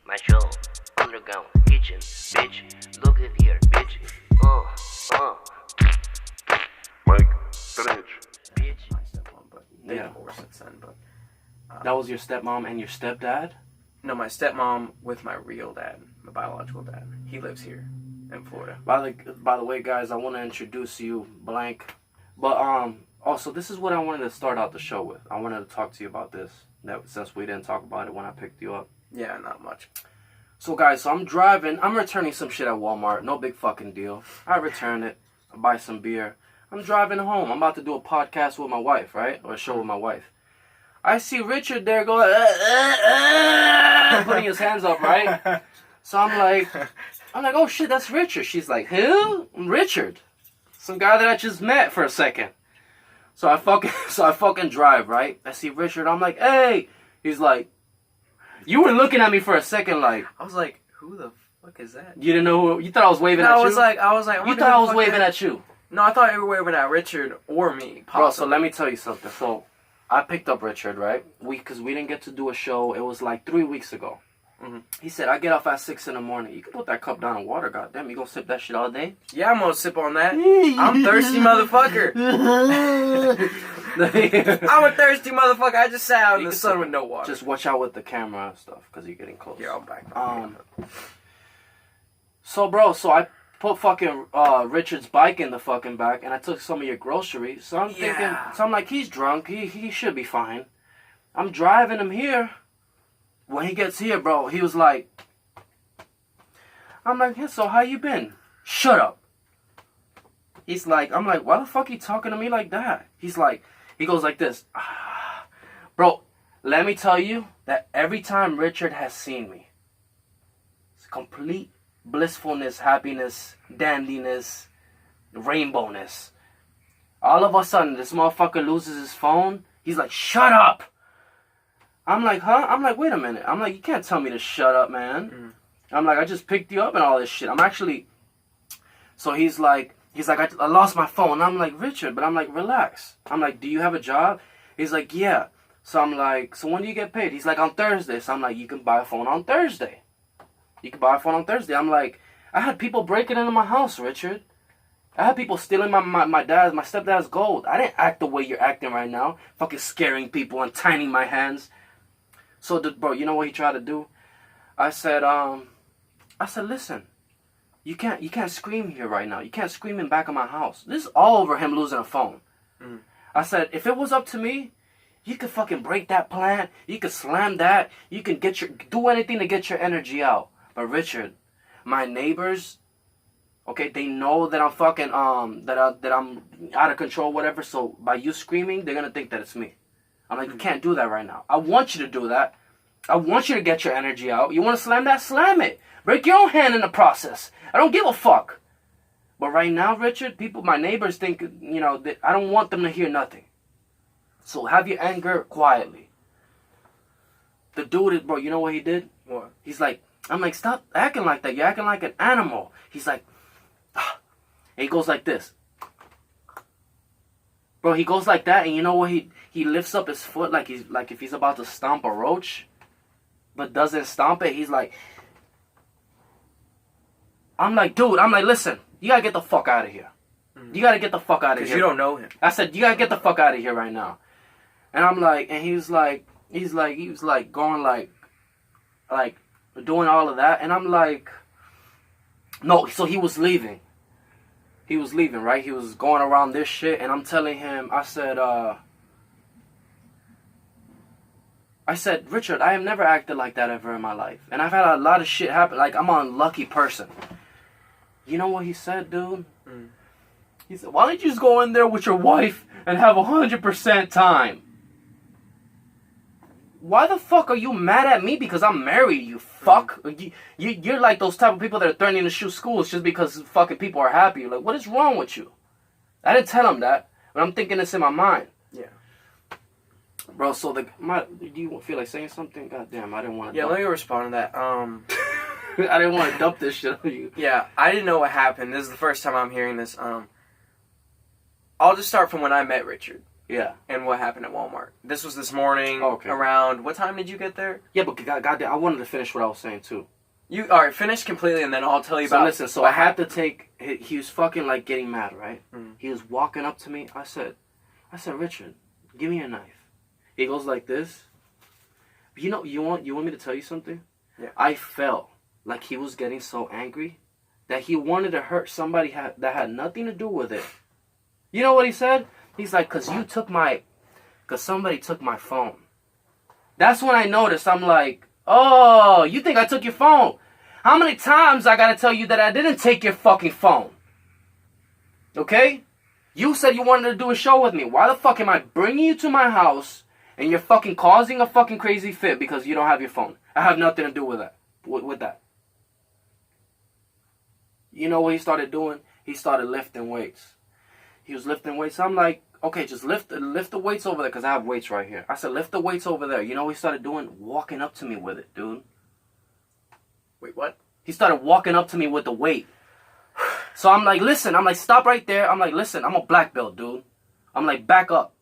Macho, underground, kitchen, bitch. Look at here, bitch. Mike, Trenche. Bitch. My stepmom, but they Yeah. divorced since then. But That was your stepmom and your stepdad? no, my stepmom with my real dad, my biological dad. He lives here in Florida. By the way, guys, I want to introduce you, blank. But also, this is what I wanted to start out the show with. I wanted to talk to you about this. That since we didn't talk about it when I picked you up. Yeah, not much. So guys, so I'm driving. I'm returning some shit at Walmart. No big fucking deal. I return it. I buy some beer. I'm driving home. I'm about to do a podcast with my wife, right? Or a show with my wife. I see Richard there going, putting his hands up, right? So I'm like, oh shit, that's Richard. She's like, who? Richard. Some guy that I just met for a second. So I fucking drive, right? I see Richard. I'm like, hey. He's like, you were looking at me for a second, like. I was like, who the fuck is that? You didn't know who. You thought I was waving at you. I was like, You thought I was waving at you. No, I thought you were waving at Richard or me. Possibly. Bro, so let me tell you something. So I picked up Richard, right? Because we didn't get to do a show. It was like 3 weeks ago. Mm-hmm. He said, I get off at 6 in the morning. You can put that cup down in water, goddamn. You gonna sip that shit all day? Yeah, I'm gonna sip on that. I'm thirsty, motherfucker. I'm a thirsty motherfucker. I just sat out in the sun with no water. Just watch out with the camera and stuff, because you're getting close. Yeah, I'm back. So, bro, I put fucking Richard's bike in the fucking back, and I took some of your groceries. So I'm thinking, I'm like, he's drunk. He should be fine. I'm driving him here. When he gets here, bro, he was like, I'm like, hey, so how you been? Shut up. He's like, I'm like, why the fuck you talking to me like that? He's like, he goes like this. Bro, let me tell you that every time Richard has seen me, it's complete blissfulness, happiness, dandiness, rainbowness. All of a sudden, this motherfucker loses his phone. He's like, shut up. I'm like, huh? I'm like, wait a minute. I'm like, you can't tell me to shut up, man. Mm. I'm like, I just picked you up and all this shit. I'm actually... So he's like, I lost my phone. I'm like, Richard, but I'm like, relax. I'm like, do you have a job? He's like, yeah. So I'm like, so when do you get paid? He's like, on Thursday. So I'm like, you can buy a phone on Thursday. You can buy a phone on Thursday. I'm like, I had people breaking into my house, Richard. I had people stealing my stepdad's gold. I didn't act the way you're acting right now. Fucking scaring people and tying my hands. So, bro, you know what he tried to do? I said, listen, you can't scream here right now. You can't scream in back of my house. This is all over him losing a phone. Mm. I said, if it was up to me, you could fucking break that plant. You could slam that. You can do anything to get your energy out. But Richard, my neighbors, okay, they know that I'm fucking that I'm out of control, whatever. So by you screaming, they're gonna think that it's me. I'm like, you can't do that right now. I want you to do that. I want you to get your energy out. You want to slam that? Slam it. Break your own hand in the process. I don't give a fuck. But right now, Richard, my neighbors think, that I don't want them to hear nothing. So have your anger quietly. The dude, bro, you know what he did? What? He's like, I'm like, stop acting like that. You're acting like an animal. He's like, and he goes like this. Bro, he goes like that, and you know what? He lifts up his foot like if he's about to stomp a roach, but doesn't stomp it. He's like, I'm like, dude, listen, you gotta get the fuck out of here. You gotta get the fuck out of here. Because you don't know him. I said, you gotta get the fuck out of here right now. And I'm like, and he was like going like doing all of that, and I'm like, no. So he was leaving. He was leaving, right? He was going around this shit, and I'm telling him, I said, Richard, I have never acted like that ever in my life. And I've had a lot of shit happen. Like, I'm an unlucky person. You know what he said, dude? Mm. He said, why don't you just go in there with your wife and have 100% time? Why the fuck are you mad at me because I'm married, you fuck? You're like those type of people that are threatening to shoot schools just because fucking people are happy. Like, what is wrong with you? I didn't tell him that, but I'm thinking this in my mind. Yeah. Bro, so do you feel like saying something? God damn, I didn't want to. Yeah, let me respond to that. I didn't want to dump this shit on you. Yeah, I didn't know what happened. This is the first time I'm hearing this. I'll just start from when I met Richard. Yeah. And what happened at Walmart? This was this morning. Okay. Around what time did you get there? Yeah, but goddamn, I wanted to finish what I was saying too. You all right? Finish completely, and then I'll tell you So about. listen, so I had to take. He was fucking like getting mad, right? Mm. He was walking up to me. I said, Richard, give me a knife. He goes like this. You know, you want me to tell you something? Yeah. I felt like he was getting so angry that he wanted to hurt somebody that had nothing to do with it. You know what he said? He's like, cause somebody took my phone. That's when I noticed. I'm like, oh, you think I took your phone? How many times I gotta tell you that I didn't take your fucking phone? Okay? You said you wanted to do a show with me. Why the fuck am I bringing you to my house and you're fucking causing a fucking crazy fit because you don't have your phone? I have nothing to do with that. With that. You know what he started doing? He started lifting weights. He was lifting weights. I'm like, okay, just lift the weights over there because I have weights right here. I said, lift the weights over there. You know what he started doing? Walking up to me with it, dude. Wait, what? He started walking up to me with the weight. So I'm like, listen. I'm like, stop right there. I'm like, listen, I'm a black belt, dude. I'm like, back up.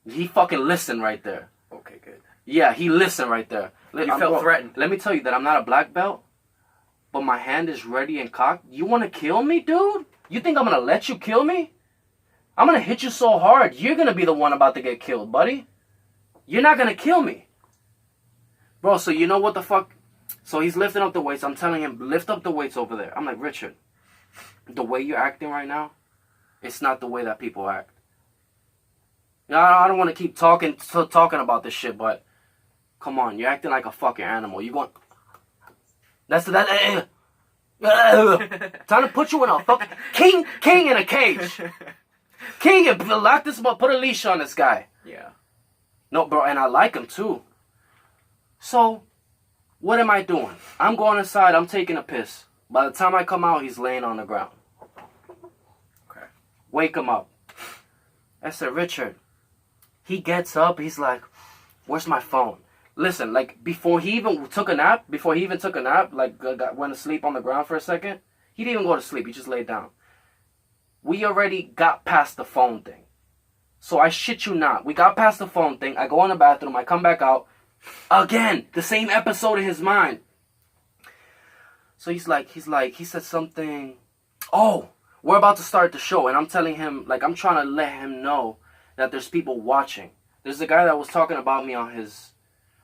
He fucking listened right there. Okay, good. Yeah, he listened right there. You felt threatened. Let me tell you that I'm not a black belt, but my hand is ready and cocked. You want to kill me, dude? You think I'm going to let you kill me? I'm going to hit you so hard, you're going to be the one about to get killed, buddy. You're not going to kill me. Bro, so you know what the fuck? So he's lifting up the weights. I'm telling him, lift up the weights over there. I'm like, Richard, the way you're acting right now, it's not the way that people act. I don't want to keep talking about this shit, but come on, you're acting like a fucking animal. You going? That's that. Time to put you in a fucking king in a cage. King, lock this up. Put a leash on this guy. Yeah. No, bro, and I like him too. So, what am I doing? I'm going inside. I'm taking a piss. By the time I come out, he's laying on the ground. Okay. Wake him up. I said, Richard. He gets up. He's like, where's my phone? Listen, like, before he even took a nap, like, went to sleep on the ground for a second, he didn't even go to sleep. He just laid down. We already got past the phone thing. So I shit you not. We got past the phone thing. I go in the bathroom. I come back out. Again, the same episode in his mind. So he said something. Oh, we're about to start the show. And I'm telling him, like, I'm trying to let him know that there's people watching. There's a guy that was talking about me on his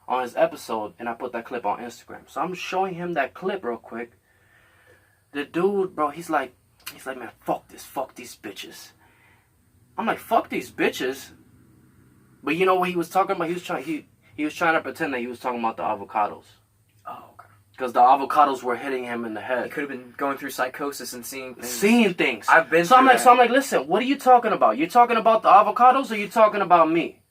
episode, and I put that clip on Instagram. So I'm showing him that clip real quick. The dude, bro, he's like, man, fuck these bitches. I'm like, fuck these bitches. But you know what he was talking about? He was trying to pretend that he was talking about the avocados. Oh, okay. Because the avocados were hitting him in the head. He could have been going through psychosis and seeing things. I've been so I'm like, listen, what are you talking about? You're talking about the avocados or you talking about me?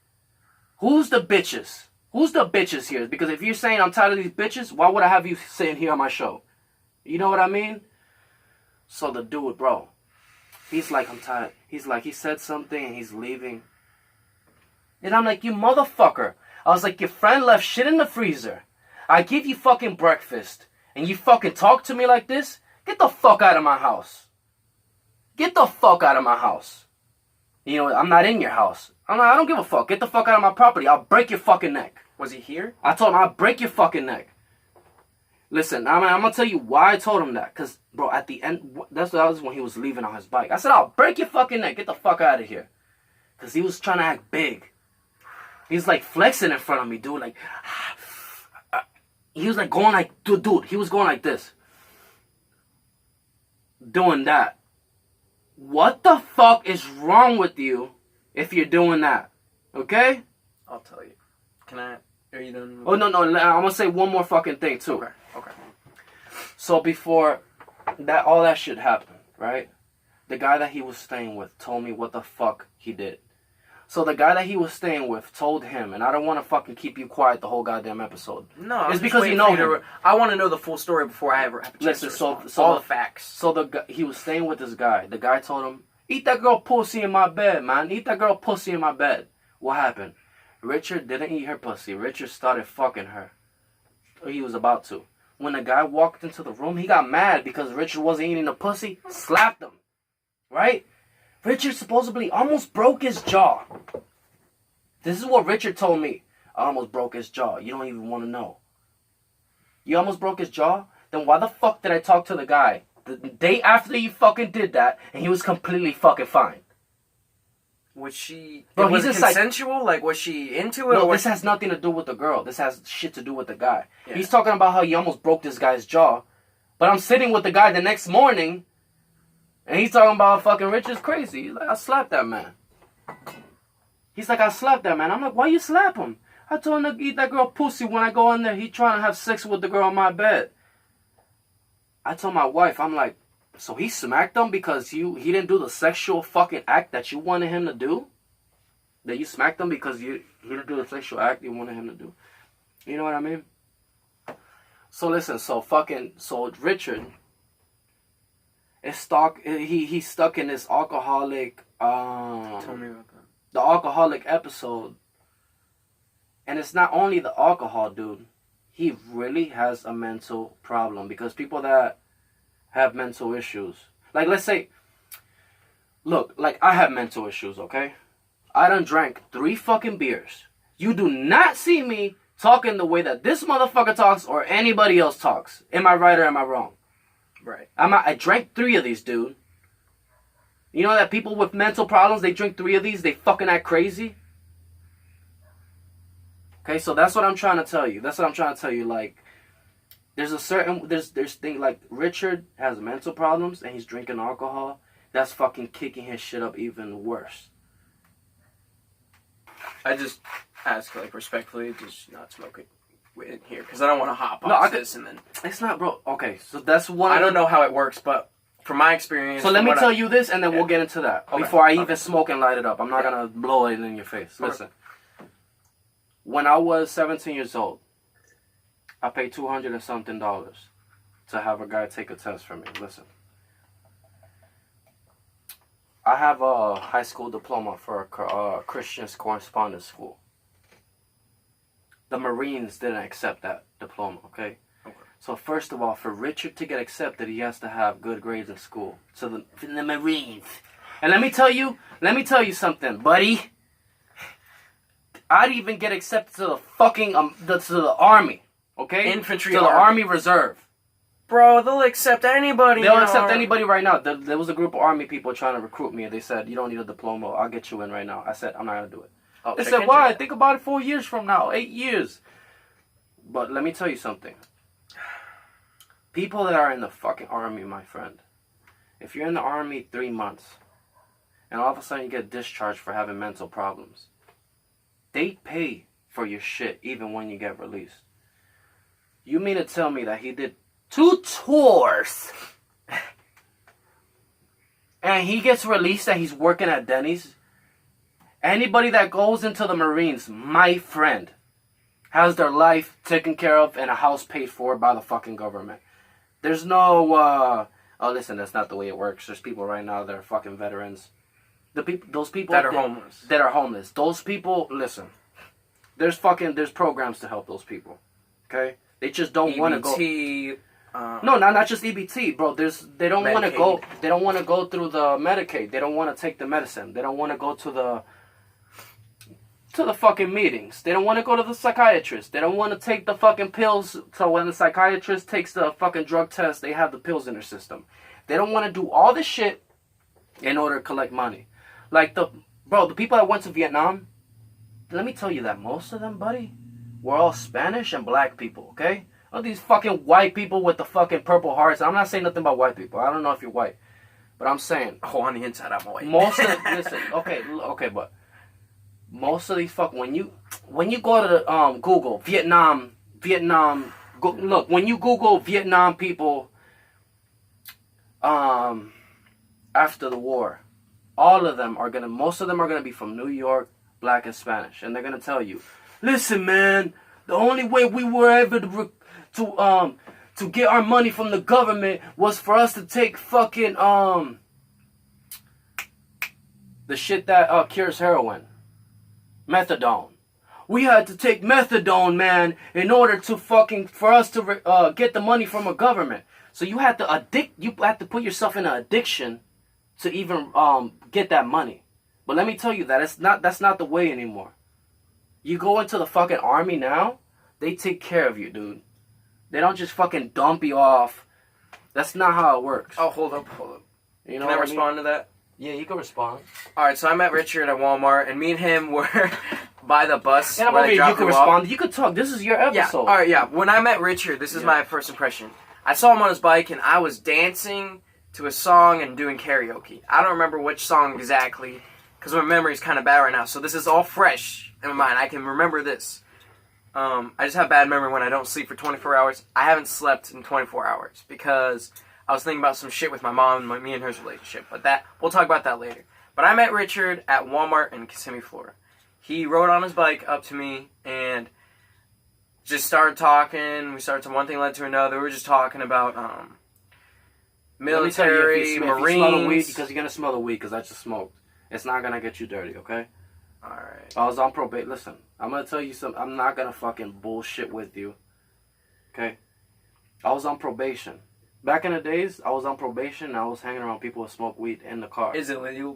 Who's the bitches? Who's the bitches here? Because if you're saying I'm tired of these bitches, why would I have you sitting here on my show? You know what I mean? So the dude, bro, he's like, I'm tired. He's like, he said something and he's leaving. And I'm like, you motherfucker. I was like, your friend left shit in the freezer. I give you fucking breakfast and you fucking talk to me like this? Get the fuck out of my house. Get the fuck out of my house. You know, I'm not in your house. I don't give a fuck. Get the fuck out of my property. I'll break your fucking neck. Was he here? I told him I'll break your fucking neck. Listen, I'm going to tell you why I told him that. Because, bro, at the end, that was when he was leaving on his bike. I said, I'll break your fucking neck. Get the fuck out of here. Because he was trying to act big. He was, like, flexing in front of me, dude. Like, he was, like, going like, dude, he was going like this. Doing that. What the fuck is wrong with you if you're doing that? Okay? I'll tell you. Can I? Are you done? Oh, no. I'm going to say one more fucking thing, too. Okay. So before all that shit happened, right? The guy that he was staying with told me what the fuck he did. So the guy that he was staying with told him, and I don't want to fucking keep you quiet the whole goddamn episode. No, it's because you know him. I want to know the full story before I ever have a chance to respond. All the facts. So he was staying with this guy. The guy told him, eat that girl pussy in my bed, man. Eat that girl pussy in my bed. What happened? Richard didn't eat her pussy. Richard started fucking her. He was about to. When the guy walked into the room, he got mad because Richard wasn't eating the pussy. Slapped him. Right? Richard supposedly almost broke his jaw. This is what Richard told me. I almost broke his jaw. You don't even want to know. You almost broke his jaw? Then why the fuck did I talk to the guy the day after you fucking did that and he was completely fucking fine? Was she... Bro, was he's it just consensual? Like, was she into it? No, or this has nothing to do with the girl. This has shit to do with the guy. Yeah. He's talking about how he almost broke this guy's jaw. But I'm sitting with the guy the next morning and he's talking about fucking Richard's crazy. He's like, I slapped that man. He's like, I slapped that man. I'm like, why you slap him? I told him to eat that girl pussy when I go in there. He trying to have sex with the girl on my bed. I told my wife, I'm like, so he smacked him because he didn't do the sexual fucking act that you wanted him to do? That you smacked him because he didn't do the sexual act you wanted him to do? You know what I mean? So listen, so Richard is he's stuck in this alcoholic Tell me about that. the alcoholic episode. And it's not only the alcohol, dude. He really has a mental problem. Because people that have mental issues, like let's say, look, like I have mental issues, okay? I done drank 3 fucking beers. You do not see me talking the way that this motherfucker talks or anybody else talks. Am I right or am I wrong? Right. I drank 3 of these, dude. You know that people with mental problems, they drink 3 of these, they fucking act crazy? Okay, so that's what I'm trying to tell you. That's what I'm trying to tell you. Like, there's thing like Richard has mental problems and he's drinking alcohol. That's fucking kicking his shit up even worse. I just ask, like, respectfully, just not smoke it in here, because I don't want to hop No, off this and then... It's not, bro. Okay, so that's one. I don't know how it works, but from my experience... So let me tell you this, and then we'll get into that. Okay. Before I even smoke and light it up. I'm not going to blow it in your face. Okay. Listen. When I was 17 years old, I paid $200 and something to have a guy take a test for me. Listen. I have a high school diploma for a Christian correspondence school. The Marines didn't accept that diploma, okay? So first of all, for Richard to get accepted, he has to have good grades in school. So the Marines. And let me tell you something, buddy. I'd even get accepted to the fucking to the army, okay? Infantry to the Army Reserve. Bro, they'll accept anybody. They'll accept anybody right now. There was a group of Army people trying to recruit me, and they said, "You don't need a diploma. I'll get you in right now." I said, "I'm not gonna do it." Oh, they said, "Why? Think about it. 4 years from now, 8 years." But let me tell you something. People that are in the fucking army, my friend, if you're in the army 3 months, and all of a sudden you get discharged for having mental problems, they pay for your shit even when you get released. You mean to tell me that he did 2 tours and he gets released and he's working at Denny's? Anybody that goes into the Marines, my friend, has their life taken care of and a house paid for by the fucking government. There's no, oh listen, that's not the way it works. There's people right now that are fucking veterans. Those people that are homeless. That are homeless. Those people, listen. There's programs to help those people. Okay? They just don't want to go. EBT. No, not just EBT, bro. They don't want to go. They don't want to go through the Medicaid. They don't want to take the medicine. They don't want to go to the fucking meetings. They don't want to go to the psychiatrist. They don't want to take the fucking pills. So when the psychiatrist takes the fucking drug test, they have the pills in their system. They don't want to do all this shit in order to collect money. Like the people that went to Vietnam, let me tell you that most of them, buddy, were all Spanish and black people, okay? All these fucking white people with the fucking purple hearts. I'm not saying nothing about white people. I don't know if you're white. But I'm saying... Oh, on the inside, I'm white. Listen, okay, but... Most of these when you go to Google, Vietnam, look, when you Google Vietnam people after the war, most of them are gonna be from New York, black and Spanish, and they're gonna tell you, listen, man, the only way we were able to get our money from the government was for us to take fucking the shit that cures heroin, methadone. We had to take methadone, man, in order to for us to get the money from a government. So you had to put yourself in an addiction to even get that money. But let me tell you that's not the way anymore. You go into the fucking army now, they take care of you, dude. They don't just fucking dump you off. That's not how it works. Oh, hold up. You know Can I what respond to that? Yeah, you can respond. All right, so I met Richard at Walmart, and me and him were by the bus. And I'm where over they here, you dropped can you off. respond. You can talk. This is your Yeah, episode. all right, yeah. When I met Richard, this is my first impression. I saw him on his bike, and I was dancing to a song and doing karaoke. I don't remember which song exactly, because my memory's kind of bad right now. So this is all fresh in my mind. I can remember this. I just have bad memory when I don't sleep for 24 hours. I haven't slept in 24 hours because I was thinking about some shit with my mom and me and her relationship. But we'll talk about that later. But I met Richard at Walmart in Kissimmee, Florida. He rode on his bike up to me and just started talking. One thing led to another. We were just talking about military, if you Marines. smell the weed, because you're gonna smell the weed, because I just smoked. It's not gonna get you dirty, okay? All right. I was on probation. Listen, I'm gonna tell you something. I'm not gonna fucking bullshit with you, okay? I was on probation. Back in the days, I was on probation and I was hanging around people who smoke weed in the car. Is it legal?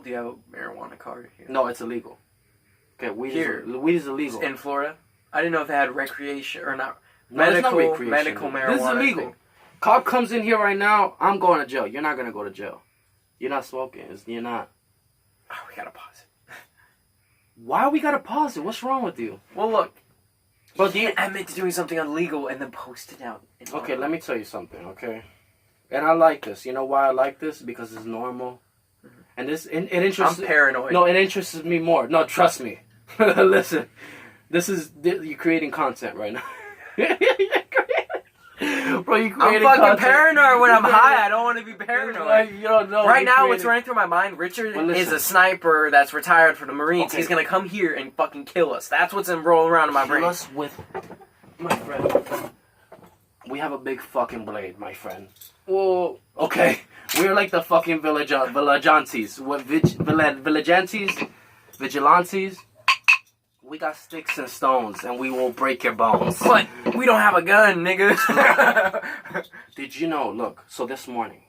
Do you have a marijuana card here? No, it's illegal. Okay, weed is illegal. In Florida? I didn't know if they had recreation or not. No, there's no medical recreation. marijuana. This is illegal. Cop comes in here right now, I'm going to jail. You're not gonna go to jail. You're not smoking. You're not. Oh, we gotta pause it. Why we gotta pause it? What's wrong with you? Well, look. But You can't admit to doing something illegal and then post it out. Okay, let me tell you something, okay? And I like this. You know why I like this? Because it's normal. And it interests... I'm paranoid. No, it interests me more. No, trust me. Listen. You're creating content right now. Bro, you're creating I'm fucking content. paranoid when I'm high. I don't want to be paranoid. Like, you don't know. Right now, what's running through my mind, Richard Well, is listen. a sniper that's retired from the Marines. Okay. He's going to come here and fucking kill us. That's what's rolling around in my brain. Us with... My friend. We have a big fucking blade, my friend. Well, Okay, we're like the fucking vigilantes. What vigilantes? We got sticks and stones, and we will break your bones. but we don't have a gun, nigga. Did you know? Look, so this morning,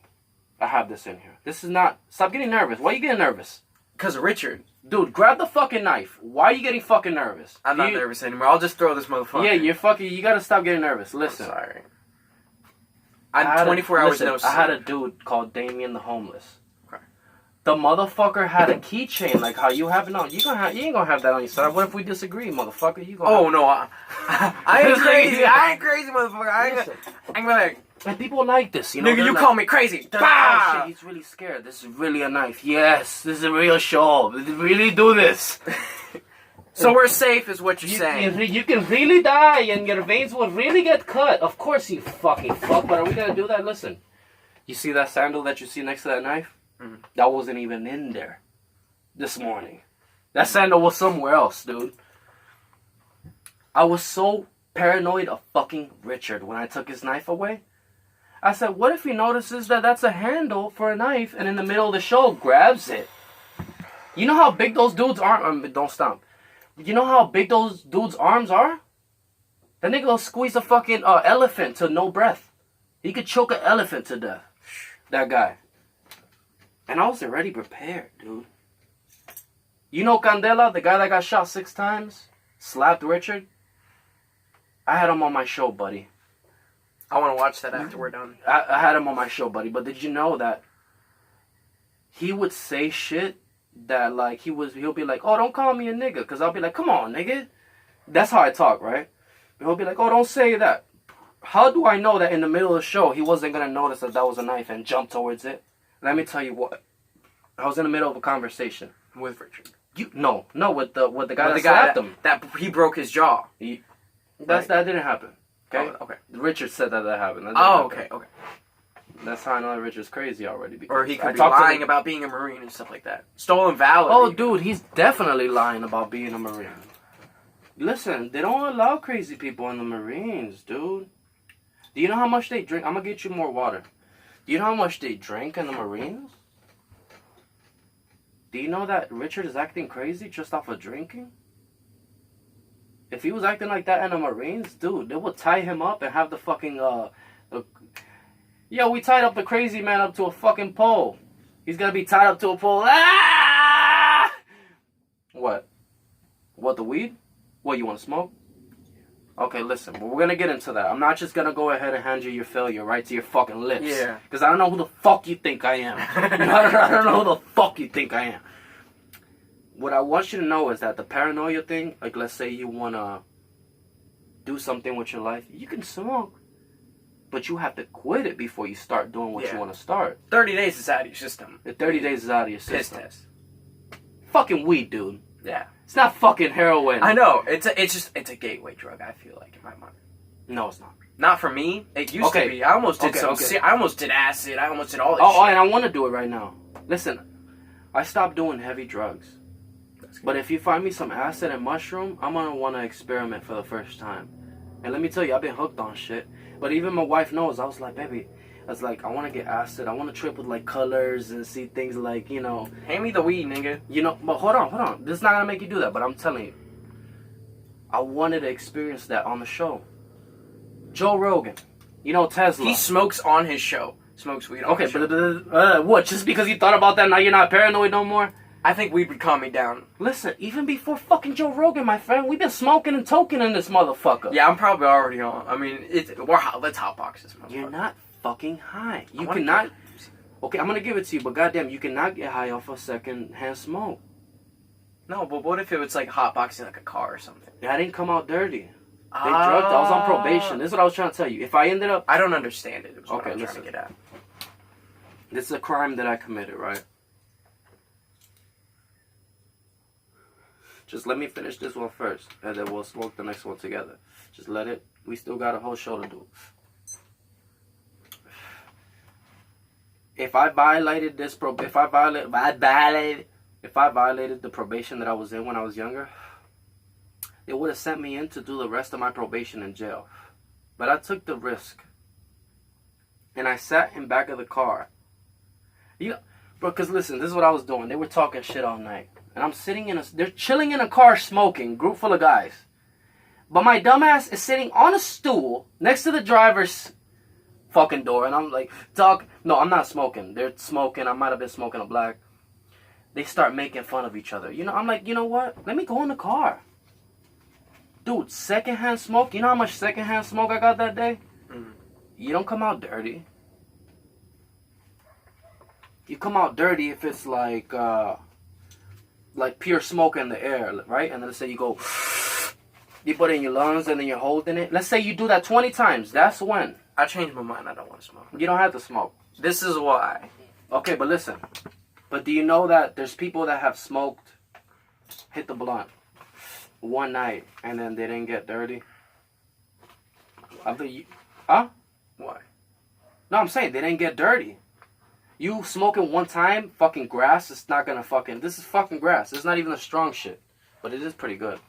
I have this in here. This is not. Stop getting nervous. Why are you getting nervous, Because of Richard. dude? Grab the fucking knife. Why are you getting fucking nervous? I'm not nervous anymore. I'll just throw this motherfucker. Yeah, you're fucking. You gotta stop getting nervous. Listen, Sorry. I I'm had 24 hours no I sleep. had a dude called Damien the Homeless. Okay. The motherfucker had a keychain like how you have it on. You ain't gonna have that on your side. What if we disagree, motherfucker? You gonna Oh, no. I ain't crazy. I ain't crazy, motherfucker. I Listen. ain't like, And people like this, you know. nigga, they're you like, call me crazy. "Oh, Bah! shit, he's really scared. This is really a knife. Yes, this is a real show. Really do this. So we're safe is what you're You, saying. you can really die and your veins will really get cut. Of course you fucking fuck, but are we gonna do that? Listen. You see that sandal that you see next to that knife? Mhm. That wasn't even in there this morning. That sandal was somewhere else, dude. I was so paranoid of fucking Richard when I took his knife away. I said, what if he notices that that's a handle for a knife and in the middle of the show grabs it? You know how big those dudes are? Don't stomp. You know how big those dudes' arms are? That nigga will squeeze a fucking elephant to no breath. He could choke an elephant to death. That guy. And I was already prepared, dude. You know Candela, the guy that got shot 6 times? Slapped Richard? I had him on my show, buddy. I want to watch that after we're done. I had him on my show, buddy. But did you know that he would say shit that, like, he'll be like, oh, don't call me a nigga. Because I'll be like, come on, nigga. That's how I talk, right? He'll be like, oh, don't say that. How do I know that in the middle of the show he wasn't going to notice that was a knife and jump towards it? Let me tell you what. I was in the middle of a conversation. With Richard. No, with the guy that slapped him. That he broke his jaw. That didn't happen. Okay? Oh, okay. Richard said that happened. That didn't Oh, happen. okay. That's how I know that Richard's crazy already. Because Or he could I be talked to lying the- about being a Marine and stuff like that. Stolen valor. Oh, even. dude, he's definitely lying about being a Marine. Listen, they don't allow crazy people in the Marines, dude. Do you know how much they drink? I'm gonna get you more water. Do you know how much they drink in the Marines? Do you know that Richard is acting crazy just off of drinking? If he was acting like that in the Marines, dude, they would tie him up and have the fucking, we tied up the crazy man up to a fucking pole. He's gonna be tied up to a pole. Ah! What? What, the weed? What, you want to smoke? Okay, listen, but we're gonna get into that. I'm not just gonna go ahead and hand you your failure right to your fucking lips. Yeah. Because I don't know who the fuck you think I am. I don't know who the fuck you think I am. What I want you to know is that the paranoia thing, like let's say you wanna do something with your life, you can smoke. But you have to quit it before you start doing what you want to start. 30 days is out of your system. The 30 days is out of your Piss system. test. Fucking weed, dude. Yeah. It's not fucking heroin. I know. It's a gateway drug, I feel like, in my mind. No, it's not. Not for me. It used to be. I almost did I almost did acid. I almost did all this shit. Oh, and I want to do it right now. Listen, I stopped doing heavy drugs. But if you find me some acid and mushroom, I'm going to want to experiment for the first time. And let me tell you, I've been hooked on shit. But even my wife knows. I was like, baby, I was like, I want to get acid. I want to trip with like colors and see things like, you know. Hand me the weed, nigga. You know, but hold on. This is not going to make you do that, but I'm telling you. I wanted to experience that on the show. Joe Rogan. You know, Tesla. He smokes on his show. Smokes weed on his show. But what? Just because you thought about that, now you're not paranoid no more? I think weed would calm me down. Listen, even before fucking Joe Rogan, my friend, we've been smoking and toking in this motherfucker. Yeah, I'm probably already on. I mean, let's hotbox this motherfucker. You're not fucking high. You cannot. Okay, I'm gonna give it to you, but goddamn, you cannot get high off of second-hand smoke. No, but what if it was like hotboxing like a car or something? I didn't come out dirty. They drugged. I was on probation. This is what I was trying to tell you. If I ended up, I don't understand it. It was okay, what I'm listen. trying to get at. This is a crime that I committed, right? Just let me finish this one first, and then we'll smoke the next one together. Just let it. We still got a whole show to do. If I violated this if I violated the probation that I was in when I was younger, it would have sent me in to do the rest of my probation in jail. But I took the risk, and I sat in back of the car. Bro, because listen, this is what I was doing. They were talking shit all night. And I'm sitting they're chilling in a car smoking, group full of guys. But my dumbass is sitting on a stool next to the driver's fucking door. And I'm like, no, I'm not smoking. They're smoking. I might have been smoking a black. They start making fun of each other. You know, I'm like, you know what? Let me go in the car. Dude, secondhand smoke. You know how much secondhand smoke I got that day? Mm-hmm. You don't come out dirty. You come out dirty if it's like pure smoke in the air, right? And then let's say you go, you put it in your lungs and then you're holding it. Let's say you do that 20 times. That's when. I changed my mind. I don't want to smoke. You don't have to smoke. This is why. Okay, but listen. But do you know that there's people that have smoked, hit the blunt one night, and then they didn't get dirty? Huh? Why? No, I'm saying they didn't get dirty. You smoking one time, fucking grass, it's not gonna fucking... This is fucking grass. It's not even a strong shit. But it is pretty good.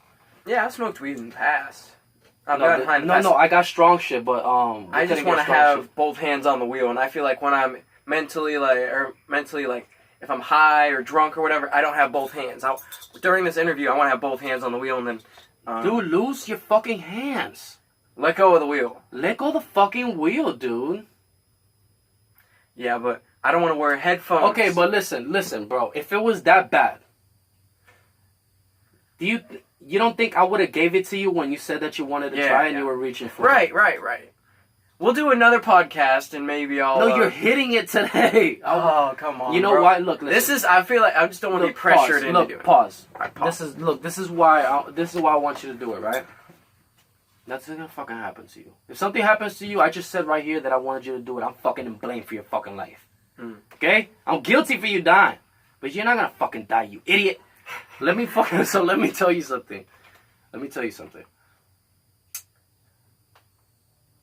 Yeah, I smoked weed in the past. I got strong shit, but I just want to have both hands on the wheel, and I feel like when I'm mentally if I'm high or drunk or whatever, I don't have both hands. During this interview, I want to have both hands on the wheel, and then... dude, lose your fucking hands. Let go of the wheel. Let go of the fucking wheel, dude. Yeah, but I don't want to wear headphones. Okay, but listen, bro. If it was that bad, you don't think I would have gave it to you when you said that you wanted to try and you were reaching for it? Right. We'll do another podcast and maybe I'll... No, you're hitting it today. Oh, come on, You know bro. why? Look, listen. I feel like I just don't want to be pressured into doing it. Pause. Right, pause. This is why I want you to do it, right? Nothing's gonna fucking happen to you. If something happens to you, I just said right here that I wanted you to do it. I'm fucking in blame for your fucking life. Okay? I'm guilty for you dying. But you're not gonna fucking die, you idiot. Let me tell you something.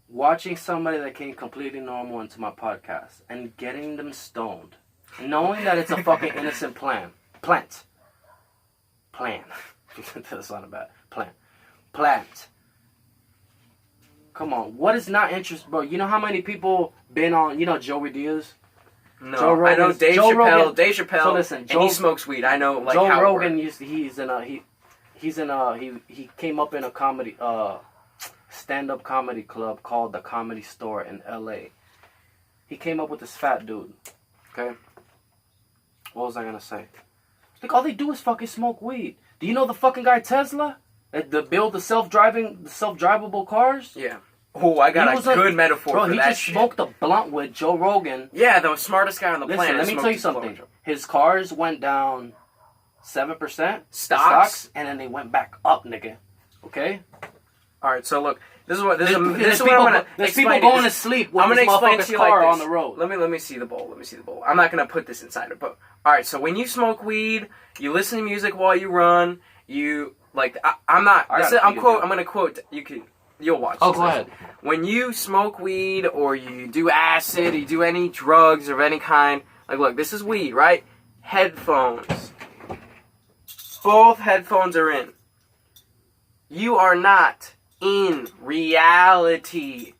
Watching somebody that came completely normal into my podcast and getting them stoned, knowing that it's a fucking innocent plan. That's not a bad plant. Come on, what is not interesting, bro? You know how many people been on, Joey Diaz? No, Joe Rogan, I know Dave Chappelle. So listen, and he smokes weed. I know, like, Joe how Rogan he came up in a comedy stand-up comedy club called the Comedy Store in L.A. He came up with this fat dude, okay? What was I gonna say? Like, all they do is fucking smoke weed. Do you know the fucking guy Tesla? That build the self-drivable cars? Yeah. Oh, I got a good metaphor bro, for that he just shit. smoked a blunt with Joe Rogan. Yeah, the smartest guy on the planet. Let me tell you something. His cars went down 7%. Stocks? And then they went back up, nigga. Okay? Alright, so look. This is what There's people people going to sleep with this motherfucker's car on the road. Let me see the bowl. I'm not gonna put this inside it, but alright, so when you smoke weed, you listen to music while you run, I'm gonna quote, you'll watch. Oh, go ahead. When you smoke weed or you do acid, or you do any drugs of any kind, like look, this is weed, right? Headphones. Both headphones are in. You are not in reality.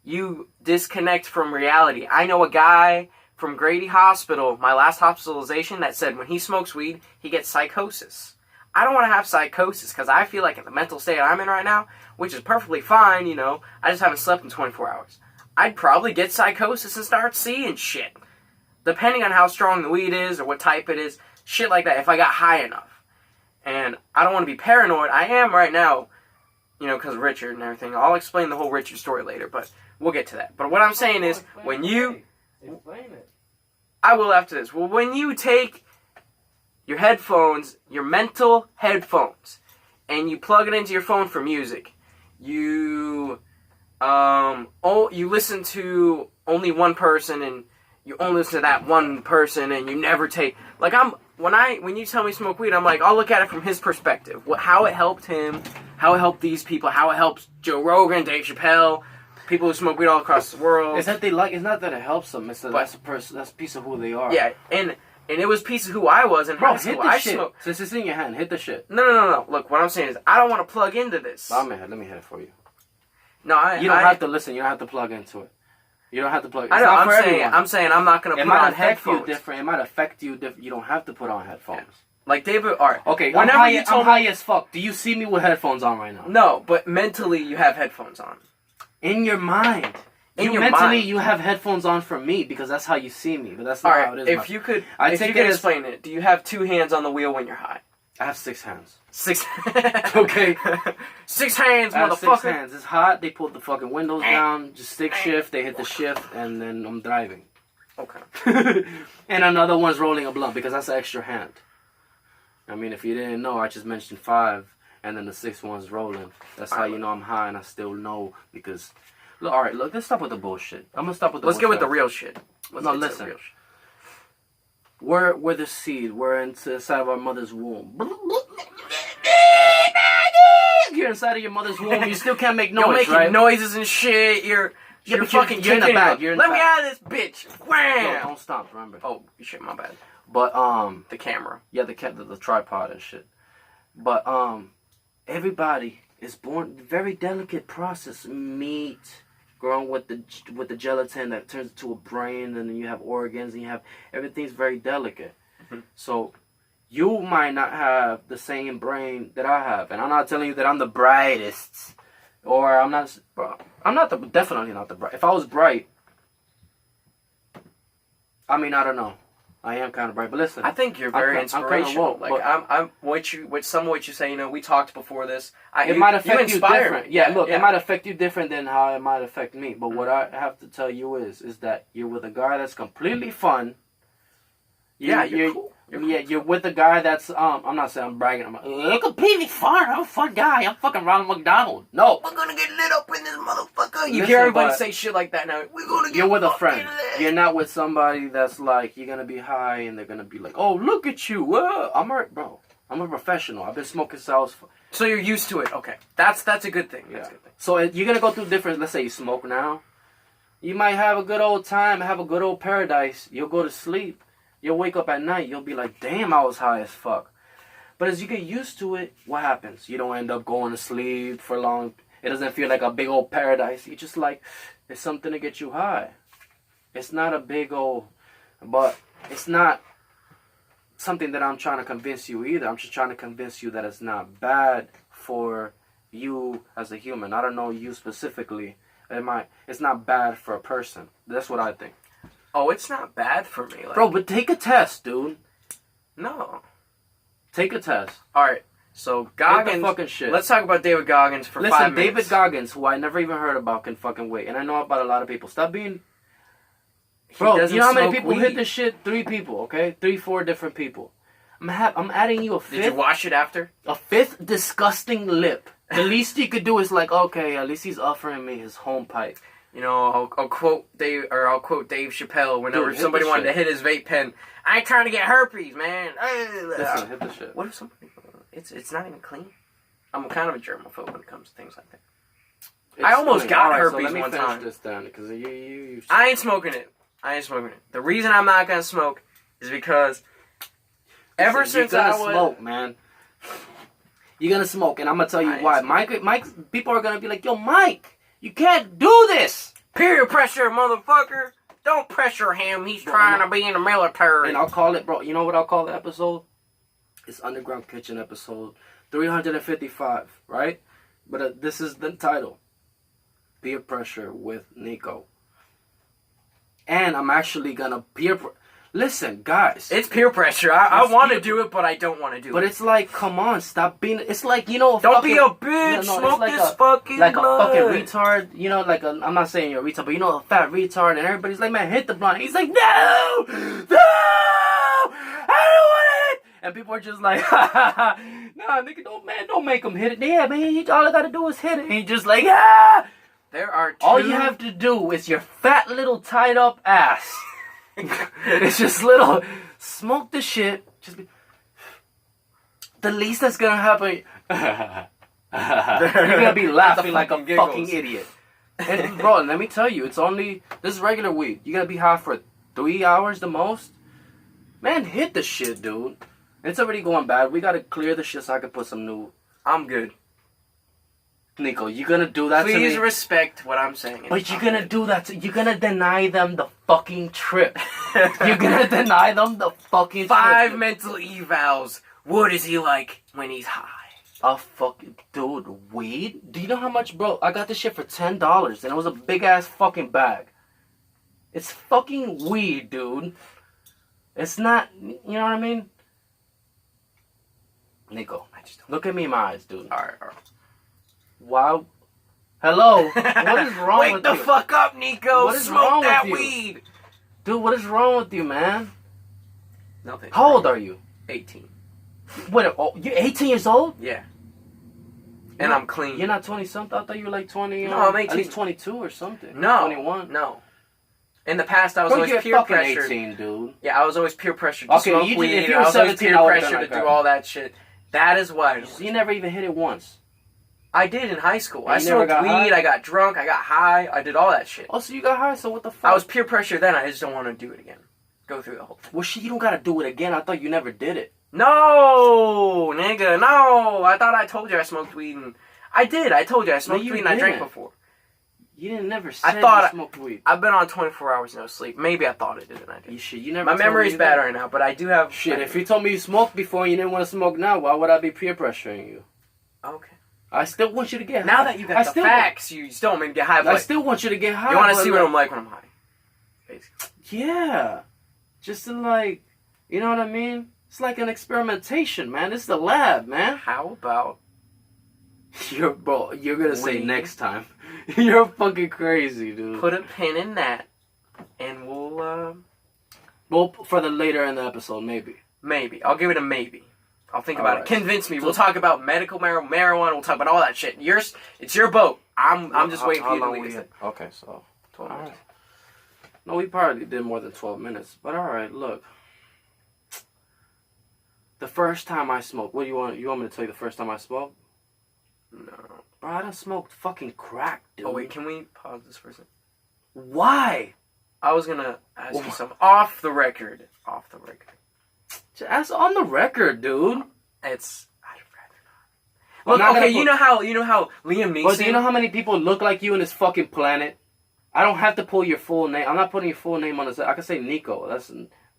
You disconnect from reality. I know a guy from Grady Hospital, my last hospitalization, that said when he smokes weed, he gets psychosis. I don't want to have psychosis because I feel like in the mental state I'm in right now, which is perfectly fine, you know, I just haven't slept in 24 hours. I'd probably get psychosis and start seeing shit. Depending on how strong the weed is or what type it is, shit like that, if I got high enough. And I don't want to be paranoid. I am right now, you know, because of Richard and everything. I'll explain the whole Richard story later, but we'll get to that. But what I'm saying is, when you... Explain it. I will after this. Well, when you take your headphones, your mental headphones, and you plug it into your phone for music, you listen to only one person, and you only listen to that one person, and you never take... Like, when you tell me smoke weed, I'm like, I'll look at it from his perspective. How it helped him, how it helped these people, how it helps Joe Rogan, Dave Chappelle, people who smoke weed all across the world. It's not that it helps them. It's that that's a piece of who they are. Yeah, and it was a piece of who I was in high school. Hit the shit. Since it's in your hand, hit the shit. No. Look, what I'm saying is, I don't want to plug into this. Let me hit it for you. No, you don't have to listen. You don't have to plug into it. You don't have to plug. I know. I'm saying I'm not going to put on headphones. It might affect you different. You don't have to put on headphones. Yeah. Like David, all right. Okay, I'm high as fuck. Do you see me with headphones on right now? No, but mentally you have headphones on. In your mind. Mentally, you have headphones on for me because that's how you see me. But that's not how it is. If you could explain it, do you have two hands on the wheel when you're high? I have 6 hands. 6. Okay. 6 hands, I have motherfucker. 6 hands. It's hot. They pull the fucking windows down. Just stick shift. They hit the shift, and then I'm driving. Okay. And another one's rolling a blunt because that's an extra hand. I mean, if you didn't know, I just mentioned 5, and then the 6th one's rolling. That's how you know I'm high, and I still know because... Look, all right, let's stop with the bullshit. I'm gonna stop with the bullshit. Let's get with the real shit. Listen. We're the seed. We're inside of our mother's womb. You're inside of your mother's womb. You still can't make noise, You're making right? noises and shit. You're fucking you're in the back. Let me out of this bitch. Wham! No, don't stop. Remember. Oh shit, my bad. But the camera. Yeah, the tripod and shit. But everybody is born very delicate process. Meat. Growing with the gelatin that turns into a brain, and then you have organs, and you have everything's very delicate. Mm-hmm. So you might not have the same brain that I have, and I'm not telling you that I'm the brightest, or I'm not. Definitely not the bright. If I was bright, I mean, I don't know. I am kind of bright, but listen. I think you're very inspirational. I'm some of what you say. You know, we talked before this. It might affect you different. Yeah, look, it might affect you different than how it might affect me. But what I have to tell you is that you're with a guy that's completely fun. You're cool. You're with a guy that's I'm not saying I'm bragging. I'm completely fun. I'm a fun guy. I'm fucking Ronald McDonald. No, we're gonna get lit up in this motherfucker. You hear everybody say shit like that now. We're gonna get. You're with a friend. Lit. You're not with somebody that's like you're gonna be high and they're gonna be like, oh look at you. I'm a professional. I've been smoking cells. So you're used to it. Okay, that's a good thing. Yeah. That's a good thing. So you're gonna go through different. Let's say you smoke now. You might have a good old time. Have a good old paradise. You'll go to sleep. You'll wake up at night, you'll be like, damn, I was high as fuck. But as you get used to it, what happens? You don't end up going to sleep for long. It doesn't feel like a big old paradise. You just like, it's something to get you high. It's not a big old, but it's not something that I'm trying to convince you either. I'm just trying to convince you that it's not bad for you as a human. I don't know you specifically. It's not bad for a person. That's what I think. Oh, it's not bad for me. Bro, but take a test, dude. No. Take a test. All right. So Take Goggins. the fucking shit. Let's talk about David Goggins for 5 minutes. David Goggins, who I never even heard about, can fucking wait, and I know about a lot of people. Stop being. Bro, you know how many people hit this shit? 3 people, okay? 3, 4 different people. I'm adding you a 5th. Did you wash it after? A 5th disgusting lip. The least you could do is like, okay, at least he's offering me his home pipe. You know, I'll quote Dave Chappelle whenever Dude, somebody wanted to shit. hit his vape pen. I ain't trying to get herpes, man. Listen, hit the shit. What if somebody? It's not even clean. I'm kind of a germaphobe when it comes to things like that. I almost got herpes one time. Let me finish this down, because you I ain't smoking it. The reason I'm not gonna smoke is because ever since I was smoke, man. You're gonna smoke, and I'm gonna tell you why. Mike, people are gonna be like, yo, Mike, you can't do this. Peer pressure, motherfucker. Don't pressure him. He's trying to be in the military. And I'll call it, bro. You know what I'll call the episode? It's Underground Kitchen episode 355, right? But this is the title. Peer pressure with Nico. And I'm actually gonna listen, guys. It's peer pressure. I want to do it, but I don't want to do it. But it's like, come on, stop being. It's like, you know, don't be a bitch. Smoke like this fucking like blood. A fucking retard. You know, like a. I'm not saying you're a retard, but you know, a fat retard, and everybody's like, man, hit the blunt. He's like, no, I don't want it. And people are just like, nah, nigga, don't make him hit it. Yeah, man, all I gotta do is hit it. And he's just like, ah. There are two. All you have to do is your fat little tied up ass. It's just little. Smoke the shit. Just be. The least that's gonna happen. You're gonna be laughing like a fucking idiot. And bro, let me tell you, it's only this is regular weed. You're gonna be high for 3 hours the most. Man, hit the shit, dude. It's already going bad. We gotta clear the shit so I can put some new. I'm good. Nico, you gonna do that to me? Please respect what I'm saying. But you're gonna do that you're gonna deny them the fucking trip. You're gonna deny them the fucking 5 trip. mental evals. What is he like when he's high? A fucking dude, weed? Do you know how much, bro? I got this shit for $10 and it was a big ass fucking bag. It's fucking weed, dude. It's not, you know what I mean? Nico, look at me in my eyes, dude. Alright. Wow. Hello. What is wrong with you? Wake the fuck up, Nico. What is Smoke wrong that with you? weed. Dude, what is wrong with you, man? Nothing. How old are you? 18. What? Oh, you're 18 years old? Yeah. And I'm clean. You're not 20 something? I thought you were like 20. No, I'm 18. At least 22 or something. No. 21. No. In the past, I was Bro, always you're peer fucking pressured. 18, dude. Yeah, I was always peer pressured to Okay, smoke if weed. you I were was always 17, peer I would've pressured been to like do that. all that shit. That is why. So you never even hit it once. I did in high school. You I never smoked got weed, high? I got drunk, I got high, I did all that shit. Oh, so you got high, so what the fuck? I was peer pressured then, I just don't want to do it again. Go through the whole thing. Well, shit, you don't gotta do it again. I thought you never did it. No, nigga, no. I thought I told you I smoked weed and... I did, I told you I smoked you weed and I drank didn't. before. You didn't never say thought you I- smoked weed. I've been on 24 hours no sleep. Maybe I thought I did and I did. You never My told me memory's you bad did. right now, but I do have... Shit, if you told me you smoked before and you didn't want to smoke now, why would I be peer pressuring you? Okay. I still want you to get high. Now that you got the facts, you still want me to get high. I But still want you to get high. you want to but see what I'm like when I'm high. Basically. Yeah. Just to like, you know what I mean? It's like an experimentation, man. It's the lab, man. How about... You're gonna say Weed. next time. You're fucking crazy, dude. Put a pin in that, and we'll, Well, for the later in the episode, maybe. maybe. I'll give it a maybe. I'll think about Alright. it. Convince me. We'll talk about medical marijuana. We'll talk about all that shit. It's your boat. I'm just waiting for you to leave it. Okay, so 12 all minutes. right. No, we probably did more than 12 minutes. But all right, look. The first time I smoked. What do you want? You want me to tell you the first time I smoked? No. Bro, I done smoked fucking crack, dude. Oh, wait. Can we pause this for a second? Why? I was going to ask you something. Off the record. Off the record. That's on the record, dude. It's... I'd I'm rather not. not Look, gonna okay, you know how Liam Neeson... But do you know how many people look like you in this fucking planet? I don't have to pull your full name. I'm not putting your full name on this. I can say Nico. That's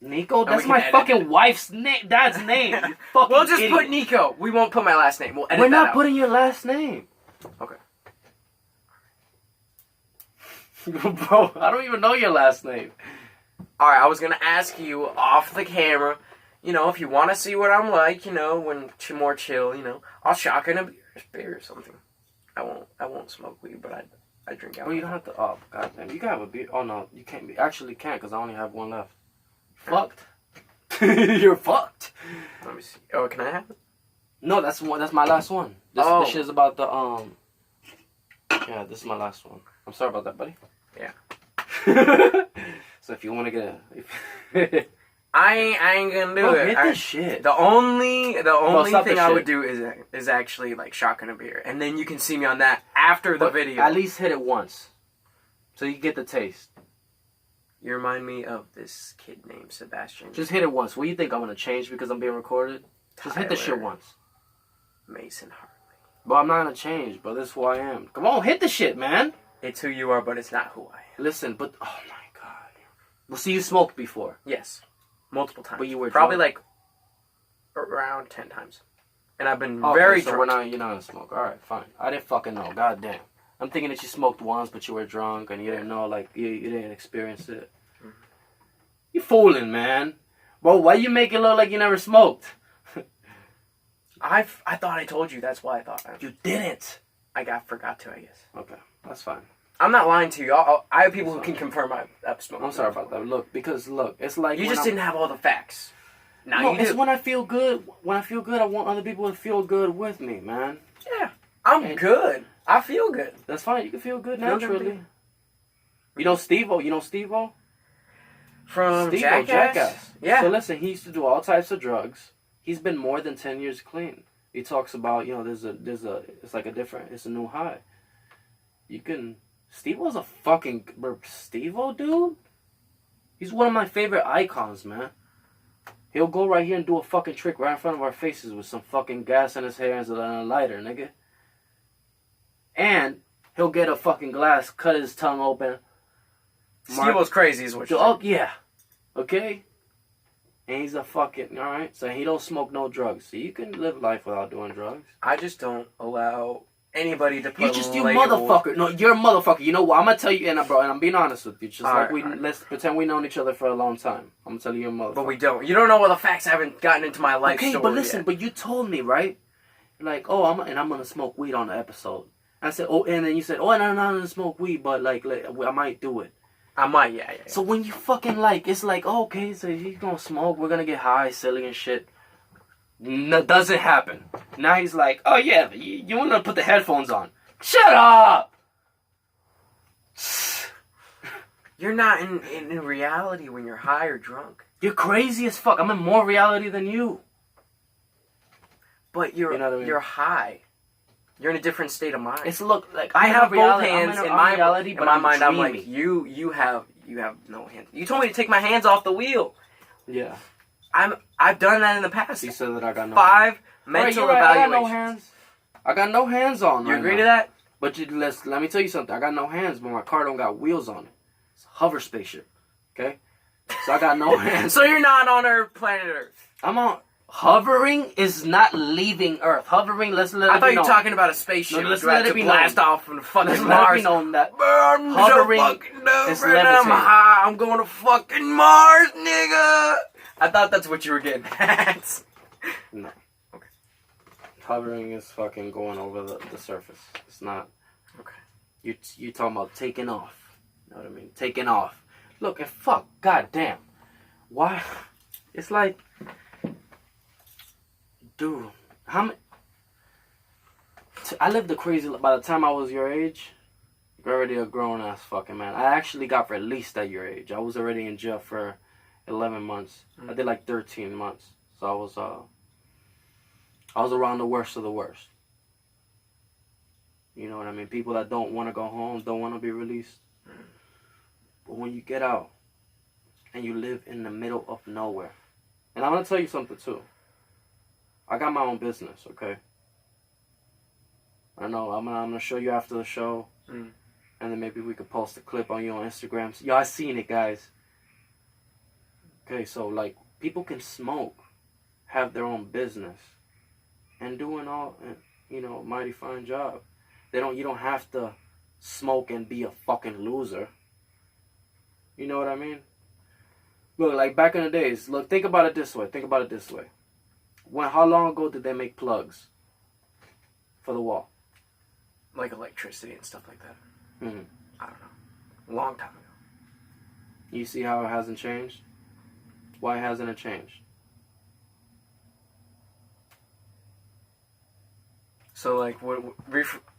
Nico. we That's can my edit fucking it. wife's name. Dad's name. You fucking We'll just idiot. put Nico. We won't put my last name. We'll edit We're that not out. putting your last name. Okay. Bro, I don't even know your last name. Alright, I was going to ask you off the camera, you know, if you want to see what I'm like, you know, when more chill, you know, I'll shotgun a beer or something. I won't smoke weed, but I drink alcohol. Well, you don't have to. Oh, goddamn, you can have a beer. Oh no, you can't. Actually, can't because I only have one left. Fucked. You're fucked. Let me see. Oh, can I have it? No, that's one. That's my last one. This shit is about the Yeah, this is my last one. I'm sorry about that, buddy. Yeah. So if you want to get a, I ain't gonna do it. Hit this shit. The only stop thing the I shit. would do is actually like shotgun a beer, and then you can see me on that after the video. At least hit it once, so you get the taste. You remind me of this kid named Sebastian. Just hit it once. What do you think I'm gonna change because I'm being recorded? Just hit the shit once. Mason Hartley. But I'm not gonna change, bro. This is who I am. Come on, hit the shit, man. It's who you are, but it's not who I am. Listen, but oh my god. Well, see, you smoked before. Yes, multiple times. But you were probably drunk? like around 10 times, and I've been Okay, very so drunk. you're not gonna smoke. All right, fine. I didn't fucking know. God damn. I'm thinking that you smoked once, but you were drunk and you didn't know, like you didn't experience it. Mm-hmm. You fooling, man. Bro, why you make it look like you never smoked? I thought I told you. That's why I thought. You didn't. I forgot to. I guess. Okay, that's fine. I'm not lying to you. I have people who can confirm I've smoked. I'm sorry about that. Look, it's like You just didn't have all the facts. Now No, you it's do. when I feel good. When I feel good, I want other people to feel good with me, man. Yeah, I'm good. I feel good. That's fine. You can feel good Feel good, naturally. dude. You know Steve-O? You know Steve-O? From Steve-O, Jackass. Yeah. So listen, he used to do all types of drugs. He's been more than 10 years clean. He talks about, it's like it's a new high. You can, Steve-O's a fucking, Steve-O, dude? He's one of my favorite icons, man. He'll go right here and do a fucking trick right in front of our faces with some fucking gas in his hair and a lighter, nigga. And he'll get a fucking glass, cut his tongue open. Steve-O's crazy is what you're Oh, saying. yeah. Okay? And he's a fucking, alright? So he don't smoke no drugs. So you can live life without doing drugs. I just don't allow anybody to put You labels. motherfucker. No, you're a motherfucker. You know what? I'm gonna tell you, and I'm being honest with you. Just All like right. let's pretend we known each other for a long time. I'm gonna tell you, you're a motherfucker. But we don't. You don't know all the facts. I haven't gotten into my life okay, story but listen, yet. but you told me, right? Like, oh, I'm gonna smoke weed on the episode. I said, oh, and then you said, oh, and I'm not gonna smoke weed, but like I might do it. I might, yeah. So when you fucking it's like, oh, okay, so he's gonna smoke, we're gonna get high, silly and shit. No, doesn't happen. Now he's like, oh yeah, you wanna put the headphones on. Shut up! You're not in reality when you're high or drunk. You're crazy as fuck. I'm in more reality than you. But you're You know what I mean? you're high. You're in a different state of mind. It's like I have both reality. hands I'm in my reality, in but my I'm mind. I'm like dreaming. you have no hands. You told me to take my hands off the wheel. Yeah. I've done that in the past. He said that I got no 5 hands. mental Right, I got evaluations. no hands. I got no hands on. You right agree now. to that? But let me tell you something. I got no hands, but my car don't got wheels on it. It's a hover spaceship. Okay? So I got no hands. So you're not on Earth, planet Earth. I'm on. Hovering is not leaving Earth. Hovering, let's let it I thought be you were known. talking about a spaceship. No, let's about let it to be blast known. off from the fucking Let's let it Mars. be known that I'm hovering so fucking dumb is right now. I'm levitating. high. I'm going to fucking Mars, nigga. I thought that's what you were getting at. No. Okay. Hovering is fucking going over the surface. It's not. Okay. You talking about taking off. You know what I mean? Taking off. Look, and fuck, goddamn. Why? It's like, dude, how many? I lived a crazy. By the time I was your age, you're already a grown ass fucking man. I actually got released at your age. I was already in jail for 11 months. I did like 13 months. So I was around the worst of the worst. You know what I mean? People that don't want to go home, don't want to be released. But when you get out and you live in the middle of nowhere, and I'm going to tell you something too. I got my own business, okay? I know, I'm gonna show you after the show, and then maybe we could post a clip on you on Instagram. So, y'all seen it, guys. Okay, so, like, people can smoke, have their own business, and doing all, mighty fine job. You don't have to smoke and be a fucking loser. You know what I mean? Look, like back in the days. Look, think about it this way. How long ago did they make plugs for the wall? Like electricity and stuff like that. Mm-hmm. I don't know. A long time ago. You see how it hasn't changed? Why hasn't it changed? So, like,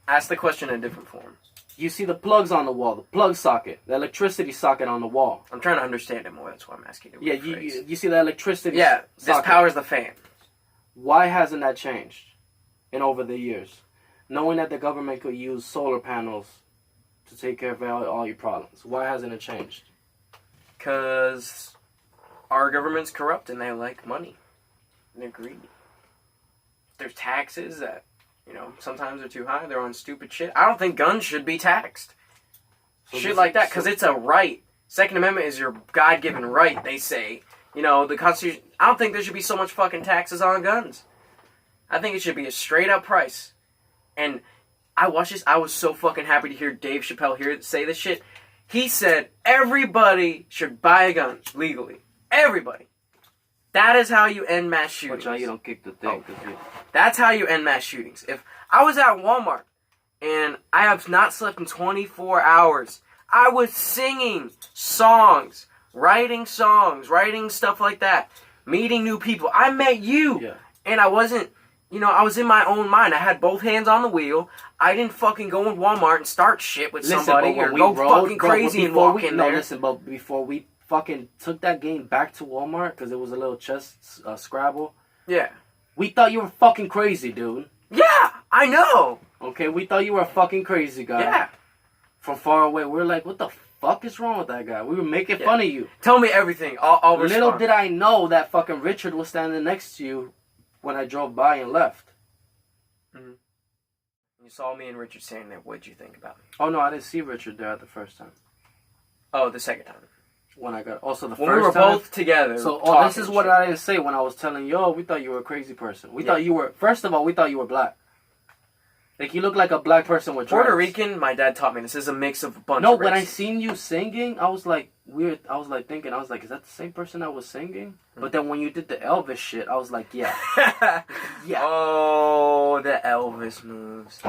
ask the question in a different form. You see the plugs on the wall, the plug socket, the electricity socket on the wall. I'm trying to understand it more. That's why I'm asking you. Yeah, you see the electricity socket. This powers the fan. Why hasn't that changed in over the years? Knowing that the government could use solar panels to take care of all your problems. Why hasn't it changed? Because our government's corrupt and they like money. And they're greedy. There's taxes that, sometimes they're too high. They're on stupid shit. I don't think guns should be taxed. So shit like that, because it's a right. Second Amendment is your God-given right, they say. The Constitution... I don't think there should be so much fucking taxes on guns. I think it should be a straight-up price. And I watched this. I was so fucking happy to hear Dave Chappelle say this shit. He said everybody should buy a gun legally. Everybody. That is how you end mass shootings. Watch out you don't kick the thing. That's how you end mass shootings. If I was at Walmart and I have not slept in 24 hours, I was singing songs, writing stuff like that, meeting new people. I met you. Yeah. And I wasn't, I was in my own mind. I had both hands on the wheel. I didn't fucking go in Walmart and start shit with somebody or go fucking crazy and walk in there. No, listen, but before we fucking took that game back to Walmart, because it was a little chess Scrabble. Yeah. We thought you were fucking crazy, dude. Yeah, I know. Okay, we thought you were a fucking crazy guy. Yeah. From far away, we were like, what the fuck is wrong with that guy? We were making fun of you. Tell me everything. I'll respond. Little did I know that fucking Richard was standing next to you when I drove by and left. Mm-hmm. You saw me and Richard standing there. What'd you think about me? Oh, no, I didn't see Richard there the first time. Oh, the second time. When I got... Also, the when first time... we were both together. So, this is what I didn't say when I was telling you, we thought you were a crazy person. We thought you were... First of all, we thought you were black. Like, you look like a black person with dreads. Puerto Rican, my dad taught me. This is a mix of a bunch of No, races. when I seen you singing, I was like, weird. I was like thinking, is that the same person that was singing? Mm-hmm. But then when you did the Elvis shit, I was like, yeah. Yeah. Oh, the Elvis moves.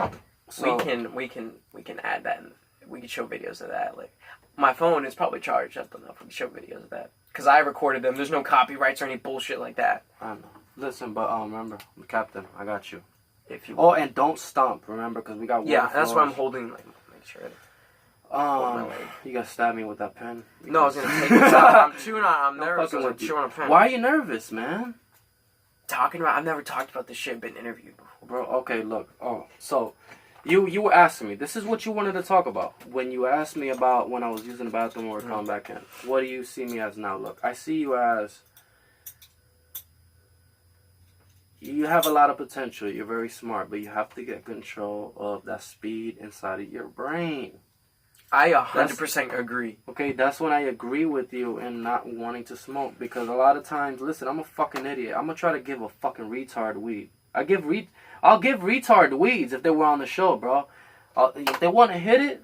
So, we can add that and we can show videos of that. Like, my phone is probably charged up enough. We can show videos of that. Because I recorded them. There's no copyrights or any bullshit like that. I know. Listen, but remember, Captain, I got you. If you and don't stomp, remember, because we got that's why I'm holding, like, make sure. You gotta stab me with that pen. No, I was gonna take this out. I'm nervous. I'm chewing on a pen. Why are you nervous, man? I've never talked about this shit, been interviewed before. Bro, okay, look. So, you were asking me, this is what you wanted to talk about. When you asked me about when I was using the bathroom or coming back in. What do you see me as now? Look, I see you as... You have a lot of potential. You're very smart, but you have to get control of that speed inside of your brain. I 100% agree. Okay, that's when I agree with you in not wanting to smoke. Because a lot of times, listen, I'm a fucking idiot. I'm going to try to give a fucking retard weed. I'll give retard weeds if they were on the show, bro. If they want to hit it,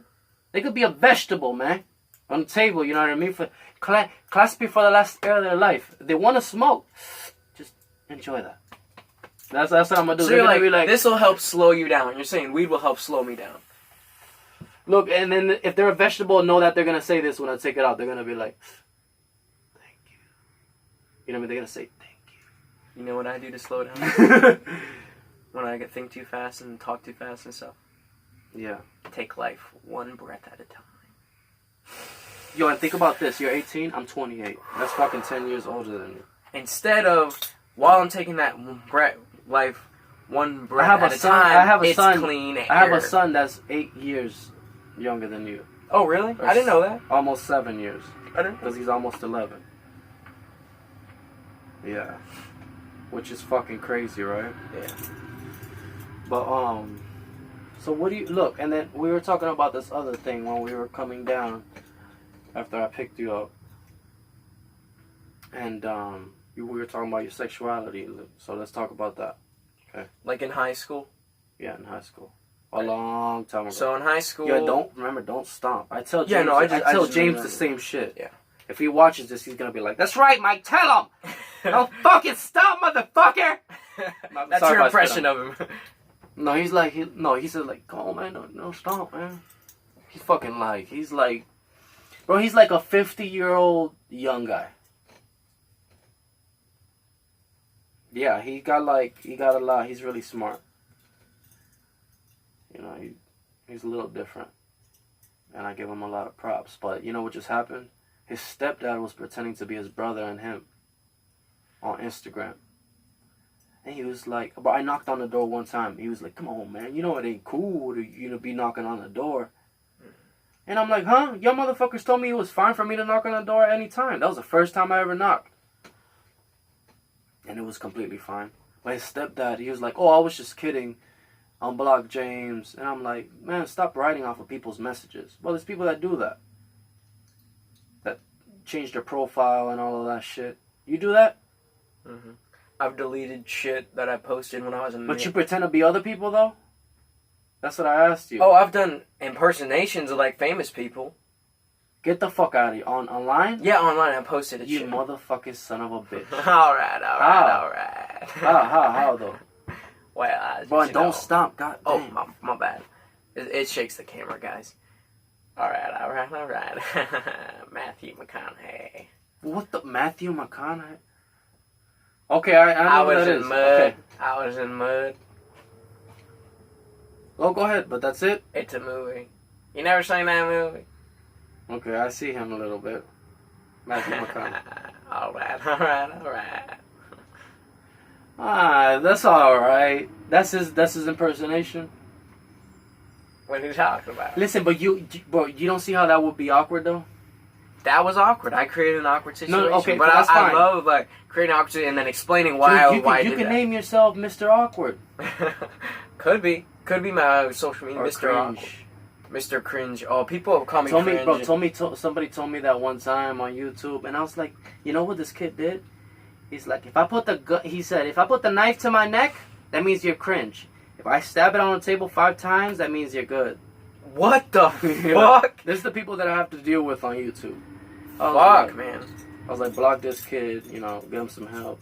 they could be a vegetable, man. On the table, you know what I mean? For classically for the last year of their life. If they want to smoke, just enjoy that. That's what I'm going to do. So you're like, this will help slow you down. You're saying weed will help slow me down. Look, and then if they're a vegetable, know that they're going to say this when I take it out. They're going to be like, thank you. You know what I mean? They're going to say, thank you. You know what I do to slow down? When I think too fast and talk too fast and stuff. Yeah. Take life one breath at a time. Yo, and think about this. You're 18, I'm 28. That's fucking 10 years older than you. Instead of, while I'm taking that life one breath at a time, it's clean air. I have a son that's 8 years younger than you. Oh, really? I didn't know that. Almost 7 years. I didn't. Because he's almost 11. Yeah. Which is fucking crazy, right? Yeah. But, so what do you, look, and then we were talking about this other thing when we were coming down after I picked you up. And, we were talking about your sexuality, so let's talk about that. Okay. Like in high school? Yeah, in high school. A long time ago. So in high school... Yeah, don't stomp. I tell James, I tell James the same shit. Yeah. If he watches this, he's gonna be like, "That's right, Mike. Tell him. Don't fucking stop, motherfucker." That's Sorry your if I impression spit of him. No, he's like, he said like, "Come on, man, no, stop, man." He's fucking like, bro, he's like a 50-year-old young guy. Yeah, he got a lot. He's really smart. You know, he's a little different, and I give him a lot of props. But you know what just happened? His stepdad was pretending to be his brother and him on Instagram. And he was like, bro, I knocked on the door one time. He was like, "Come on, man. You know it ain't cool to be knocking on the door." And I'm like, huh? Y'all motherfuckers told me it was fine for me to knock on the door at any time. That was the first time I ever knocked. And it was completely fine. But his stepdad, he was like, "Oh, I was just kidding. Unblock James." And I'm like, man, stop writing off of people's messages. Well, there's people that do that. That change their profile and all of that shit. You do that? Mm-hmm. I've deleted shit that I posted when I was in. But you pretend to be other people, though? That's what I asked you. Oh, I've done impersonations of, like, famous people. Get the fuck out of here. Online? Yeah, online. I posted it. You shit. motherfucking son of a bitch. Alright. How though? Well, Bro, don't stop. God damn. Oh, my bad. It shakes the camera, guys. Alright. Matthew McConaughey. What the? Matthew McConaughey? Okay, I know what that is. Okay. I was in mud. Oh, go ahead, but that's it? It's a movie. You never seen that movie? Okay, I see him a little bit. Matthew McConaughey. Alright. That's alright. That's his impersonation. What are you talking about? Listen, but you don't see how that would be awkward, though? That was awkward. I created an awkward situation. No, okay, but that's I fine. love, like, creating an awkward situation and then explaining why You I did can that. name yourself Mr. Awkward. Could be my social media, Or Mr. Awkward. Cringe. Mr. Cringe. Oh, people call me cringe. Somebody told me that one time on YouTube, and I was like, you know what this kid did? He's like, if I put the knife to my neck, that means you're cringe. If I stab it on the table 5 times, that means you're good. What the fuck? This is the people that I have to deal with on YouTube. Man. I was like, block this kid, you know, get him some help.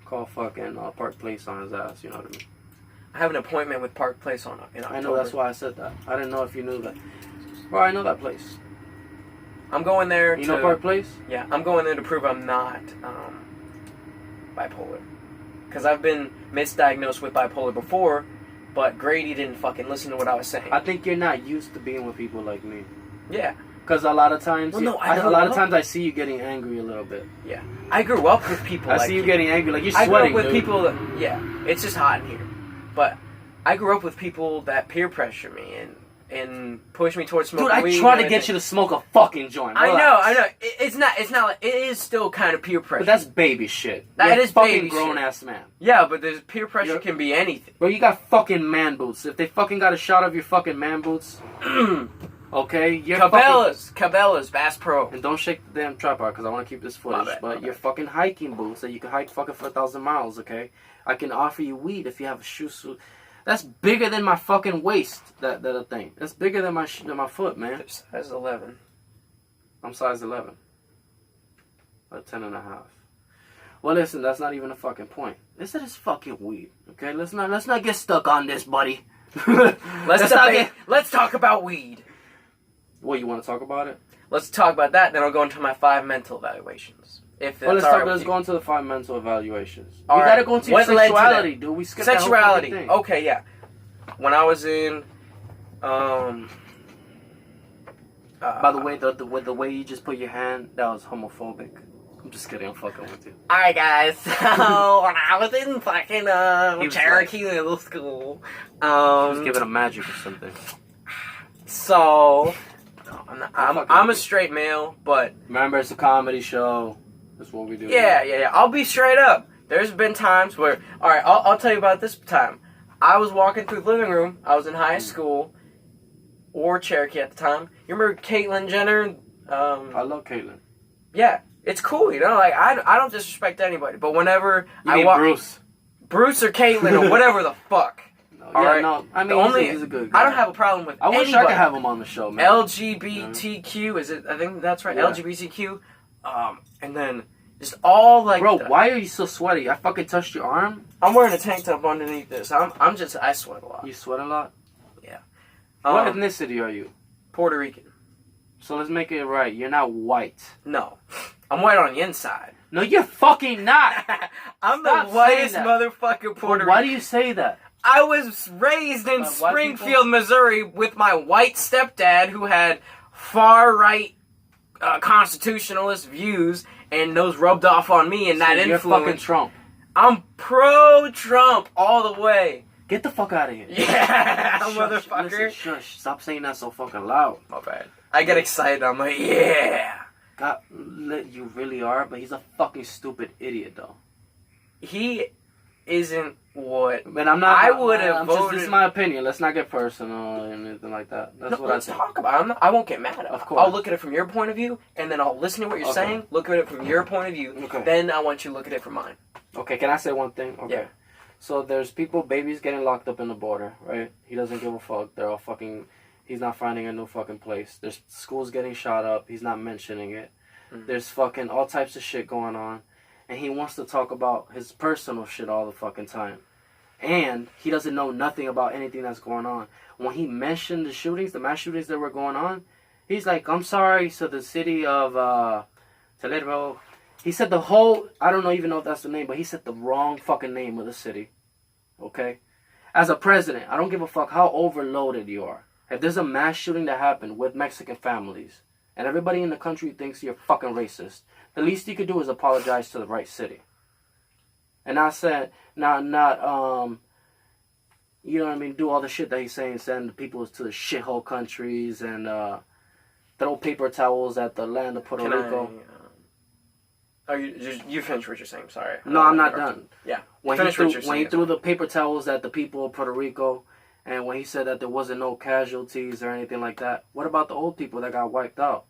Call fucking Park Place on his ass, you know what I mean? I have an appointment with Park Place in October. I know, that's why I said that. I didn't know if you knew that. Bro, I know that place. I'm going there You know Park Place? Yeah, I'm going there to prove I'm not bipolar. Because I've been misdiagnosed with bipolar before, but Grady didn't fucking listen to what I was saying. I think you're not used to being with people like me. Yeah. Because a lot of times, times I see you getting angry a little bit. Yeah. I grew up with people I like see you getting angry, like you're sweating, I grew up with dude. people that, yeah, it's just hot in here. But I grew up with people that peer pressure me and push me towards smoking weed. Dude, I try to get you to smoke a fucking joint. Relax. I know. It's not like, it is still kind of peer pressure. But that's baby shit. That is fucking baby grown shit. ass man. Yeah, but there's peer pressure can be anything. Bro, you got fucking man boots. If they fucking got a shot of your fucking man boots, okay, you're Cabela's, Bass Pro. And don't shake the damn tripod because I want to keep this footage. But your fucking hiking boots that you can hike fucking 4,000 miles, okay? I can offer you weed if you have a shoe suit. That's bigger than my fucking waist, that thing. That's bigger than my foot, man. Size 11. I'm size 11. Or 10 and a half. Well, listen, that's not even a fucking point. This is fucking weed, okay? Let's not get stuck on this, buddy. Let's talk about weed. What, you want to talk about it? Let's talk about that, then I'll go into my 5 mental evaluations. If that's let's go into the 5 mental evaluations. We All gotta right. go into your sexuality, dude. We skipped sexuality. That whole fucking thing. Okay, yeah. When I was in, by the way, the way you just put your hand, that was homophobic. I'm just kidding. I'm fucking with you. Alright, guys. So when I was in fucking Cherokee Middle School, just give it a magic or something. So I'm a straight male, but remember, it's a comedy show. That's what we do. Yeah. I'll be straight up. There's been times where, all right, I'll tell you about this time. I was walking through the living room. I was in high school, or Cherokee at the time. You remember Caitlyn Jenner? I love Caitlyn. Yeah, it's cool. You know, like I don't disrespect anybody, but whenever you mean Bruce or Caitlyn or whatever the fuck. No, All yeah, right. no, I mean, The only he's a good guy. I don't have a problem with. I wish I anybody. could have him on the show, man. LGBTQ is it? I think that's right. Yeah. LGBTQ. And then just all like. Bro, why are you so sweaty? I fucking touched your arm. I'm wearing a tank top underneath this. I sweat a lot. You sweat a lot. Yeah. What ethnicity are you? Puerto Rican. So let's make it right. You're not white. No, I'm white on the inside. No, you're fucking not. I'm Stop the whitest saying that. motherfucker Puerto Rican. Why do you say that? I was raised in By white Springfield, people? Missouri, with my white stepdad who had far right constitutionalist views, and those rubbed off on me, and that You're fucking influence. Trump. I'm pro Trump all the way. Get the fuck out of here. Yeah, Shush, motherfucker. Listen, shush. Stop saying that so fucking loud. My bad. I get excited. I'm like, yeah. God, you really are, but he's a fucking stupid idiot, though. He isn't what. Man, I'm not. I would have I'm just, voted. this is my opinion. Let's not get personal or anything like that. That's No, what I let's think. talk about it. I won't get mad at it. Of course. I'll look at it from your point of view, and then I'll listen to what you're Okay. saying, look at it from your point of view, Okay. then I want you to look at it from mine. Okay, can I say one thing? Okay. Yeah. So there's babies getting locked up in the border, right? He doesn't give a fuck. They're all fucking. He's not finding a new fucking place. There's schools getting shot up. He's not mentioning it. Mm. There's fucking all types of shit going on. And he wants to talk about his personal shit all the fucking time. And he doesn't know nothing about anything that's going on. When he mentioned the shootings, the mass shootings that were going on, he's like, I'm sorry, so the city of Toledo. He said the whole, I don't even know if that's the name, but he said the wrong fucking name of the city. Okay? As a president, I don't give a fuck how overloaded you are. If there's a mass shooting that happened with Mexican families, and everybody in the country thinks you're fucking racist, the least you could do is apologize to the right city. And not say, you know what I mean, do all the shit that he's saying, send people to the shithole countries and throw paper towels at the land of Puerto Rico. You finish what you're saying, sorry. No, I'm not done. Yeah. When Finish what you're he saying. threw the paper towels at the people of Puerto Rico, and when he said that there wasn't no casualties or anything like that, what about the old people that got wiped out?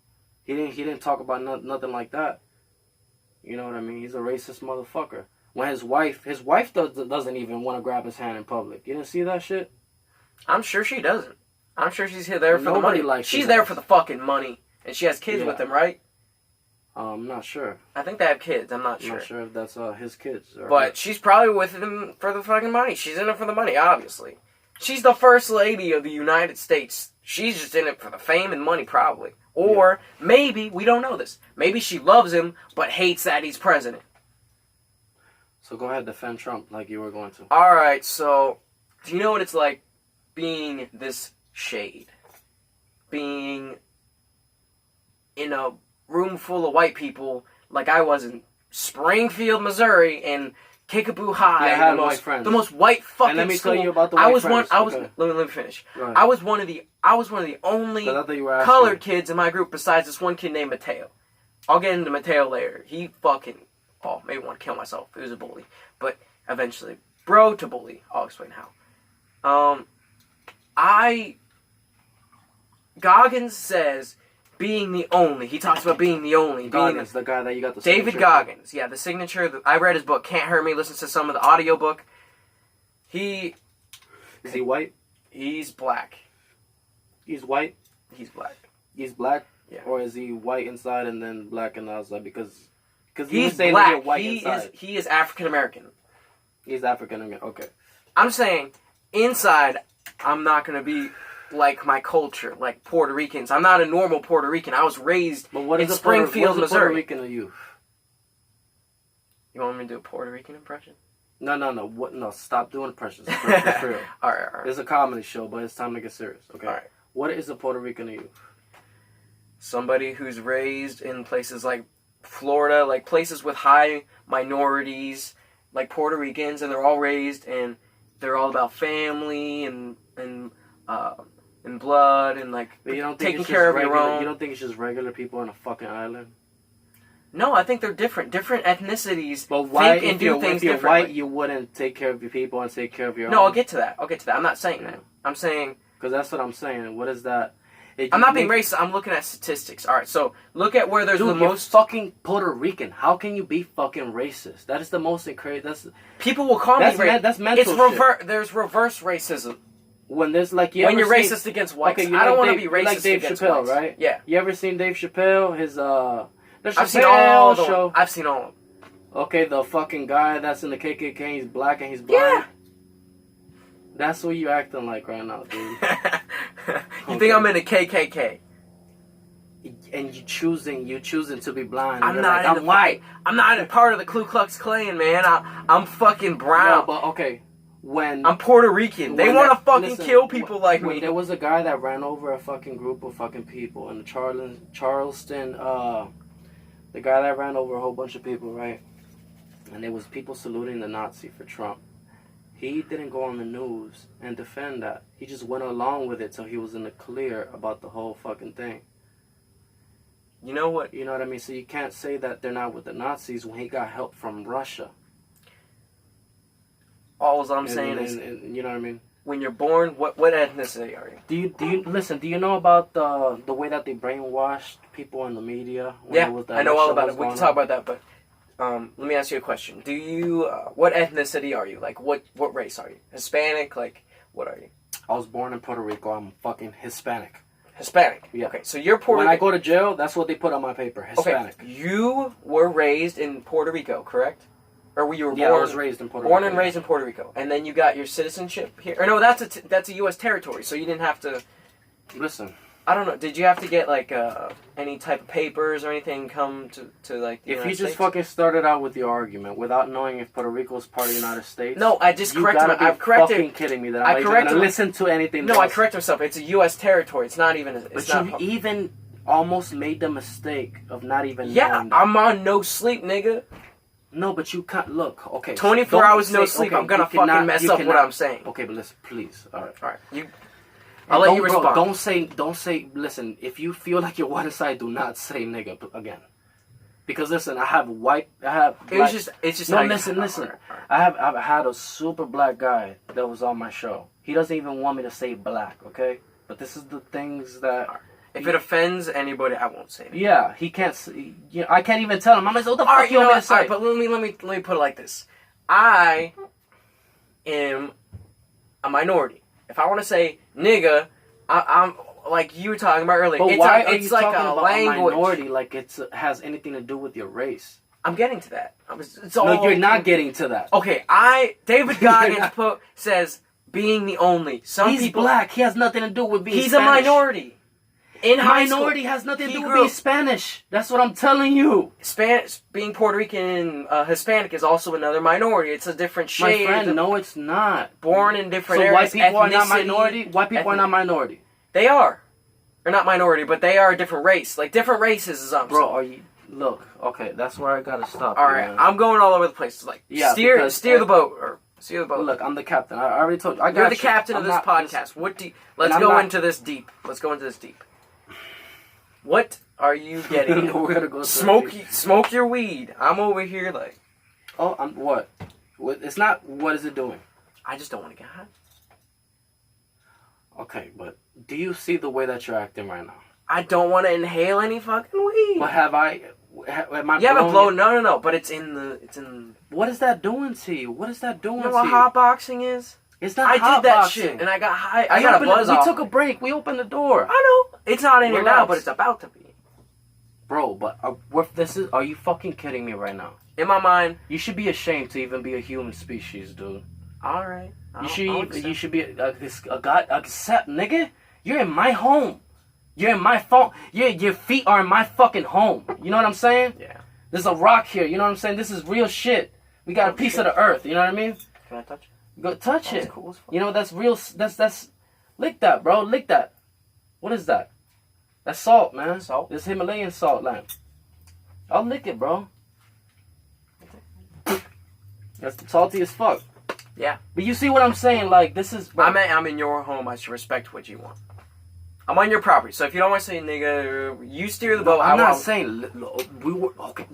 He didn't talk about nothing like that. You know what I mean? He's a racist motherfucker. When his wife doesn't even want to grab his hand in public. You didn't see that shit? I'm sure she doesn't. I'm sure she's here there for the Nobody money. likes She's his there ass. for the fucking money. And she has kids Yeah. with him, right? I'm not sure. I think they have kids. I'm not I'm sure. not sure if that's his kids. Or But she's probably with him for the fucking money. She's in it for the money, obviously. She's the first lady of the United States. She's just in it for the fame and money, probably. Or maybe, we don't know this, maybe she loves him but hates that he's president. So go ahead, defend Trump like you were going to. Alright, so, do you know what it's like being this shade? Being in a room full of white people like I was in Springfield, Missouri, and Kickapoo High, Yeah, I had white friends. the most white fucking And let me school. tell you about the I white was friends. Okay. let me finish. Right. I was one of the only 'Cause I thought you were asking. colored kids in my group besides this one kid named Mateo. I'll get into Mateo later. He fucking made me want to kill myself. He was a bully. But eventually, bro to bully. I'll explain how. Goggins says being the only. He talks about being the only. Goggins, the guy that you got the David signature Goggins. Yeah, the signature. I read his book, Can't Hurt Me. Listen to some of the audiobook. Is he white? He's black. He's white? He's black. He's black? Yeah. Or is he white inside and then black on the outside? Because He's saying black. that you're white inside. He is African American. He's African American. Okay. I'm saying inside, I'm not gonna be like my culture, like Puerto Ricans. I'm not a normal Puerto Rican. I was raised But what in is a Springfield, Puerto Missouri. Rican to you? You want me to do a Puerto Rican impression? No. What? No, stop doing impressions. For real. All right. It's a comedy show, but it's time to get serious. Okay. All right. What is a Puerto Rican to you? Somebody who's raised in places like Florida, like places with high minorities, like Puerto Ricans, and they're all raised and they're all about family and blood and like But you don't think taking it's care just of your regular, own. You don't think it's just regular people on a fucking island? No, I think they're different. Different ethnicities But why, think and do things if you're differently. white, you wouldn't take care of your people and take care of your No, own? I'll get to that. I'm not saying Yeah. that. I'm saying Because that's what I'm saying. What is that? I'm not being racist. I'm looking at statistics. All right, so look at where there's Dude, the you're most fucking Puerto Rican. How can you be fucking racist? That is the most crazy. people will call me racist. That's mental shit. There's reverse racism. When there's like When you're racist against whites. Okay, I don't want to be you racist like Dave against Chappelle, whites. right? Yeah. You ever seen Dave Chappelle? His I've seen all the show. I've seen all of them. Okay, the fucking guy that's in the KKK, he's black and he's blind. Yeah. That's what you acting like right now, dude. You think I'm in a KKK? And you choosing to be blind. I'm You're not. like, I'm white. I'm not a part of the Ku Klux Klan, man. I'm fucking brown. No, but okay, when I'm Puerto Rican. They want to fucking listen, kill people like when me. there was a guy that ran over a fucking group of fucking people in the Charleston. The guy that ran over a whole bunch of people, right? And there was people saluting the Nazi for Trump. He didn't go on the news and defend that. He just went along with it till he was in the clear about the whole fucking thing. You know what? You know what I mean? So you can't say that they're not with the Nazis when he got help from Russia. All I'm saying is, you know what I mean? when you're born, what ethnicity are you? Do you listen? Do you know about the way that they brainwashed people in the media? Yeah, I know all about it. We can talk about that, but let me ask you a question. Do you what ethnicity are you? Like what race are you? Hispanic? Like what are you? I was born in Puerto Rico. I'm fucking Hispanic. Hispanic. Yeah. Okay, so you're Puerto When Rico. I go to jail, that's what they put on my paper. Hispanic. Okay, you were raised in Puerto Rico, correct? Or were you Yeah, born? I was raised in Puerto Rico. Born and raised in Puerto Rico, and then you got your citizenship here. Or no, that's a U.S. territory, so you didn't have to. Listen, I don't know. Did you have to get like any type of papers or anything come to like? The if United you just States? fucking started out with your argument without knowing if Puerto Rico is part of the United States, No, I just you corrected. gotta be I've corrected. fucking kidding me that I I'm not even corrected gonna my- listen to anything. No, else. I correct myself. It's a U.S. territory. It's not even. It's But not. you even almost made the mistake of not even. Yeah, knowing that. I'm on no sleep, nigga. No, but you can't look. Okay, 24 don't hours no say- sleep. okay, I'm gonna you cannot- fucking mess you up what cannot- I'm saying. Okay, but listen, please. All right. All right, you. I'll let you Bro, respond. don't say. Listen, if you feel like you're one side, do not say nigga again. Because listen, I have. It's just. No, how you- listen. all right. I've had a super black guy that was on my show. He doesn't even want me to say black, okay? But this is the things that. If it offends anybody, I won't say it. Yeah, he can't. You know, I can't even tell him. I'm like, what the All fuck right, you want me to what? say? All right, but let me put it like this. I am a minority. If I want to say nigga, I'm like you were talking about earlier. But It's why a, are it's you like talking a about language. a minority like it has anything to do with your race? I'm getting to that. It's all, No, you're not getting to that. Okay, David Goggins says being the only. Some He's people. black. He has nothing to do with being He's Spanish. a minority. In high school, Minority has nothing to he do with grew being Spanish. That's what I'm telling you. Spanish, being Puerto Rican, Hispanic is also another minority. It's a different shade. My friend, no, it's not. Born in different So areas. white people are not ethnicity, minority? White people are not minority. They are. They're not minority, but they are a different race. Like different races is up. Bro, are you... Look, okay, that's where I gotta stop. All right, man. I'm going all over the place. Like Yeah, steer because- the boat or steer the boat. Look, I'm the captain. I already told you. I got You're the you. captain of I'm this not- podcast. What do you, let's I'm go not- into this deep. Let's go into this deep. What are you getting? We're gonna go Smoke your weed. I'm over here like Oh, I'm what? It's not. What is it doing? I just don't want to get high. Okay, but do you see the way that you're acting right now? I don't want to inhale any fucking weed. What have I? Am I You haven't blowing blown. No. But it's in the. What is that doing to you? What is that doing You know to what you? hot boxing is? It's not I hot did that boxing. shit and I got high. I got a opened buzz it. We off. took a break. We opened the door. I know it's not in here now, Relax. but it's about to be. Bro, but are you fucking kidding me right now? In my mind, You should be ashamed to even be a human species, dude. all right. You should be a god. Accept, nigga. You're in my home. You're in my phone. Your feet are in my fucking home. You know what I'm saying? Yeah. There's a rock here. You know what I'm saying? This is real shit. We got a piece of the earth. You know what I mean? Can I touch it? Go touch That's it. cool as fuck. You know that's real. That's. Lick that, bro. Lick that. What is that? That's salt, man. Salt? This Himalayan salt, lamb. I'll lick it, bro. That's salty as fuck. Yeah. But you see what I'm saying? Like, this is... Bro, I'm in your home. I should respect what you want. I'm on your property, so if you don't want to say nigga, you steer the boat. I'm I not won't. saying... We were... Okay,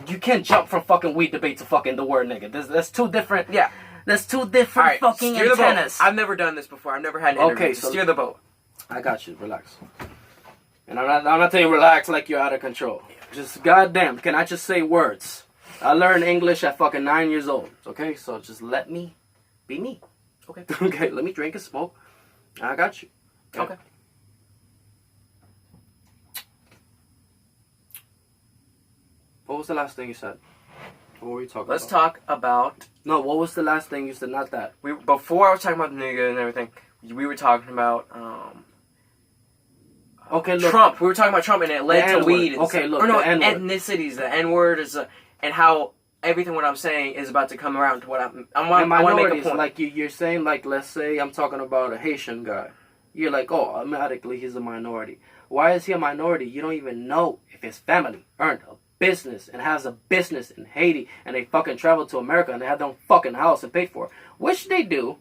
you can't jump from fucking weed debate to fucking the word nigga. That's two different... Yeah. That's two different All right, fucking steer the boat. antennas. I've never done this before. I've never had an interview. Okay, Just so- steer the boat. I got you. Relax. And I'm not telling you relax like you're out of control. Just goddamn, can I just say words? I learned English at fucking 9 years old. Okay, so just let me be me. Okay. Okay, let me drink and smoke. I got you. Okay. What was the last thing you said? What were you talking Let's about? talk about. No, what was the last thing you said? Not that. Before I was talking about the nigga and everything, we were talking about Okay, look. Trump. We were talking about Trump, and it led to N-word. weed. And Okay, stuff. look, Or no, the N-word. ethnicities. The N word is, and how everything what I'm saying is about to come around to what I And want to make a minorities, point. like you're saying, like, let's say I'm talking about a Haitian guy. You're like, oh, automatically he's a minority. Why is he a minority? You don't even know if his family earned a business and has a business in Haiti, and they fucking travel to America and they have their own fucking house and paid for it. Which they do,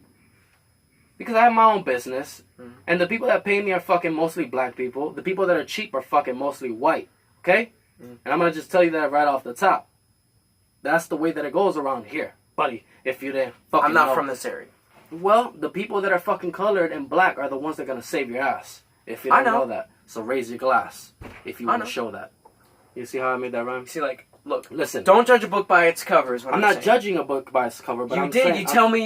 because I have my own business, and the people that pay me are fucking mostly black people. The people that are cheap are fucking mostly white, okay? And I'm gonna just tell you that right off the top. That's the way that it goes around here, buddy. If you didn't fucking I'm not know. from this area. Well, the people that are fucking colored and black are the ones that are gonna save your ass. If you I don't know. know that. So raise your glass if you I want know. to show that. You see how I made that rhyme? See, like, look, Listen, don't judge a book by its cover. Is what I'm I'm not saying. judging a book by its cover, but You I'm did. saying...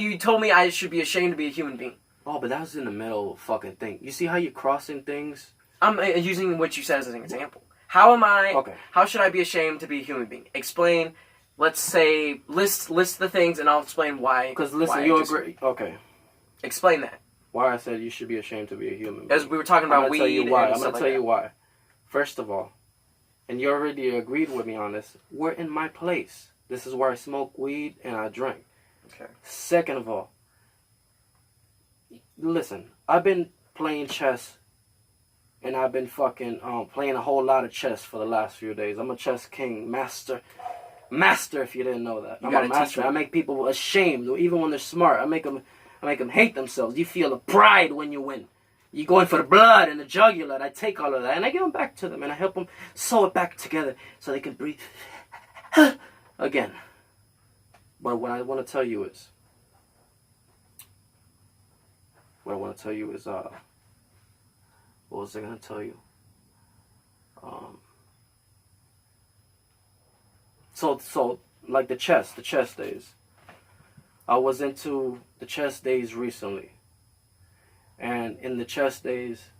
You told me I should be ashamed to be a human being. Oh, but that was in the middle of a fucking thing. You see how you're crossing things? I'm using what you said as an example. How am I? Okay. How should I be ashamed to be a human being? Explain. Let's say list the things, and I'll explain why. Because listen, why you I disagree. agree... Okay. Explain that. Why I said you should be ashamed to be a human being. As we were talking I'm about gonna weed. tell you why. And I'm stuff gonna tell like you that. why. First of all, and you already agreed with me on this, we're in my place. This is where I smoke weed and I drink. Okay. Second of all, listen, I've been playing chess and I've been fucking playing a whole lot of chess for the last few days. I'm a chess king, master if you didn't know that. You I'm gotta a teach master. me. I make people ashamed, even when they're smart. I make them hate themselves. You feel a pride when you win. You go in for the blood and the jugular. I take all of that and I give them back to them and I help them sew it back together so they can breathe again. But what I want to tell you is, what was I going to tell you? So like the chess days. I was into the chess days recently. And in the chess days,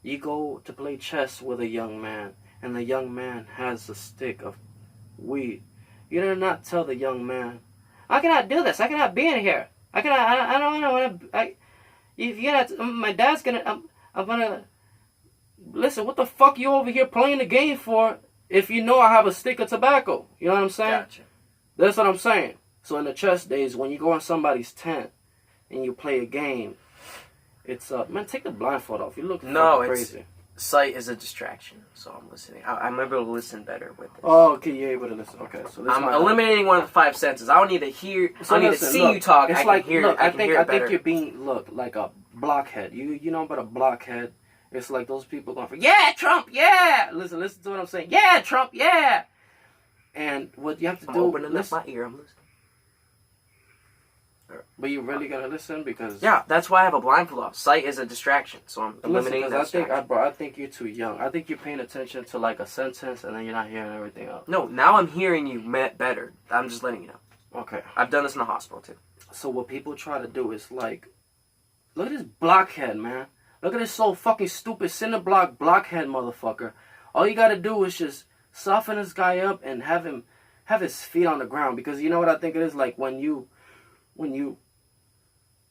you go to play chess with a young man, and the young man has a stick of weed. You do not tell the young man, I cannot do this. I cannot be in here. I don't want to. If you're not, my dad's gonna. I'm gonna. Listen, what the fuck you over here playing the game for? If you know I have a stick of tobacco, you know what I'm saying? Gotcha. That's what I'm saying. So in the chess days, when you go in somebody's tent and you play a game, it's man, take the blindfold off. You look fucking crazy. Sight is a distraction, so I'm listening. I'm able to listen better with this. Oh, okay, you're able to listen. Okay, so this I'm might eliminating one of the five senses. I don't need to hear. So I need listen, to see look, you talk. It's I like, can hear. look, I think better. you're being like a blockhead. You know about a blockhead? It's like those people going for Trump, yeah. Listen to what I'm saying. Yeah, Trump, yeah. And what you have to I'm do, opening up listen. my ear. I'm listening. But you really gonna listen because That's why I have a blindfold off. Sight is a distraction, so I'm listen, eliminating that distraction. I think you're too young. I think you're paying attention to like a sentence and then you're not hearing everything else. No, now I'm hearing you better. I'm just letting you know. Okay. I've done this in the hospital too. So what people try to do is like, look at this blockhead, man. Look at this so fucking stupid cinder blockhead motherfucker. All you gotta do is just soften this guy up and have his feet on the ground. Because you know what I think it is? Like when you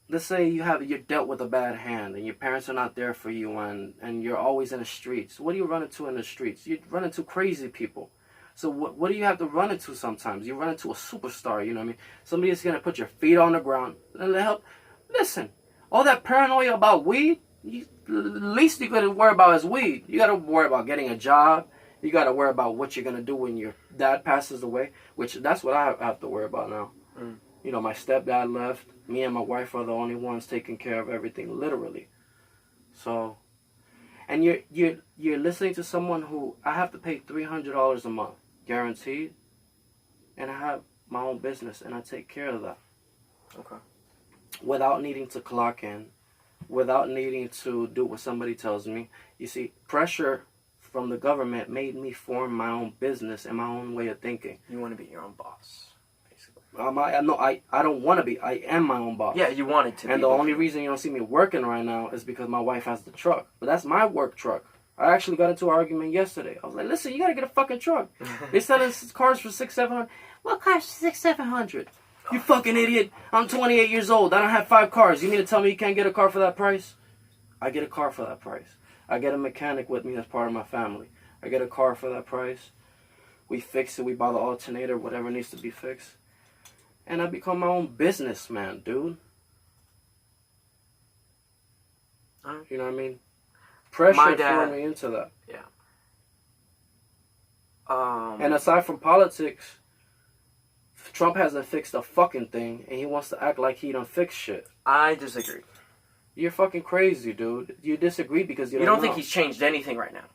let's say you're dealt with a bad hand and your parents are not there for you and you're always in the streets. What do you run into in the streets? You run into crazy people. So what do you have to run into sometimes? You run into a superstar, you know what I mean? Somebody that's going to put your feet on the ground and help. Listen, all that paranoia about weed, the least you got to worry about is weed. You got to worry about getting a job. You got to worry about what you're going to do when your dad passes away, which that's what I have to worry about now. Mm. You know, my stepdad left. Me and my wife are the only ones taking care of everything, literally. So, and you're listening to someone who I have to pay $300 a month, guaranteed, and I have my own business and I take care of that. Okay. Without needing to clock in, without needing to do what somebody tells me. You see, pressure from the government made me form my own business and my own way of thinking. You want to be your own boss, basically. I don't want to be. I am my own boss. Yeah, you wanted to. And the only reason you don't see me working right now is because my wife has the truck. But that's my work truck. I actually got into an argument yesterday. I was like, listen, you gotta get a fucking truck. They selling cars for $600-700. What car's $600-700? You fucking idiot. I'm 28 years old. I don't have 5 cars. You mean to tell me you can't get a car for that price? I get a car for that price. I get a mechanic with me as part of my family. I get a car for that price. We fix it. We buy the alternator, whatever needs to be fixed. And I become my own businessman, dude. You know what I mean? Pressure threw me into that. Yeah. And aside from politics, Trump hasn't fixed a fucking thing, and he wants to act like he done fixed shit. I disagree. You're fucking crazy, dude. You disagree because you don't know. think he's changed anything right now.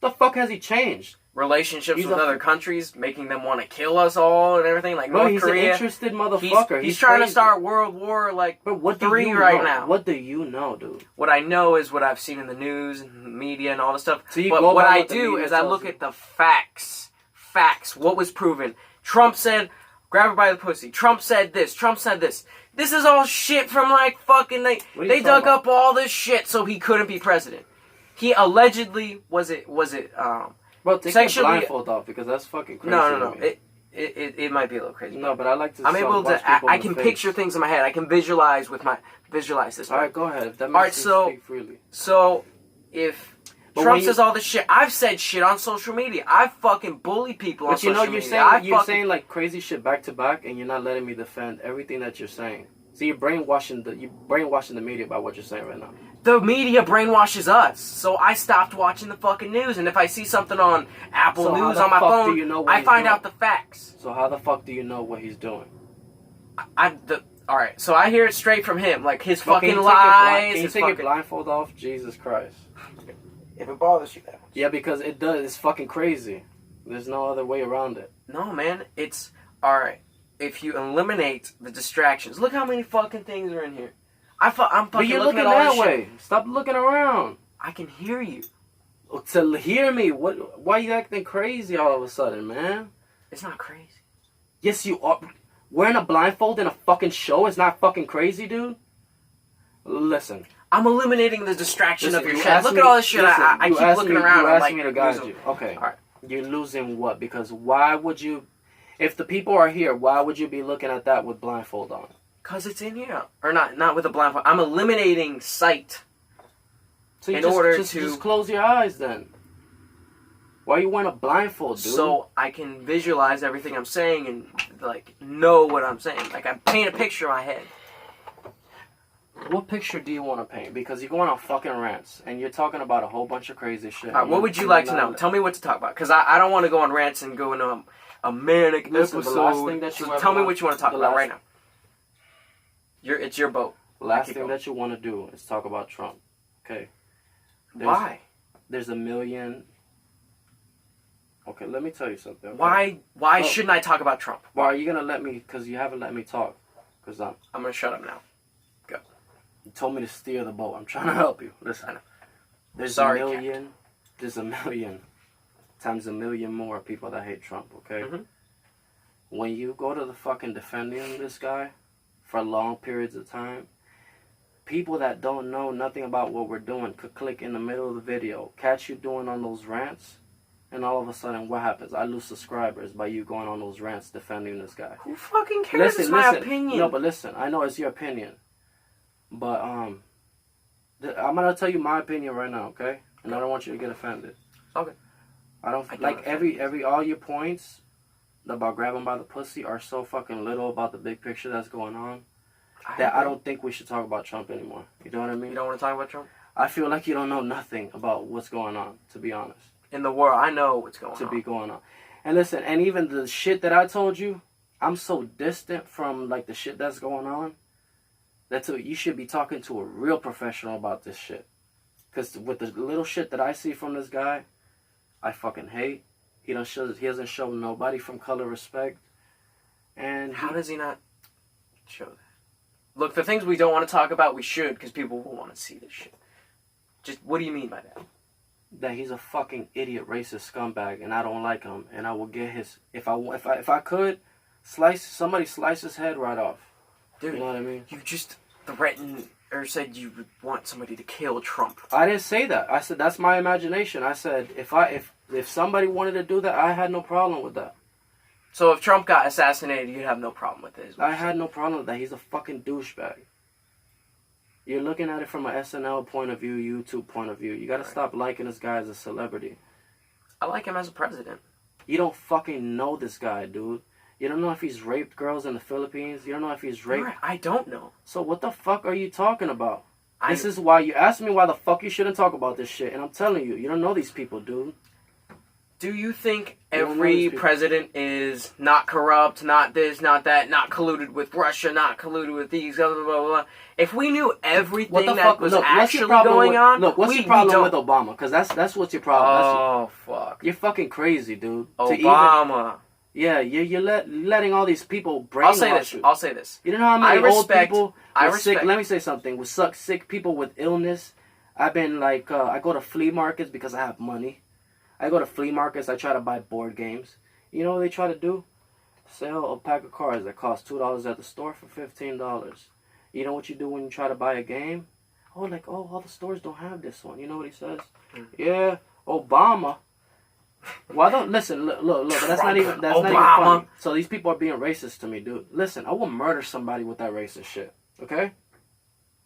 The fuck has he changed? Relationships with other countries, making them want to kill us all and everything, like North Korea. He's an interested motherfucker. He's trying to start World War III right now. What do you know, dude? What I know is what I've seen in the news and the media and all this stuff. So but what I do is I look at the facts. Facts. What was proven. Trump said, grab her by the pussy. Trump said this. Trump said this. This is all shit from like fucking... They dug up all this shit so he couldn't be president. He allegedly... Bro, take your blindfold off because that's fucking crazy. No. It might be a little crazy. No, but I like to. I'm able to. I can picture things in my head. I can visualize this. All right, go ahead. If that makes you speak freely. So if Trump says all this shit, I've said shit on social media. I've fucking bullied people on social media. You're saying like crazy shit back to back, and you're not letting me defend everything that you're saying. So you're brainwashing the media by what you're saying right now. The media brainwashes us, so I stopped watching the fucking news. And if I see something on Apple News on my phone, I find out the facts. So how the fuck do you know what he's doing? All right, so I hear it straight from him, like his fucking lies. Can you take your blindfold off? Jesus Christ! If it bothers you that much. Yeah, because it does. It's fucking crazy. There's no other way around it. No, man. It's all right. If you eliminate the distractions, look how many fucking things are in here. I'm fucking but you're looking at all that way. Shit. Stop looking around. I can hear you. To hear me? What? Why are you acting crazy all of a sudden, man? It's not crazy. Yes, you are. Wearing a blindfold in a fucking show is not fucking crazy, dude. Listen. I'm eliminating the distraction of your shit. Look at all this shit. I keep looking around. You asked me to guide you. Okay. All right. You're losing what? Because why would you... If the people are here, why would you be looking at that with blindfold on? Because it's in here. Or not with a blindfold. I'm eliminating sight. So you just close your eyes then. Why are you wearing a blindfold, dude? So I can visualize everything I'm saying and, like, know what I'm saying. Like, I paint a picture in my head. What picture do you want to paint? Because you're going on fucking rants, and you're talking about a whole bunch of crazy shit. All right, what would you like to know? Tell me what to talk about. Because I don't want to go on rants and go into a manic episode. The last thing that you tell me what you want to talk about right now. It's your boat. The last thing that you want to do is talk about Trump. Okay. Why? There's a million... Okay, let me tell you something. Okay? Why shouldn't I talk about Trump? Why are you going to let me... Because you haven't let me talk. Because I'm going to shut up now. Go. You told me to steer the boat. I'm trying to help you. Listen. I know. There's a million times a million more people that hate Trump, okay? Mm-hmm. When you go to the fucking defending this guy for long periods of time, people that don't know nothing about what we're doing could click in the middle of the video, catch you doing on those rants, and all of a sudden, what happens? I lose subscribers by you going on those rants defending this guy. Who fucking cares? It's my opinion. No, but listen. I know it's your opinion. But, I'm going to tell you my opinion right now, okay? And I don't want you to get offended. Okay. All your points about grabbing by the pussy are so fucking little about the big picture that's going on that I don't think we should talk about Trump anymore. You know what I mean? You don't want to talk about Trump? I feel like you don't know nothing about what's going on, to be honest. In the world, I know what's going on. And listen, and even the shit that I told you, I'm so distant from like the shit that's going on that you should be talking to a real professional about this shit. Because with the little shit that I see from this guy, I fucking hate. He doesn't show nobody from color respect. And how does he not show that? Look, the things we don't want to talk about, we should, because people will want to see this shit. Just what do you mean by that? that he's a fucking idiot, racist scumbag, and I don't like him, and I will get his if I could slice his head right off. Dude, you know what I mean? You just threatened or said you would want somebody to kill Trump. I didn't say that. I said that's my imagination. I said if somebody wanted to do that, I had no problem with that. So if Trump got assassinated, you'd have no problem with it. I had no problem with that. He's a fucking douchebag. You're looking at it from an SNL point of view, YouTube point of view. You gotta stop liking this guy as a celebrity. I like him as a president. You don't fucking know this guy, dude. You don't know if he's raped girls in the Philippines. You don't know if he's raped... Right, I don't know. So what the fuck are you talking about? This is why you asked me why the fuck you shouldn't talk about this shit. And I'm telling you, you don't know these people, dude. Do you think every president is not corrupt, not this, not that, not colluded with Russia, not colluded with these, blah, blah, blah, blah? If we knew everything that was actually going on... Look, what's your problem with Obama? Because that's what's your problem. Oh, fuck. You're fucking crazy, dude. Obama. Yeah, you're letting all these people brainwash you. I'll say this. You don't know how many old people sick. Let me say something. With sick people with illness. I've been like, I go to flea markets because I have money. I go to flea markets. I try to buy board games. You know what they try to do? Sell a pack of cards that cost $2 at the store for $15. You know what you do when you try to buy a game? All the stores don't have this one. You know what he says? Yeah, Obama. Why don't listen? Look. But that's not even funny. So these people are being racist to me, dude. Listen, I will murder somebody with that racist shit. Okay,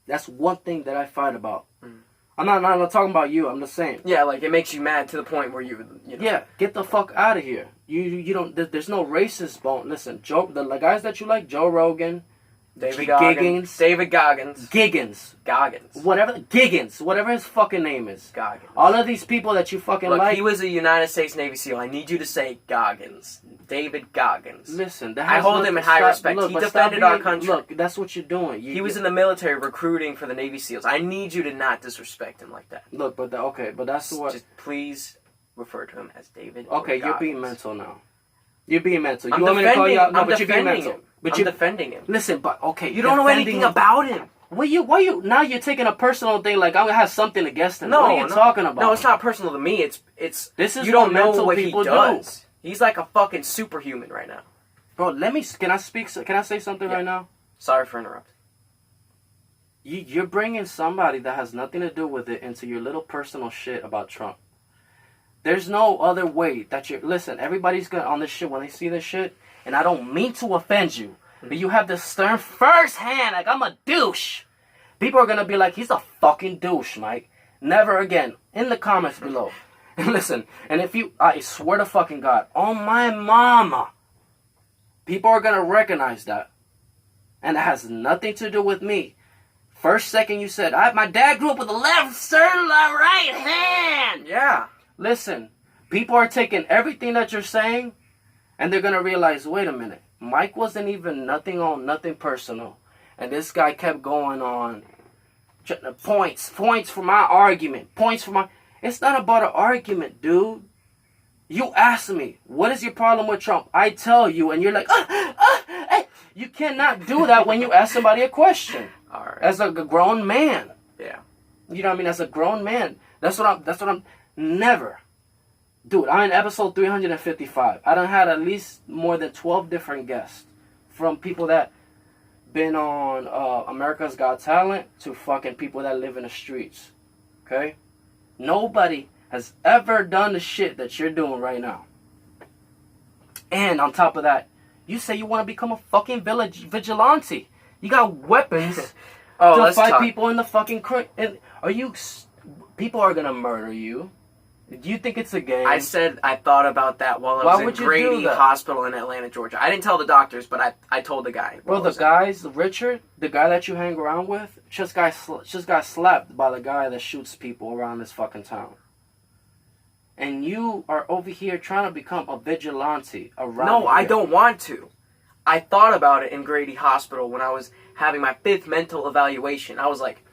that's one thing that I fight about. I'm not talking about you. I'm just saying. Yeah, like it makes you mad to the point where you know. Yeah, get the fuck out of here. You don't. There's no racist bone. Listen, the guys that you like, Joe Rogan. David Goggins. Whatever his fucking name is. Goggins. All of these people that you fucking like. He was a United States Navy SEAL. I need you to say Goggins. David Goggins. Listen, I hold him in high respect. He defended our country. Look, that's what you're doing. He was in the military recruiting for the Navy SEAls. I need you to not disrespect him like that. Look, but that's what. Just please refer to him as David. Okay, you're being mental now. You're being mental. I'm defending him. Listen, but okay, you don't know anything about him. Why you? Now you're taking a personal thing like I have something against him. What are you talking about? No, it's not personal to me. This is you what don't know what he does. He's like a fucking superhuman right now. Bro, can I speak? Can I say something right now? Sorry for interrupting. You're bringing somebody that has nothing to do with it into your little personal shit about Trump. There's no other way that you listen. Everybody's gonna on this shit when they see this shit, and I don't mean to offend you, but you have this stern firsthand. Like I'm a douche. People are gonna be like, he's a fucking douche, Mike. Never again. In the comments below. And listen, and I swear to fucking God, on my mama, people are gonna recognize that, and it has nothing to do with me. First second you said, my dad grew up with a left right hand. Yeah. Listen, people are taking everything that you're saying, and they're going to realize, wait a minute, Mike wasn't even nothing personal. And this guy kept going on. Points for my argument. It's not about an argument, dude. You ask me, what is your problem with Trump? I tell you, and you're like, you cannot do that when you ask somebody a question. All right. As a grown man. Yeah. You know what I mean? As a grown man. That's what I'm never. Dude, I'm in episode 355. I done had at least more than 12 different guests. From people that been on America's Got Talent to fucking people that live in the streets. Okay? Nobody has ever done the shit that you're doing right now. And on top of that, you say you want to become a fucking vigilante. You got weapons to fight people in the fucking... People are going to murder you. Do you think it's a game? I thought about that while I was in Grady Hospital in Atlanta, Georgia. I didn't tell the doctors, but I told the guy. Bro, Richard, the guy that you hang around with, just got slapped by the guy that shoots people around this fucking town. And you are over here trying to become a vigilante around No, here. I don't want to. I thought about it in Grady Hospital when I was having my 5th mental evaluation. I was like,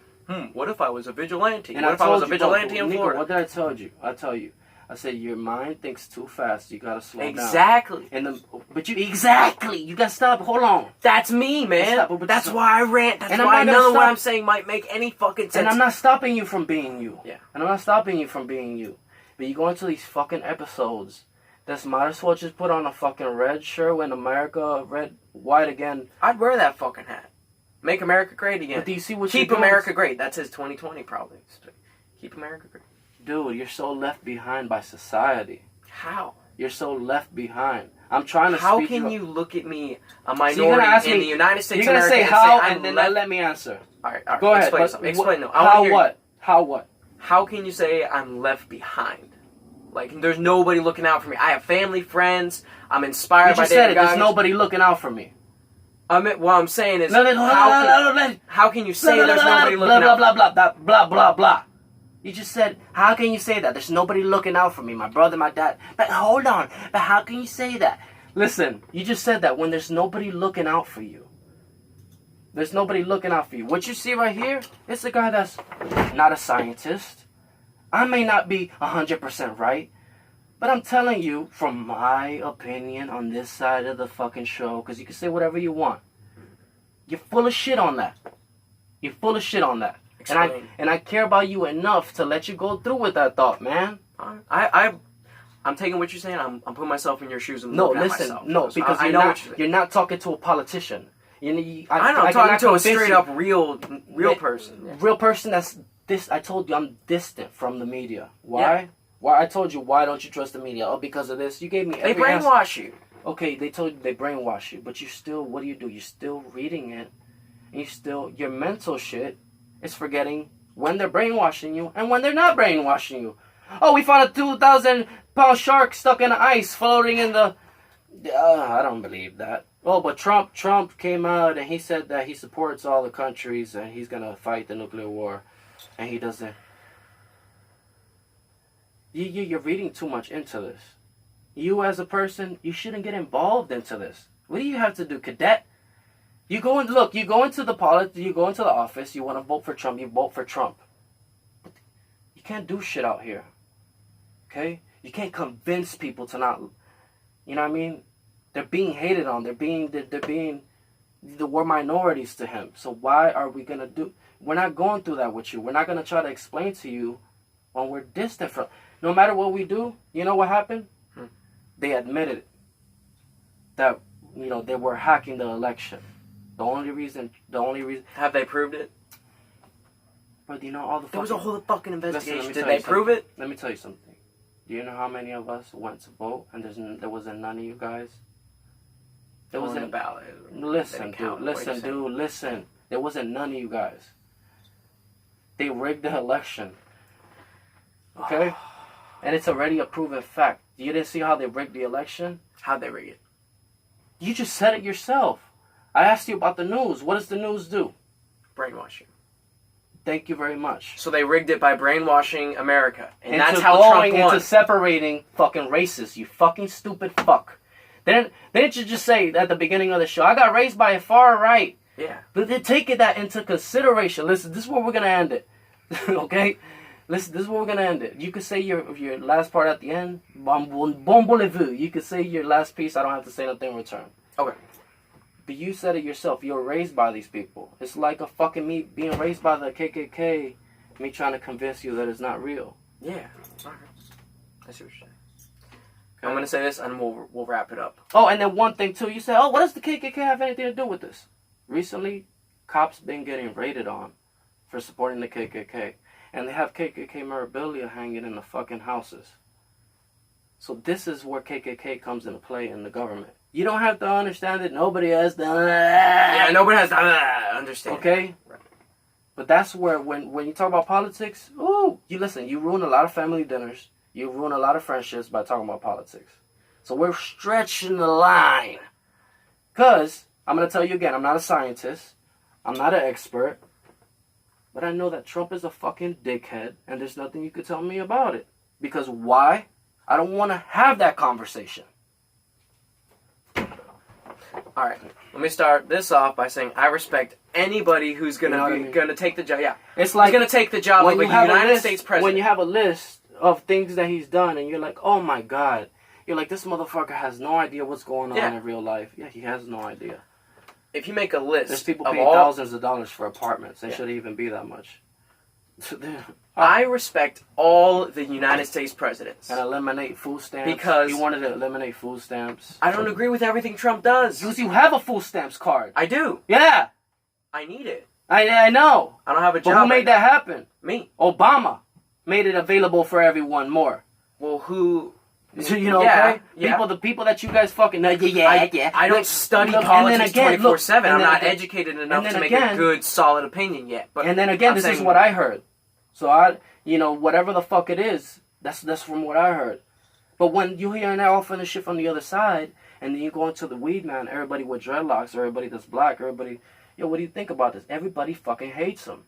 what if I was a vigilante? And what if I was a vigilante in Florida? What did I tell you? I said your mind thinks too fast. You gotta slow down. Exactly. You gotta stop. Hold on. That's me, man. That's why I rant. That's why none of what I'm saying might make any fucking sense. And I'm not stopping you from being you. Yeah. And I'm not stopping you from being you. But you go into these fucking episodes that's might as well just put on a fucking red shirt when America red white again. I'd wear that fucking hat. Make America great again. But do you see what Keep you're doing? America great. That's his 2020 probably. Keep America great. Dude, you're so left behind by society. How? You're so left behind. I'm trying to. How speak can up. you look at me, a So you're gonna ask minority in me- the United States You're of gonna America, say how, I'm and then left- let me answer. All right. Go ahead. Explain but something. Explain. No. I wanna How hear- what? How what? How can you say I'm left behind? Like, there's nobody looking out for me. I have family, friends. I'm inspired You by just said it. different There's guys. nobody looking out for me. What I'm saying is, No, how can you say there's nobody blah, looking blah, out? blah, blah, blah, blah, blah, blah. You just said, how can you say that? There's nobody looking out for me. My brother, my dad. But hold on. But how can you say that? Listen, you just said that when there's nobody looking out for you. There's nobody looking out for you. What you see right here, it's a guy that's not a scientist. I may not be 100% right. But I'm telling you, from my opinion on this side of the fucking show, because you can say whatever you want. You're full of shit on that. You're full of shit on that. Explain. And I care about you enough to let you go through with that thought, man. I'm taking what you're saying. I'm putting myself in your shoes and No, looking at listen, myself. no, So because I you're know not, what you're saying. you're not talking to a politician. I know. I I'm talking cannot to a convince straight you. up real person. Yeah. Real person that's this. I told you I'm distant from the media. Why? Yeah. Why? I told you why don't you trust the media? Oh, because of this. You gave me They every answer. brainwash you. Okay, they told you they brainwash you, but you still, what do? You're still reading it, and your mental shit is forgetting when they're brainwashing you and when they're not brainwashing you. Oh, we found a 2,000-pound shark stuck in the ice floating in the... I don't believe that. Oh, but Trump came out and he said that he supports all the countries and he's gonna fight the nuclear war, and he doesn't. You're reading too much into this. You as a person, you shouldn't get involved into this. What do you have to do, cadet? You go into the office, you want to vote for Trump, you vote for Trump. But you can't do shit out here. Okay? You can't convince people to not, you know what I mean? They're being hated on. We're minorities to him. So why are we going to do, we're not going through that with you. We're not going to try to explain to you when we're distant from, no matter what we do, you know what happened? They admitted that, they were hacking the election. The only reason. Have they proved it? Bro, do you know all the There was a whole fucking investigation. Listen, let me Did tell they you prove something. it? Let me tell you something. Do you know how many of us went to vote and there wasn't none of you guys? There On wasn't the ballot. Listen, They count. dude, listen. There wasn't none of you guys. They rigged the election. Okay? And it's already a proven fact. You didn't see how they rigged the election? How'd they rig it? You just said it yourself. I asked you about the news. What does the news do? Brainwash you. Thank you very much. So they rigged it by brainwashing America. And Into that's how Trump going won. into separating fucking races, you fucking stupid fuck. Didn't you just say at the beginning of the show, I got raised by a far right. Yeah. But they're taking that into consideration. Listen, this is where we're going to end it. Okay? Listen, this is where we're going to end it. You could say your last part at the end. Bon voulez-vous. You could say your last piece. I don't have to say nothing in return. Okay. But you said it yourself. You were raised by these people. It's like a fucking me being raised by the KKK. Me trying to convince you that it's not real. Yeah. Alright. I see what you're saying. I'm going to say this and we'll wrap it up. Oh, and then one thing too. You said, oh, what does the KKK have anything to do with this? Recently, cops been getting raided on for supporting the KKK. And they have KKK memorabilia hanging in the fucking houses. So this is where KKK comes into play in the government. You don't have to understand it. Nobody has to. Yeah, nobody has to understand. Okay? Right. But that's where, when you talk about politics, ooh, you ruin a lot of family dinners. You ruin a lot of friendships by talking about politics. So we're stretching the line. Because, I'm going to tell you again, I'm not a scientist. I'm not an expert. But I know that Trump is a fucking dickhead, and there's nothing you could tell me about it. Because why? I don't want to have that conversation. Alright, let me start this off by saying I respect anybody who's You know what I mean? gonna take the job. Yeah, It's like he's gonna take the job of a United States president. When you have a list of things that he's done, and you're like, oh my god, you're like, this motherfucker has no idea what's going on in real life. Yeah, he has no idea. If you make a list, There's people of paying all, thousands of dollars for apartments. They shouldn't even be that much. I respect all the United States presidents. And eliminate food stamps. Because you wanted to eliminate food stamps. I don't agree with everything Trump does. Because you have a food stamps card. I do. Yeah. I need it. I know. I don't have a job. But who made that happen? Me. Obama made it available for everyone more. Well, who? You know, Yeah, okay? yeah. The people that you guys fucking know, yeah. I don't study Look, politics 24/7. I'm not again- educated enough and to then make a again- good, solid opinion yet. But And then again, I'm this is saying- what I heard. So whatever the fuck it is, that's from what I heard. But when you hearing that off of the shit from the other side, and then you go into the weed man, everybody with dreadlocks, everybody that's black, everybody, what do you think about this? Everybody fucking hates him.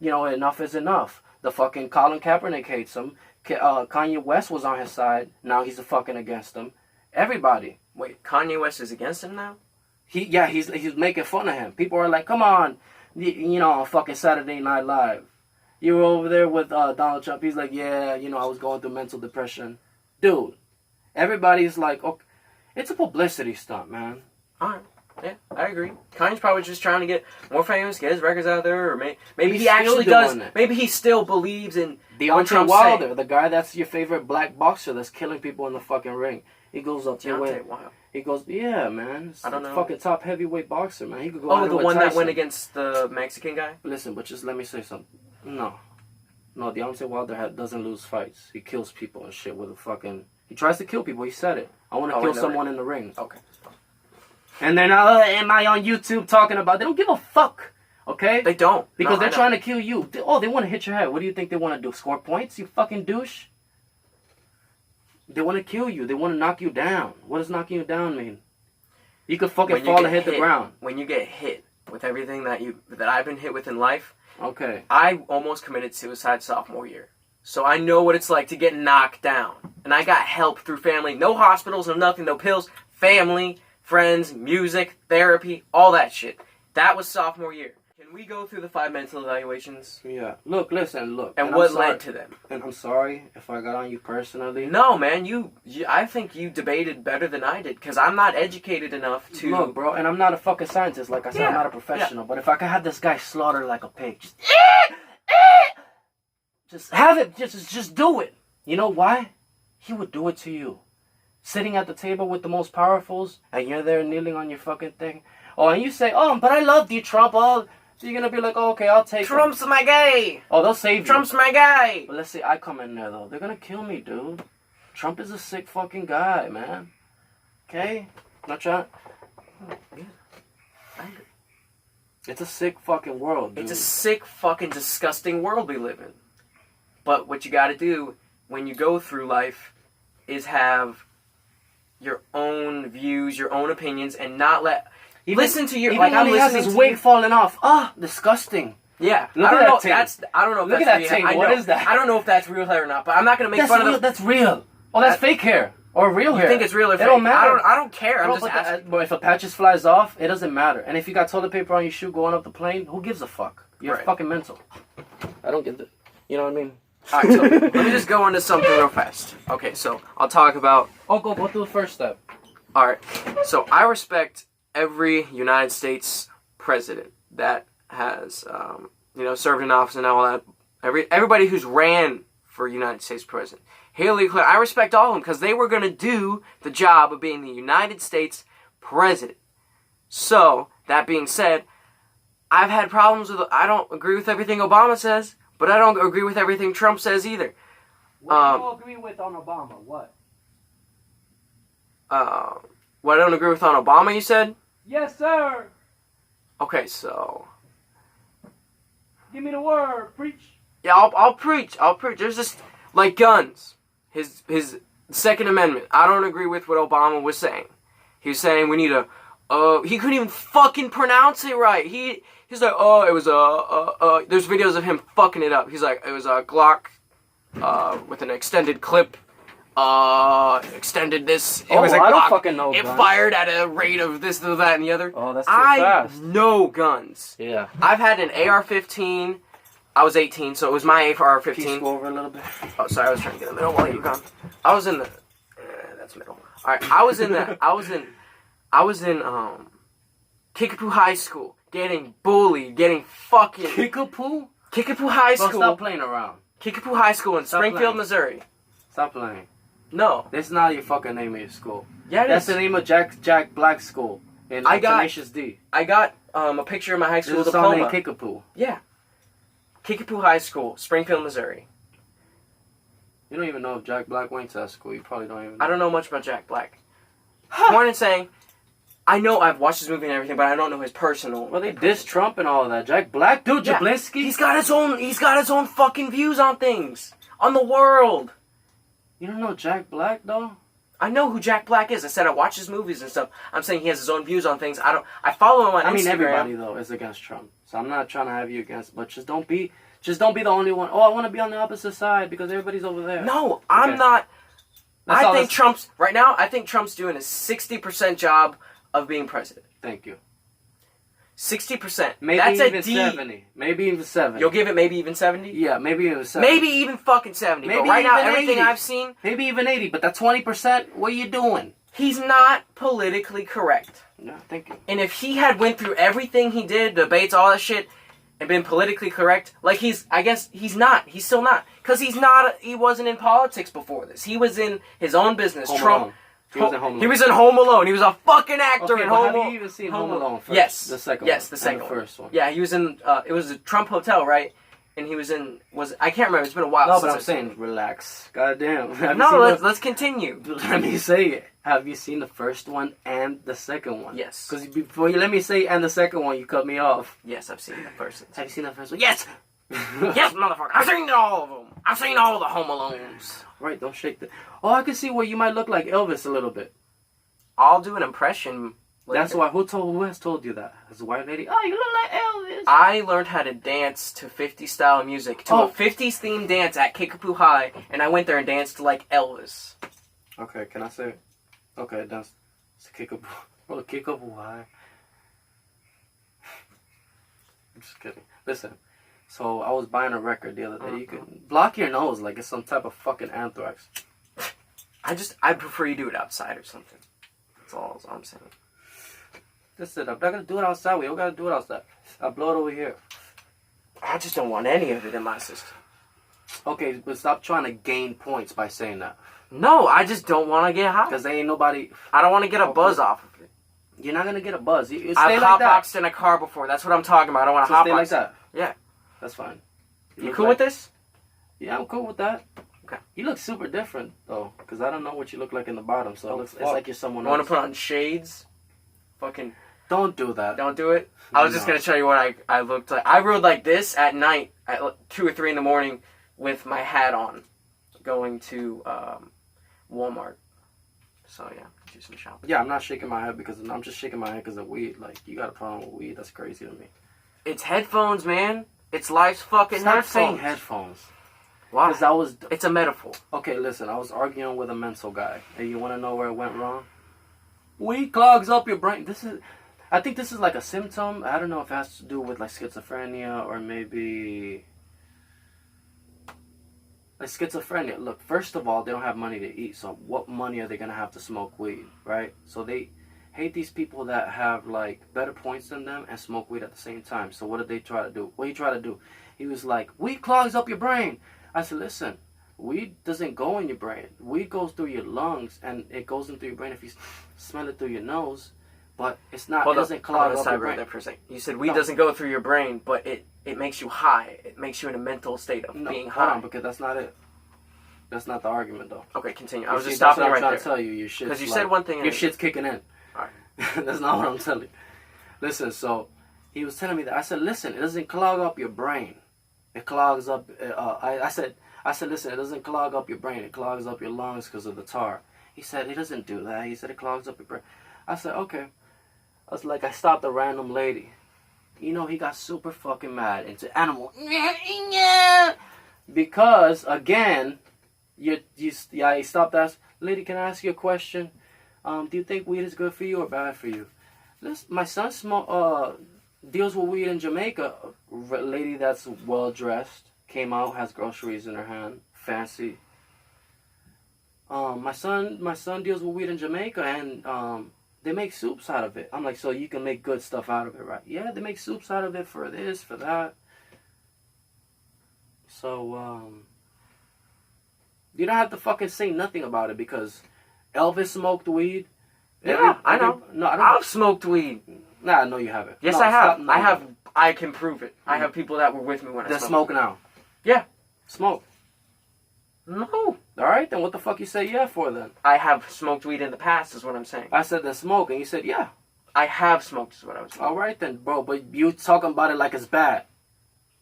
You know, enough is enough. The fucking Colin Kaepernick hates him. Kanye West was on his side. Now he's fucking against him. Everybody. Wait, Kanye West is against him now? He's making fun of him. People are like, come on, on fucking Saturday Night Live. You were over there with Donald Trump. He's like, yeah, I was going through mental depression. Dude, everybody's like, okay, it's a publicity stunt, man. All right. Yeah, I agree. Kanye's probably just trying to get more famous, get his records out there, or maybe He's he actually still does. doing it. Maybe he still believes in what Deontay Trump's Wilder, saying. the guy that's your favorite black boxer that's killing people in the fucking ring. He goes up there Deontay with... Wilder. He goes, yeah, man. I don't know. Fucking top heavyweight boxer, man. He could go Oh, at it the with one that Tyson. went against the Mexican guy? Listen, but just let me say something. No, Deontay Wilder doesn't lose fights. He kills people and shit with a fucking... He tries to kill people. He said it. I want to kill someone in the ring. Okay. And then, am I on YouTube talking about... They don't give a fuck, okay? They don't. Because No, they're I know. trying to kill you. They want to hit your head. What do you think they want to do? Score points, you fucking douche? They want to kill you. They want to knock you down. What does knocking you down mean? You could fucking fall and hit the ground. When you get hit with everything that I've been hit with in life, Okay. I almost committed suicide sophomore year. So I know what it's like to get knocked down. And I got help through family. No hospitals, no nothing, no pills. Family, friends, music, therapy, all that shit. That was sophomore year. Can we go through the 5 mental evaluations? Yeah. Look. And I'm what sorry- led to them? And I'm sorry if I got on you personally. No, man, I think you debated better than I did, because I'm not educated enough to... Look, bro, and I'm not a fucking scientist. Like I said, I'm Yeah, not a professional. But if I could have this guy slaughtered like a pig, just have it. Just do it. You know why? He would do it to you. Sitting at the table with the most powerfuls, and you're there kneeling on your fucking thing. Oh, and you say, oh, but I love you, Trump. Oh, so you're gonna be like, oh, okay, I'll take Trump's my guy! Oh, they'll save you. Trump's my guy! But let's say I come in there, though. They're gonna kill me, dude. Trump is a sick fucking guy, man. Okay? Not trying... Yeah. I agree. It's a sick fucking world, dude. It's a sick, fucking, disgusting world we live in. But what you gotta do when you go through life is have your own views, your own opinions, and not let... listen to your... Even like, when I'm he has listening his to wig you. falling off. Ah, disgusting. Yeah. Look I at don't that know. tape. I don't know if Look that's at that real. tape. I What know. is that? I don't know if that's real hair or not, but I'm not gonna make That's fun real. of them. That's real. Oh, that's fake hair. Or real hair. You think it's real or It fake? don't matter. I don't care. I'm Bro, just but asking. but if a patches flies off, it doesn't matter. And if you got toilet paper on your shoe going up the plane, who gives a fuck? You're Right. fucking mental. I don't get it. You know what I mean? Alright, so let me just go into something real fast. Okay, so I'll talk about... Oh, go through the first step. Alright, so I respect every United States president that has, served in office and all that. Everybody who's ran for United States president. Hillary Clinton, I respect all of them because they were going to do the job of being the United States president. So, that being said, I've had problems with... I don't agree with everything Obama says, but I don't agree with everything Trump says either. What do you agree with on Obama? What? What I don't agree with on Obama, you said? Yes, sir. Okay, so... Give me the word. Preach. Yeah, I'll preach. There's just... Like guns. His Second Amendment. I don't agree with what Obama was saying. He was saying we need a... he couldn't even fucking pronounce it right. He's like, oh, it was there's videos of him fucking it up. He's like, it was a Glock with an extended clip. Extended this. It was a Glock. I don't fucking know It guns. fired at a rate of this, that, and the other. Oh, that's too I fast. know guns. Yeah. I've had an AR-15. I was 18, so it was my Can you AR-15. go over a little bit? Oh, sorry, I was trying to get in the middle while you were gone. I was in the... that's middle. Alright, I was in Kickapoo High School, getting bullied, getting fucking... Kickapoo? Kickapoo High Bro, School. stop playing around. Kickapoo High School in Stop Springfield, playing. Missouri. Stop playing. No. That's not your fucking name of your school. Yeah, it That's is. the name of Jack Black School in Tenacious D. I got a picture of my high school There's a song named diploma. Kickapoo. Yeah. Kickapoo High School, Springfield, Missouri. You don't even know if Jack Black went to that school. You probably don't even know. I don't know much about Jack Black. Point in saying, I know I've watched his movie and everything, but I don't know his personal. Well, they diss Trump and all of that. Jack Black? Dude, Yeah. Jablinski? He's got his own fucking views on things. On the world. You don't know Jack Black, though? I know who Jack Black is. I said I watch his movies and stuff. I'm saying he has his own views on things. I follow him on Instagram. I mean, everybody, though, is against Trump. So I'm not trying to have you against, but just don't be the only one. Oh, I want to be on the opposite side because everybody's over there. No, I'm not. That's I all think that's- I think Trump's doing a 60% job of being president. Thank you. 60%. Maybe That's even a D. 70. Maybe even 70. You'll give it maybe even 70? Yeah, maybe even 70. Maybe even fucking 70. Maybe but right now, even everything 80. I've seen, Maybe even 80. But that 20%, what are you doing? he's not politically correct. No, thank you. And if he had went through everything he did, debates, all that shit, and been politically correct, like I guess he's not. He's still not. Because he wasn't in politics before this. He was in his own business. Home Trump. Alone. He was in Home Alone. He was in Home Alone. He was a fucking actor Okay, in but Home have Alone. you even seen Home Alone first? Yes. The second one. Yes, the And second the one. first one. Yeah, he was in, it was a Trump Hotel, right? And he was in, I can't remember. It's been a while No, since but I'm I've seen saying, relax. Goddamn. it. No, let's continue. Let me say it. Have you seen the first one and the second one? Yes. Because before you let me say and the second one, you cut me off. Yes, I've seen the first one. Have you seen the first one? Yes! Yes, motherfucker. I've seen all of them. I've seen all the Home Alones. Right, don't shake the... Oh, I can see where you might look like Elvis a little bit. I'll do an impression. Later. That's why. Who has told you that? As a white lady? Oh, you look like Elvis. I learned how to dance to 50s style music, to a 50s themed dance at Kickapoo High, and I went there and danced like Elvis. Okay, can I say it? Okay, that's a Kickapoo. Oh, Kickapoo High. I'm just kidding. Listen, so I was buying a record the other day. You can block your nose like it's some type of fucking anthrax. I prefer you do it outside or something. That's all I'm saying. Listen, I'm not gonna do it outside. We don't gotta do it outside. I'll blow it over here. I just don't want any of it in my system. Okay, but stop trying to gain points by saying that. No, I just don't want to get high. Because there ain't nobody... I don't want to get a buzz off of it. You're not gonna get a buzz. You stay I've like that. hotboxed in a car before. That's what I'm talking about. I don't want to So stay hotbox. like that. Yeah. That's fine. You cool with this? Yeah, I'm cool with that. Okay. You look super different, though, because I don't know what you look like in the bottom, so it's like you're someone You else. want to put on shades? Fucking... Don't do that. Don't do it. I was just No. gonna show you what I looked like. I rode like this at night at 2 or 3 in the morning with my hat on, going to Walmart. So yeah, do some shopping. Yeah, I'm not shaking my head because I'm just shaking my head because of weed. Like, you got a problem with weed? That's crazy to me. It's headphones, man. It's life's fucking Stop headphones. saying headphones. Why? Because I was... It's a metaphor. Okay, listen, I was arguing with a mental guy. And you want to know where it went wrong? Weed clogs up your brain. I think this is like a symptom. I don't know if it has to do with like schizophrenia or maybe like schizophrenia. Look, first of all, they don't have money to eat. So what money are they going to have to smoke weed, right? So they hate these people that have like better points than them and smoke weed at the same time. So what did they try to do? What did he try to do? He was like, weed clogs up your brain. I said, listen, weed doesn't go in your brain. Weed goes through your lungs and it goes into your brain if you smell it through your nose. But it's not. It doesn't clog up your brain. There for a second. You said weed doesn't go through your brain, but it makes you high. It makes you in a mental state of being hold high. on, because that's not it. That's not the argument, though. Okay, continue. I You was see, just that's stopping what you I'm right trying there. to tell you. Your shit's Because you like, said one thing. Your shit's kicking in. Alright. That's not what I'm telling you. Listen, so he was telling me that. I said, listen, it doesn't clog up your brain. It clogs up. I said, listen, it doesn't clog up your brain. It clogs up your lungs because of the tar. He said, it doesn't do that. He said, it clogs up your brain. I said, okay. I was like, I stopped a random lady. You know, he got super fucking mad into animal. Because, again, he stopped asking, lady, can I ask you a question? Do you think weed is good for you or bad for you? My son deals with weed in Jamaica. A lady that's well-dressed, came out, has groceries in her hand, fancy. My son deals with weed in Jamaica, and they make soups out of it. I'm like, so you can make good stuff out of it, right? Yeah, they make soups out of it for this, for that. So, you don't have to fucking say nothing about it because Elvis smoked weed. Yeah, I know. No, I don't. I've smoked weed. Nah, no, you haven't. Yes, No, I have. stop, no, I you have. haven't. I can prove it. I have people that were with me when I They're smoked. smoking now. Yeah. Smoke. No. All right, then what the fuck you say yeah for then? I have smoked weed in the past, is what I'm saying. I said they smoke, and you said yeah. I have smoked, is what I was saying. All right then, bro. But you talking about it like it's bad.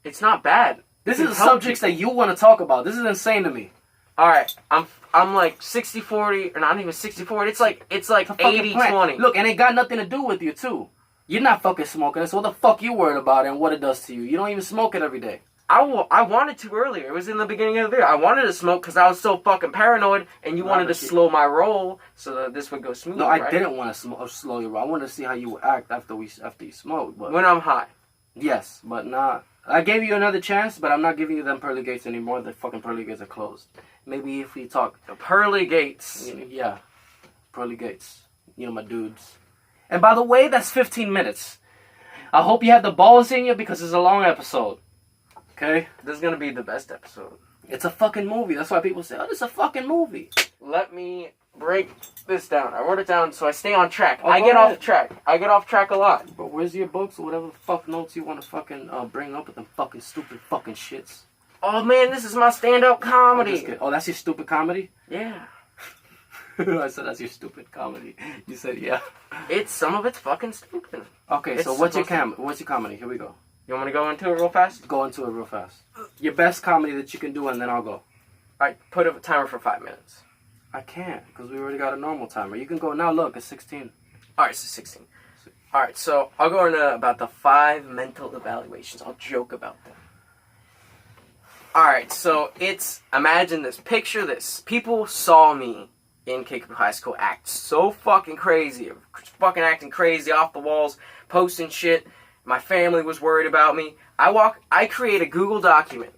It's not bad. This It is helps subjects that you want to talk about. This is insane to me. All right, I'm like 60-40, or not even 60-40. It's like It's a fucking 80-20. plant. Look, and it got nothing to do with you too. You're not fucking smoking it, so what the fuck you worried about it and what it does to you? You don't even smoke it every day. I wanted to earlier. It was in the beginning of the year. I wanted to smoke because I was so fucking paranoid, and you wanted to slow my roll so that this would go smooth. No, I right? didn't want to slow you. I wanted to see how you would act after you smoked. But When I'm high. yes, but not. I gave you another chance, but I'm not giving you them pearly gates anymore. The fucking pearly gates are closed. Maybe if we talk, The pearly gates. yeah, pearly gates. You know my dudes. And by the way, that's 15 minutes. I hope you have the balls in you because it's a long episode. Okay? This is gonna be the best episode. It's a fucking movie. That's why people say, oh, this is a fucking movie. Let me break this down. I wrote it down so I stay on track. Oh, I go get ahead. off track. I get off track a lot. But where's your books or whatever the fuck notes you want to fucking bring up with them fucking stupid fucking shits? Oh man, this is my stand-up comedy. Oh, that's your stupid comedy? Yeah. I said that's your stupid comedy. You said yeah. Some of it's fucking stupid. Okay, It's so what's your supposed what's your comedy? Here we go. You want me to go into it real fast? Go into it real fast. Your best comedy that you can do, and then I'll go. Alright, put a timer for 5 minutes. I can't because we already got a normal timer. You can go now. Look, it's 16. Alright, so 16. Alright, so I'll go into about the 5 mental evaluations. I'll joke about them. Alright, so imagine this. Picture this. People saw me in Kickapoo High School act so fucking crazy. Fucking acting crazy, off the walls, posting shit. My family was worried about me. I create a Google document.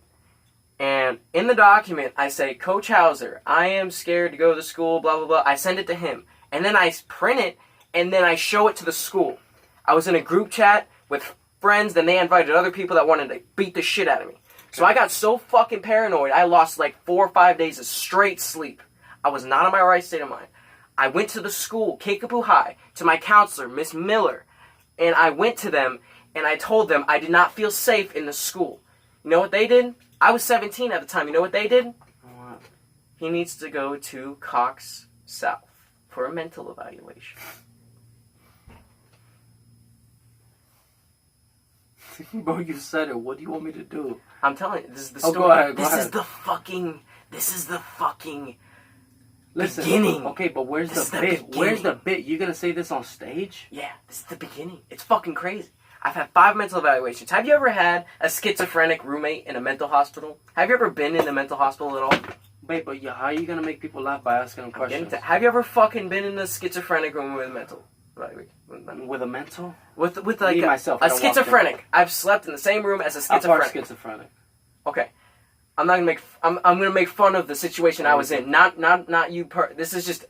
And in the document, I say, Coach Hauser, I am scared to go to school, blah, blah, blah. I send it to him. And then I print it, and then I show it to the school. I was in a group chat with friends, then they invited other people that wanted to beat the shit out of me. So I got so fucking paranoid, I lost like 4 or 5 days of straight sleep. I was not in my right state of mind. I went to the school, Kickapoo High, to my counselor, Miss Miller, and I went to them, and I told them I did not feel safe in the school. You know what they did? I was 17 at the time. You know what they did? What? He needs to go to Cox South for a mental evaluation. Bro, you said it. What do you want me to do? I'm telling you, this is the Oh, story. go ahead, go This ahead. is the fucking Listen, beginning. Okay, but where's This is the the bit? Where's the beginning. bit? You gonna say this on stage? Yeah, this is the beginning. It's fucking crazy. I've had 5 mental evaluations. Have you ever had a schizophrenic roommate in a mental hospital? Have you ever been in a mental hospital at all? Wait, but how are you gonna make people laugh by asking them questions? Have you ever fucking been in a schizophrenic room with a mental? With a mental? With like Me, myself, a I don't walk in. schizophrenic. I've slept in the same room as a I'm part schizophrenic. schizophrenic. Okay. I'm not gonna make. I'm gonna make fun of the situation I was in. Not you. This is just,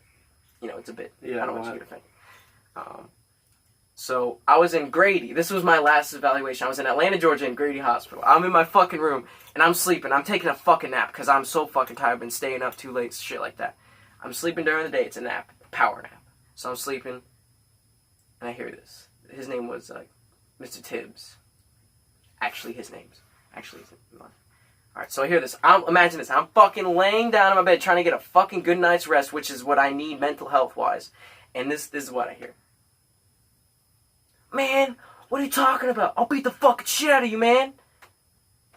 it's a bit. Yeah, I don't want go you to think. So I was in Grady. This was my last evaluation. I was in Atlanta, Georgia, in Grady Hospital. I'm in my fucking room and I'm sleeping. I'm taking a fucking nap because I'm so fucking tired. I've been staying up too late, shit like that. I'm sleeping during the day. It's a nap, a power nap. So I'm sleeping, and I hear this. His name was Mr. Tibbs. Actually, his name's Alright, so I hear this. Imagine this. I'm fucking laying down in my bed trying to get a fucking good night's rest, which is what I need mental health wise. And this is what I hear. Man, what are you talking about? I'll beat the fucking shit out of you, man.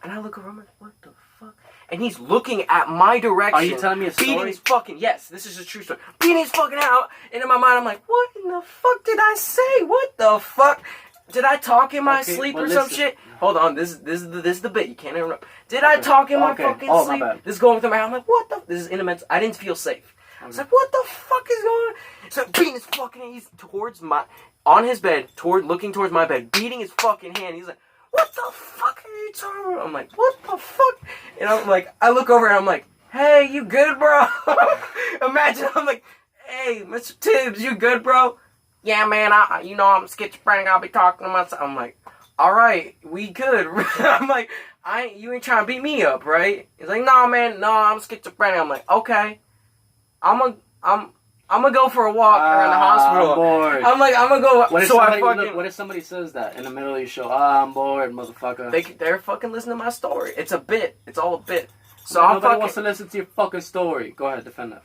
And I look over, I'm like, what the fuck? And he's looking at my direction. Are you telling me a story? Beating his fucking, yes, this is a true story. Beating his fucking out. And in my mind, I'm like, what in the fuck did I say? What the fuck? Did I talk in my sleep or some shit? Hold on, this is the bit. You can't interrupt. Did I talk in my fucking sleep? My bad. This is going through my head. I'm like, what the? This is intermental. I didn't feel safe. I was like, what the fuck is going on? So beating his fucking hand. He's on his bed, looking towards my bed, beating his fucking hand. He's like, what the fuck are you talking about? I'm like, what the fuck? And I'm like, I look over and I'm like, hey, you good, bro? Imagine I'm like, hey, Mr. Tibbs, you good, bro? Yeah, man, I'm schizophrenic. I'll be talking to myself. I'm like, all right, we good. I'm like, You ain't trying to beat me up, right? He's like, nah, man, no, I'm schizophrenic. I'm like, okay, I'm gonna go for a walk around the hospital. I'm bored. I'm gonna go. What if somebody says that in the middle of your show? I'm bored, motherfucker. They're fucking listening to my story. It's a bit. It's all a bit. So nobody wants to listen to your fucking story. Go ahead, defend that.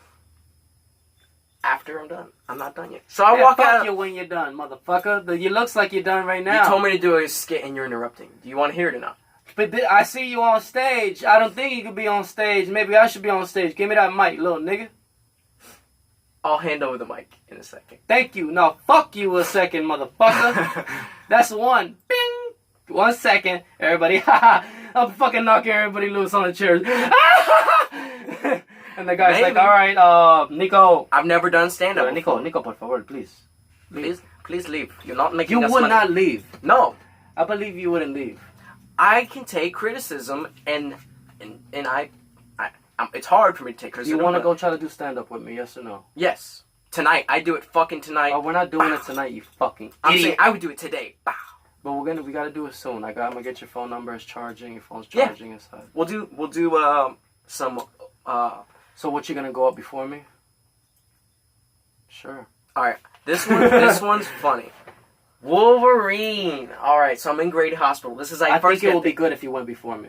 After I'm done. I'm not done yet. So I walk fuck out. you when you're done, motherfucker. You looks like you're done right now. You told me to do a skit and you're interrupting. Do you want to hear it or not? But I see you on stage. I don't think you could be on stage. Maybe I should be on stage. Give me that mic, little nigga. I'll hand over the mic in a second. Thank you. No, fuck you a second, motherfucker. That's one. Bing. 1 second. Everybody, I'm fucking knocking everybody loose on the chairs. And the guy's like, all right, Nico. I've never done stand-up. Nico, por favor, please. Please leave. You're not making You us would money. not leave. No. I believe you wouldn't leave. I can take criticism, and it's hard for me to take Do criticism. you want to go try to do stand-up with me, yes or no? Yes. Tonight. I do it fucking tonight. Oh, we're not doing it tonight, you fucking I'm idiot. saying I would do it today. Bow. But we gotta do it soon. I'm gonna get your phone number. It's charging. Your phone's charging inside. We'll do some. So what, you gonna go up before me? Sure. All right. This one's funny. Wolverine. All right. So I'm in Grady Hospital. This is I think it would be good if you went before me.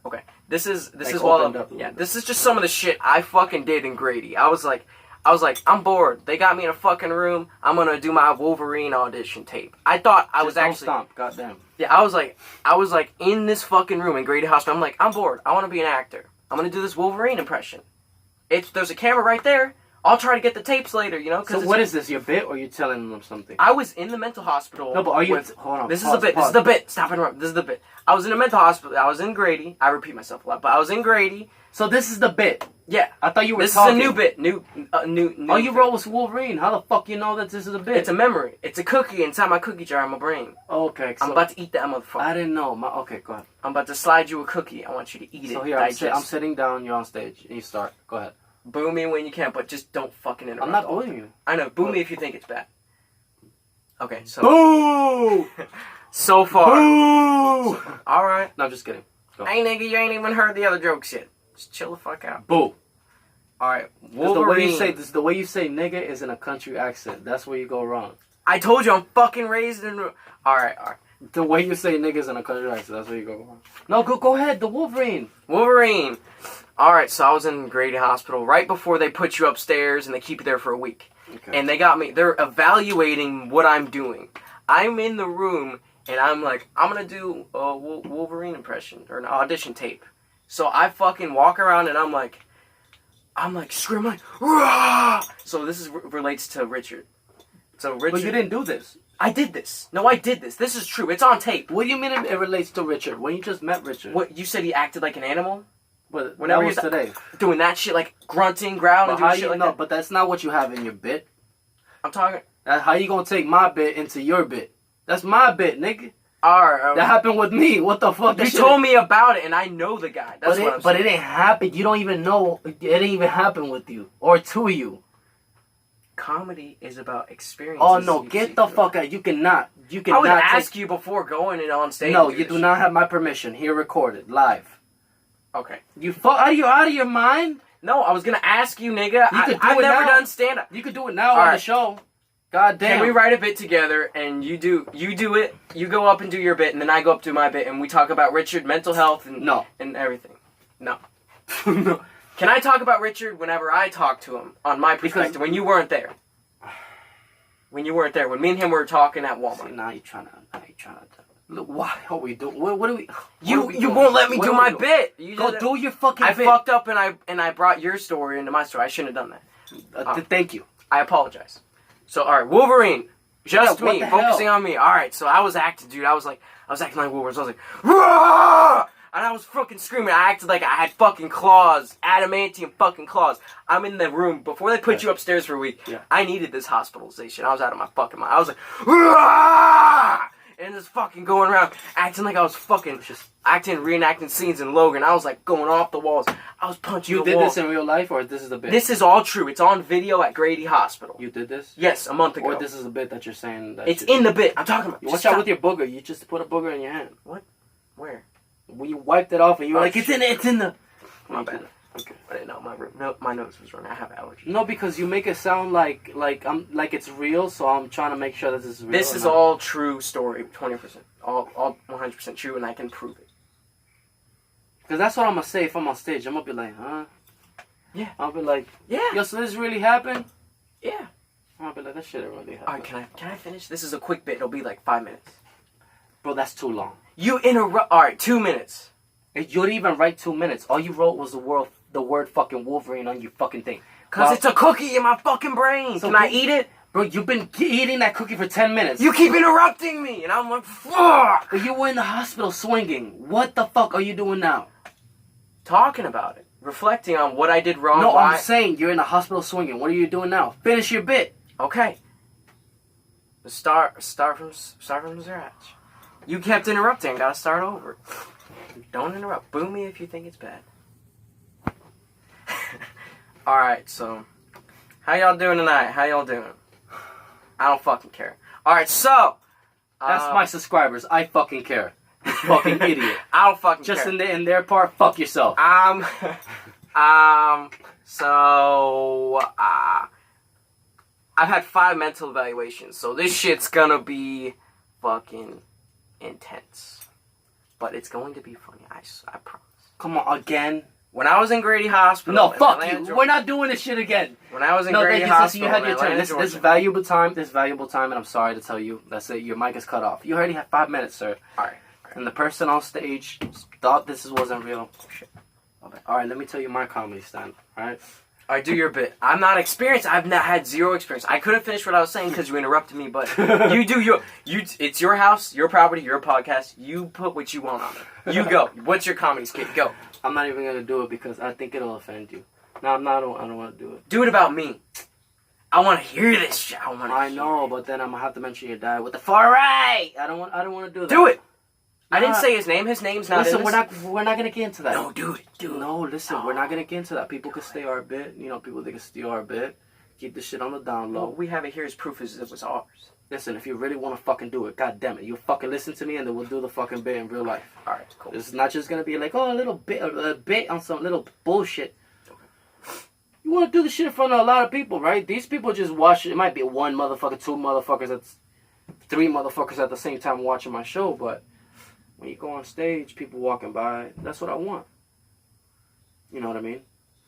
Okay. This is Like, while opened up a little bit. this is just some of the shit I fucking did in Grady. I was like, I'm bored. They got me in a fucking room. I'm gonna do my Wolverine audition tape. I thought I was Don't actually. stomp. Goddamn. Yeah, I was like in this fucking room in Grady Hospital. I'm like, I'm bored. I want to be an actor. I'm gonna do this Wolverine impression. There's a camera right there. I'll try to get the tapes later, you know. So what is this? Your bit, or you telling them something? I was in the mental hospital. No, but are you? Hold on. This Pause, is the bit. pause. This is the bit. Stop interrupting. This is the bit. I was in a mental hospital. I was in Grady. I repeat myself a lot, but I was in Grady. So this is the bit. Yeah. I thought you were This talking. is a new bit. New. Oh, you bit. roll with Wolverine. How the fuck you know that this is a bit? It's a memory. It's a cookie inside my cookie jar in my brain. Okay. So I'm about to eat that motherfucker. I didn't know. Okay, go ahead. I'm about to slide you a cookie. I want you to eat So it. here, Digest. I'm sitting down. You're on stage, and you start. Go ahead. Boo me when you can, but just don't fucking interrupt. I'm not all the booing time. you. I know. Boo me if you think it's bad. Okay, so Boo! so far. Boo! All right. No, I'm just kidding. Go. Hey, nigga, you ain't even heard the other jokes yet. Just chill the fuck out. Boo. All right. 'Cause Wolverine. the way you say nigga is in a country accent. That's where you go wrong. I told you I'm fucking raised in. All right. The way you say niggas in a country accent, that's where you go wrong. No, go ahead. The Wolverine. Wolverine. All right. So I was in Grady Hospital right before they put you upstairs and they keep you there for a week. Okay. And they got me. They're evaluating what I'm doing. I'm in the room and I'm like, I'm gonna do a Wolverine impression or an audition tape. So I fucking walk around and I'm like screaming like, Rah! So this relates to Richard. So Richard. But you didn't do this. I did this. No, I did this. This is true. It's on tape. What do you mean it relates to Richard? When you just met Richard? What you said he acted like an animal? But Whenever that was he's today. Doing that shit like grunting, growling, But how doing shit you like know? that. But that's not what you have in your bit. I'm talking. How you gonna take my bit into your bit? That's my bit, nigga. Alright. That happened with me. What the fuck? You told me about it, and I know the guy. That's what I'm But saying. it didn't happen. You don't even know. It didn't even happen with you or to you. Comedy is about experiences. Oh no! you Get see the through. fuck out! You cannot. You I cannot. would ask you before going and on stage. No, and you this do shit. not have my permission. Here, recorded live. Okay. You out of your mind? No, I was gonna ask you, nigga. You could do I've it never now. done stand up. You could do it now All on the right. show. God damn. Can we write a bit together and you do it? You go up and do your bit, and then I go up to my bit, and we talk about Richard, mental health, and No. and everything. No. No. Can I talk about Richard whenever I talk to him on my perspective? When you weren't there. When you weren't there, when me and him were talking at Walmart. See, now you're trying to. Look, why are we doing? What are we? You won't let me do my bit. You Go just- do your fucking I bit. fucked up and I brought your story into my story. I shouldn't have done that. Thank you. I apologize. So all right, Wolverine, just Yeah, what me, the focusing hell? on me. All right, so I was acting, dude. I was acting like Wolverine. So I was like, Rah! And I was fucking screaming. I acted like I had fucking claws, adamantium fucking claws. I'm in the room before they put you upstairs for a week. Yeah. I needed this hospitalization. I was out of my fucking mind. I was like, Rah! And just fucking going around acting like I was fucking reenacting scenes in Logan. I was like going off the walls. I was punching You the did walls. this in real life, or this is a bit? This is all true. It's on video at Grady Hospital. You did this? Yes, a month ago. Or this is a bit that you're saying that It's you in the bit. I'm talking about. Watch out with your booger. You just put a booger in your hand. Where? When you wiped it off and you were Oh, like, shit. it's in the. My bad. Okay. I didn't know my nose was running. I have allergies. No, because you make it sound like it's real, so I'm trying to make sure that this is real. This is all true story, 20%. All 100% true, and I can prove it. Because that's what I'm gonna say if I'm on stage. I'm gonna be like, huh? Yeah. I'll be like, Yeah. yo, so this really happened? Yeah. I'll be like, that shit really happened. All right, can I finish? This is a quick bit. It'll be like 5 minutes. Bro, that's too long. You interrupt. All right, 2 minutes. You didn't even write 2 minutes. All you wrote was the word fucking Wolverine on your fucking thing. Cause it's a cookie in my fucking brain. So Can I eat it? Bro, you've been eating that cookie for 10 minutes. You keep interrupting me, and I'm like, fuck. But you were in the hospital swinging. What the fuck are you doing now? Talking about it, reflecting on what I did wrong. No, why. I'm saying you're in the hospital swinging. What are you doing now? Finish your bit. Okay. Start from scratch. You kept interrupting. Gotta start over. Don't interrupt. Boo me if you think it's bad. All right. So, how y'all doing tonight? How y'all doing? I don't fucking care. All right. So, That's my subscribers. I fucking care. You fucking idiot. I don't fucking Just care. in their part, fuck yourself. So, I've had 5 mental evaluations, so this shit's gonna be fucking intense. But it's going to be funny, I promise. Come on, again? When I was in Grady Hospital... No, in fuck Atlanta, you. Georgia- We're not doing this shit again. When I was in No, Grady you Hospital had in your turn. Atlanta, This Georgia... valuable time, and I'm sorry to tell you, your mic is cut off. You already have 5 minutes, sir. Alright. And the person on stage thought this wasn't real. Shit. Okay. Alright, let me tell you my comedy stand. Alright? Alright, do your bit. I'm not experienced. I've not had 0 experience. I couldn't finish what I was saying because you interrupted me, but you do your... It's your house, your property, your podcast. You put what you want on it. You go. What's your comedy skit? Go. I'm not even gonna do it because I think it'll offend you. No, I'm not. I don't want to do it. Do it about me. I want to hear this shit. I know, but then I'm gonna have to mention your dad with the far right. I don't want to do that. Do it. I Nah. didn't say his name. His name's not Listen, in this. we're not gonna get into that. No, do it. No, listen, we're not gonna get into that. People can stay our bit. You know, people they can steal our bit. Keep the shit on the down low. All we have it here as proof is it was ours. Listen, if you really want to fucking do it, god damn it, you fucking listen to me, and then we'll do the fucking bit in real life. All right, cool. It's not just gonna be like, oh, a bit on some little bullshit. You want to do the shit in front of a lot of people, right? These people just watch it. It might be 1 motherfucker, 2 motherfuckers, 3 motherfuckers at the same time watching my show, but when you go on stage, people walking by, that's what I want. You know what I mean?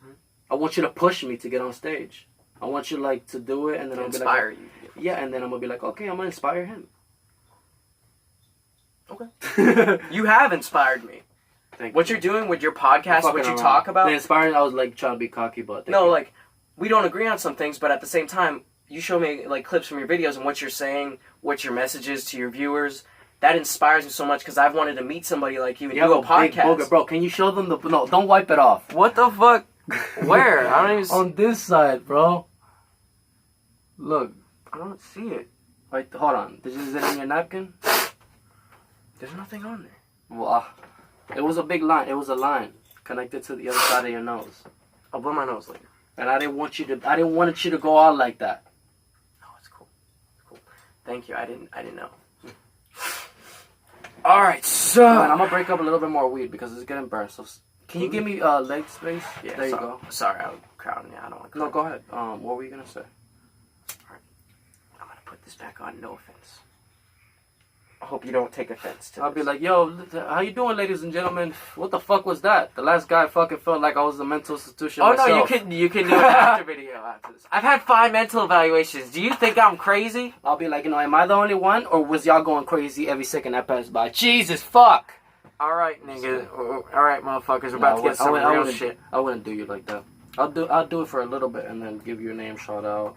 Mm-hmm. I want you to push me to get on stage. I want you like to do it, and then I'll be like, Inspire you. yeah, and then I'm gonna be like, okay, I'm gonna inspire him. Okay. You have inspired me. Thank What you. you're doing with your podcast, what you Fucking talk around. about. The inspiring, I was like trying to be cocky, but thank No, you. like, we don't agree on some things, but at the same time, you show me like clips from your videos and what you're saying, what your message is to your viewers. That inspires me so much because I've wanted to meet somebody like you and you have do a a big podcast. booger, bro. Can you show them the? No, don't wipe it off. What the fuck? Where? I don't even. On this side, bro. Look, I don't see it. wait, hold on. Is it in your napkin? There's nothing on there. Well, it was a big line. It was a line connected to the other side of your nose, I'll blow my nose later. and I didn't want you to go out like that. Oh, it's cool. It's cool. Thank you. I didn't know. All right, so Man, I'm gonna break up a little bit more weed because it's getting burnt. So, can you give me leg space? yeah, there you sorry. go. Sorry, I was crowding. Yeah, I don't want to. No, go ahead. What were you gonna say? I'm gonna put this back on. No offense. I hope you don't take offense to I'll be this. like, yo, how you doing, ladies and gentlemen? What the fuck was that? The last guy fucking felt like I was a mental institution Oh myself. no, you can do an after video after this. I've had 5 mental evaluations. Do you think I'm crazy? I'll be like, am I the only one, or was y'all going crazy every second that passed by? Jesus fuck! All right, nigga. All right, motherfuckers. We're about to get some real shit. I wouldn't do you like that. I'll do it for a little bit and then give your name shout out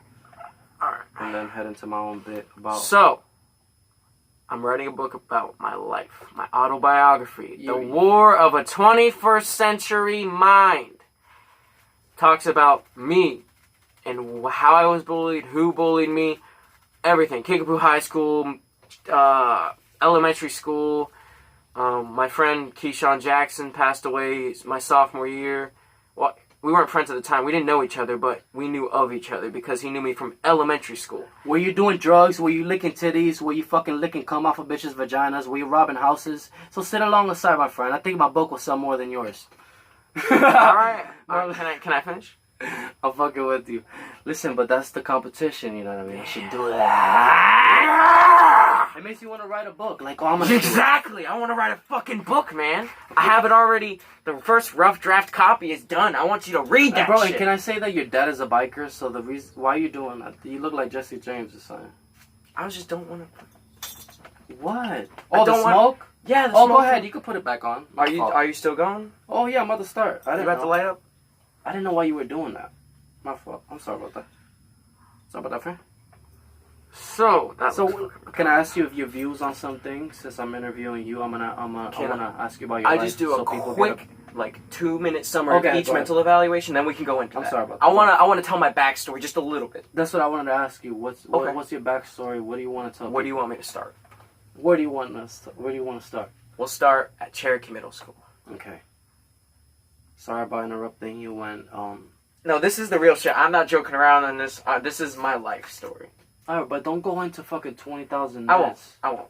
All right. and then head into my own bit about. So, I'm writing a book about my life, my autobiography, The You- War of a 21st Century Mind. Talks about me and how I was bullied, who bullied me, everything. Kickapoo High School, elementary school. My friend Keyshawn Jackson passed away my sophomore year. Well, we weren't friends at the time. We didn't know each other, but we knew of each other because he knew me from elementary school. Were you doing drugs? Were you licking titties? Were you fucking licking cum off of bitches' vaginas? Were you robbing houses? So sit alongside, my friend. I think my book will sell more than yours. All right. Can I finish? I'm fucking with you. Listen, but that's the competition, you know what I mean? I should do that. It makes you want to write a book. Like, oh, I'm gonna Exactly. I want to write a fucking book, man. I have it already. The first rough draft copy is done. I want you to read that bro, shit. and can I say that your dad is a biker? So the reason why you doing that? You look like Jesse James or something. I just don't want to. What? Oh, the smoke? Want... Yeah, the smoke. smoke. Go ahead. You can put it back on. Are you still going? Oh yeah, I'm about to start. You about to light up? I didn't know why you were doing that. My fault. I'm sorry about that. Sorry about that, friend. So can I ask you if your views on something? Since I'm interviewing you, I'm gonna ask you about your life. I just do a people quick, 2-minute summary of each mental evaluation, then we can go into I'm that. sorry about that. I wanna tell my backstory just a little bit. That's what I wanted to ask you. What's your backstory? What do you want to tell? Where do you want me to start? Where do you want to start? We'll start at Cherokee Middle School. Okay. Sorry about interrupting you when No, this is the real shit. I'm not joking around on this. This is my life story. Alright, but don't go into fucking 20,000 minutes. I won't.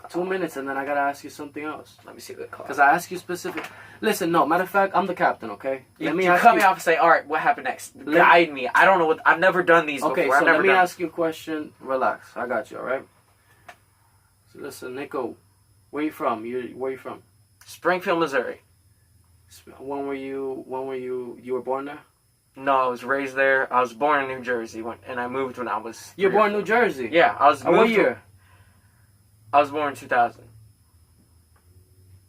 2 minutes and then I gotta ask you something else. Let me see the call. Because I ask you specific. Listen, no, matter of fact, I'm the captain, okay? You cut me off and say, alright, what happened next? Guide me. I don't know what. I've never done these before. Okay, so let me ask you a question. Relax. I got you, alright? So listen, Nico, where you from? Where you from? Springfield, Missouri. When were you were born there? No, I was raised there. I was born in New Jersey, and I moved when I was... You were born in New Jersey? Yeah, I was... What year? I was born in 2000.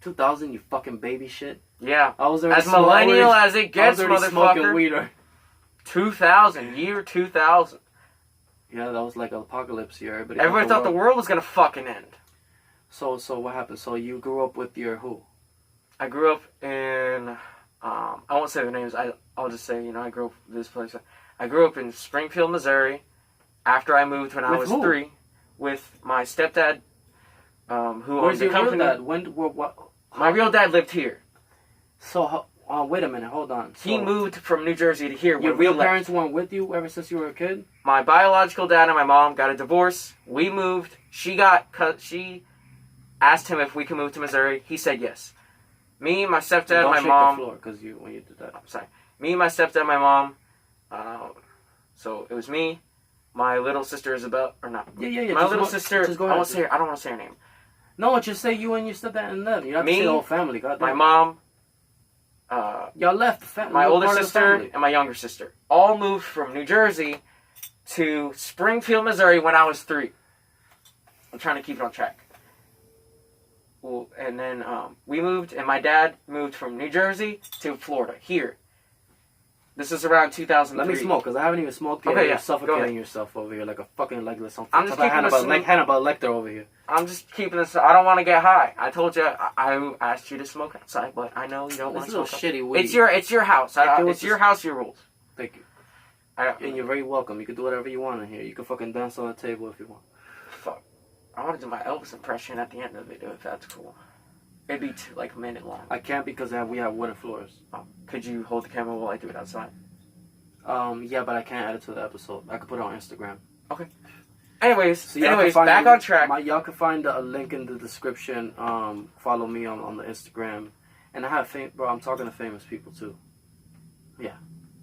2000, you fucking baby shit? Yeah. I was as millennial as it gets, motherfucker. Smoking weed. 2000, year 2000. Yeah, that was like an apocalypse year. Everybody thought the world was gonna fucking end. So what happened? So you grew up with your who? I grew up in... I won't say the names. I'll just say, I grew up this place. I grew up in Springfield, Missouri. After I moved when I was 3, with my stepdad, who owns the company. Where's your real dad? My real dad lived here. So, wait a minute, hold on. He moved from New Jersey to here. Your real parents weren't with you ever since you were a kid? My biological dad and my mom got a divorce. We moved. She asked him if we could move to Missouri. He said yes. Me, my stepdad, my mom. The floor, because when you did that. I'm sorry. Me, my stepdad, my mom. So it was me, my little sister Isabel, or not. Yeah. My little sister. I don't want to say her name. No, just say you and your stepdad and them. You don't have to say the whole family. Goddamn. My mom. Y'all left the family. My older sister and my younger sister all moved from New Jersey to Springfield, Missouri when I was 3. I'm trying to keep it on track. Well, and then we moved, and my dad moved from New Jersey to Florida, here. This is around 2003. Let me smoke, because I haven't even smoked yet. Okay, You're suffocating yourself over here like a fucking, like some I'm just keeping Hannibal Lecter over here. I'm just keeping this. I don't want to get high. I told you, I asked you to smoke outside, but I know you don't want to smoke. This is shitty weed. It's your house. It's your house, your rules. Thank you. And you're very welcome. You can do whatever you want in here. You can fucking dance on the table if you want. Fuck. I want to do my Elvis impression at the end of the video, if that's cool. It'd be like a minute long. I can't because we have wooden floors. Oh, could you hold the camera while I do it outside? Yeah, but I can't add it to the episode. I could put it on Instagram. Okay. Anyways, so back on track. Y'all can find a link in the description. Follow me on the Instagram. And I have bro, I'm talking to famous people too. Yeah.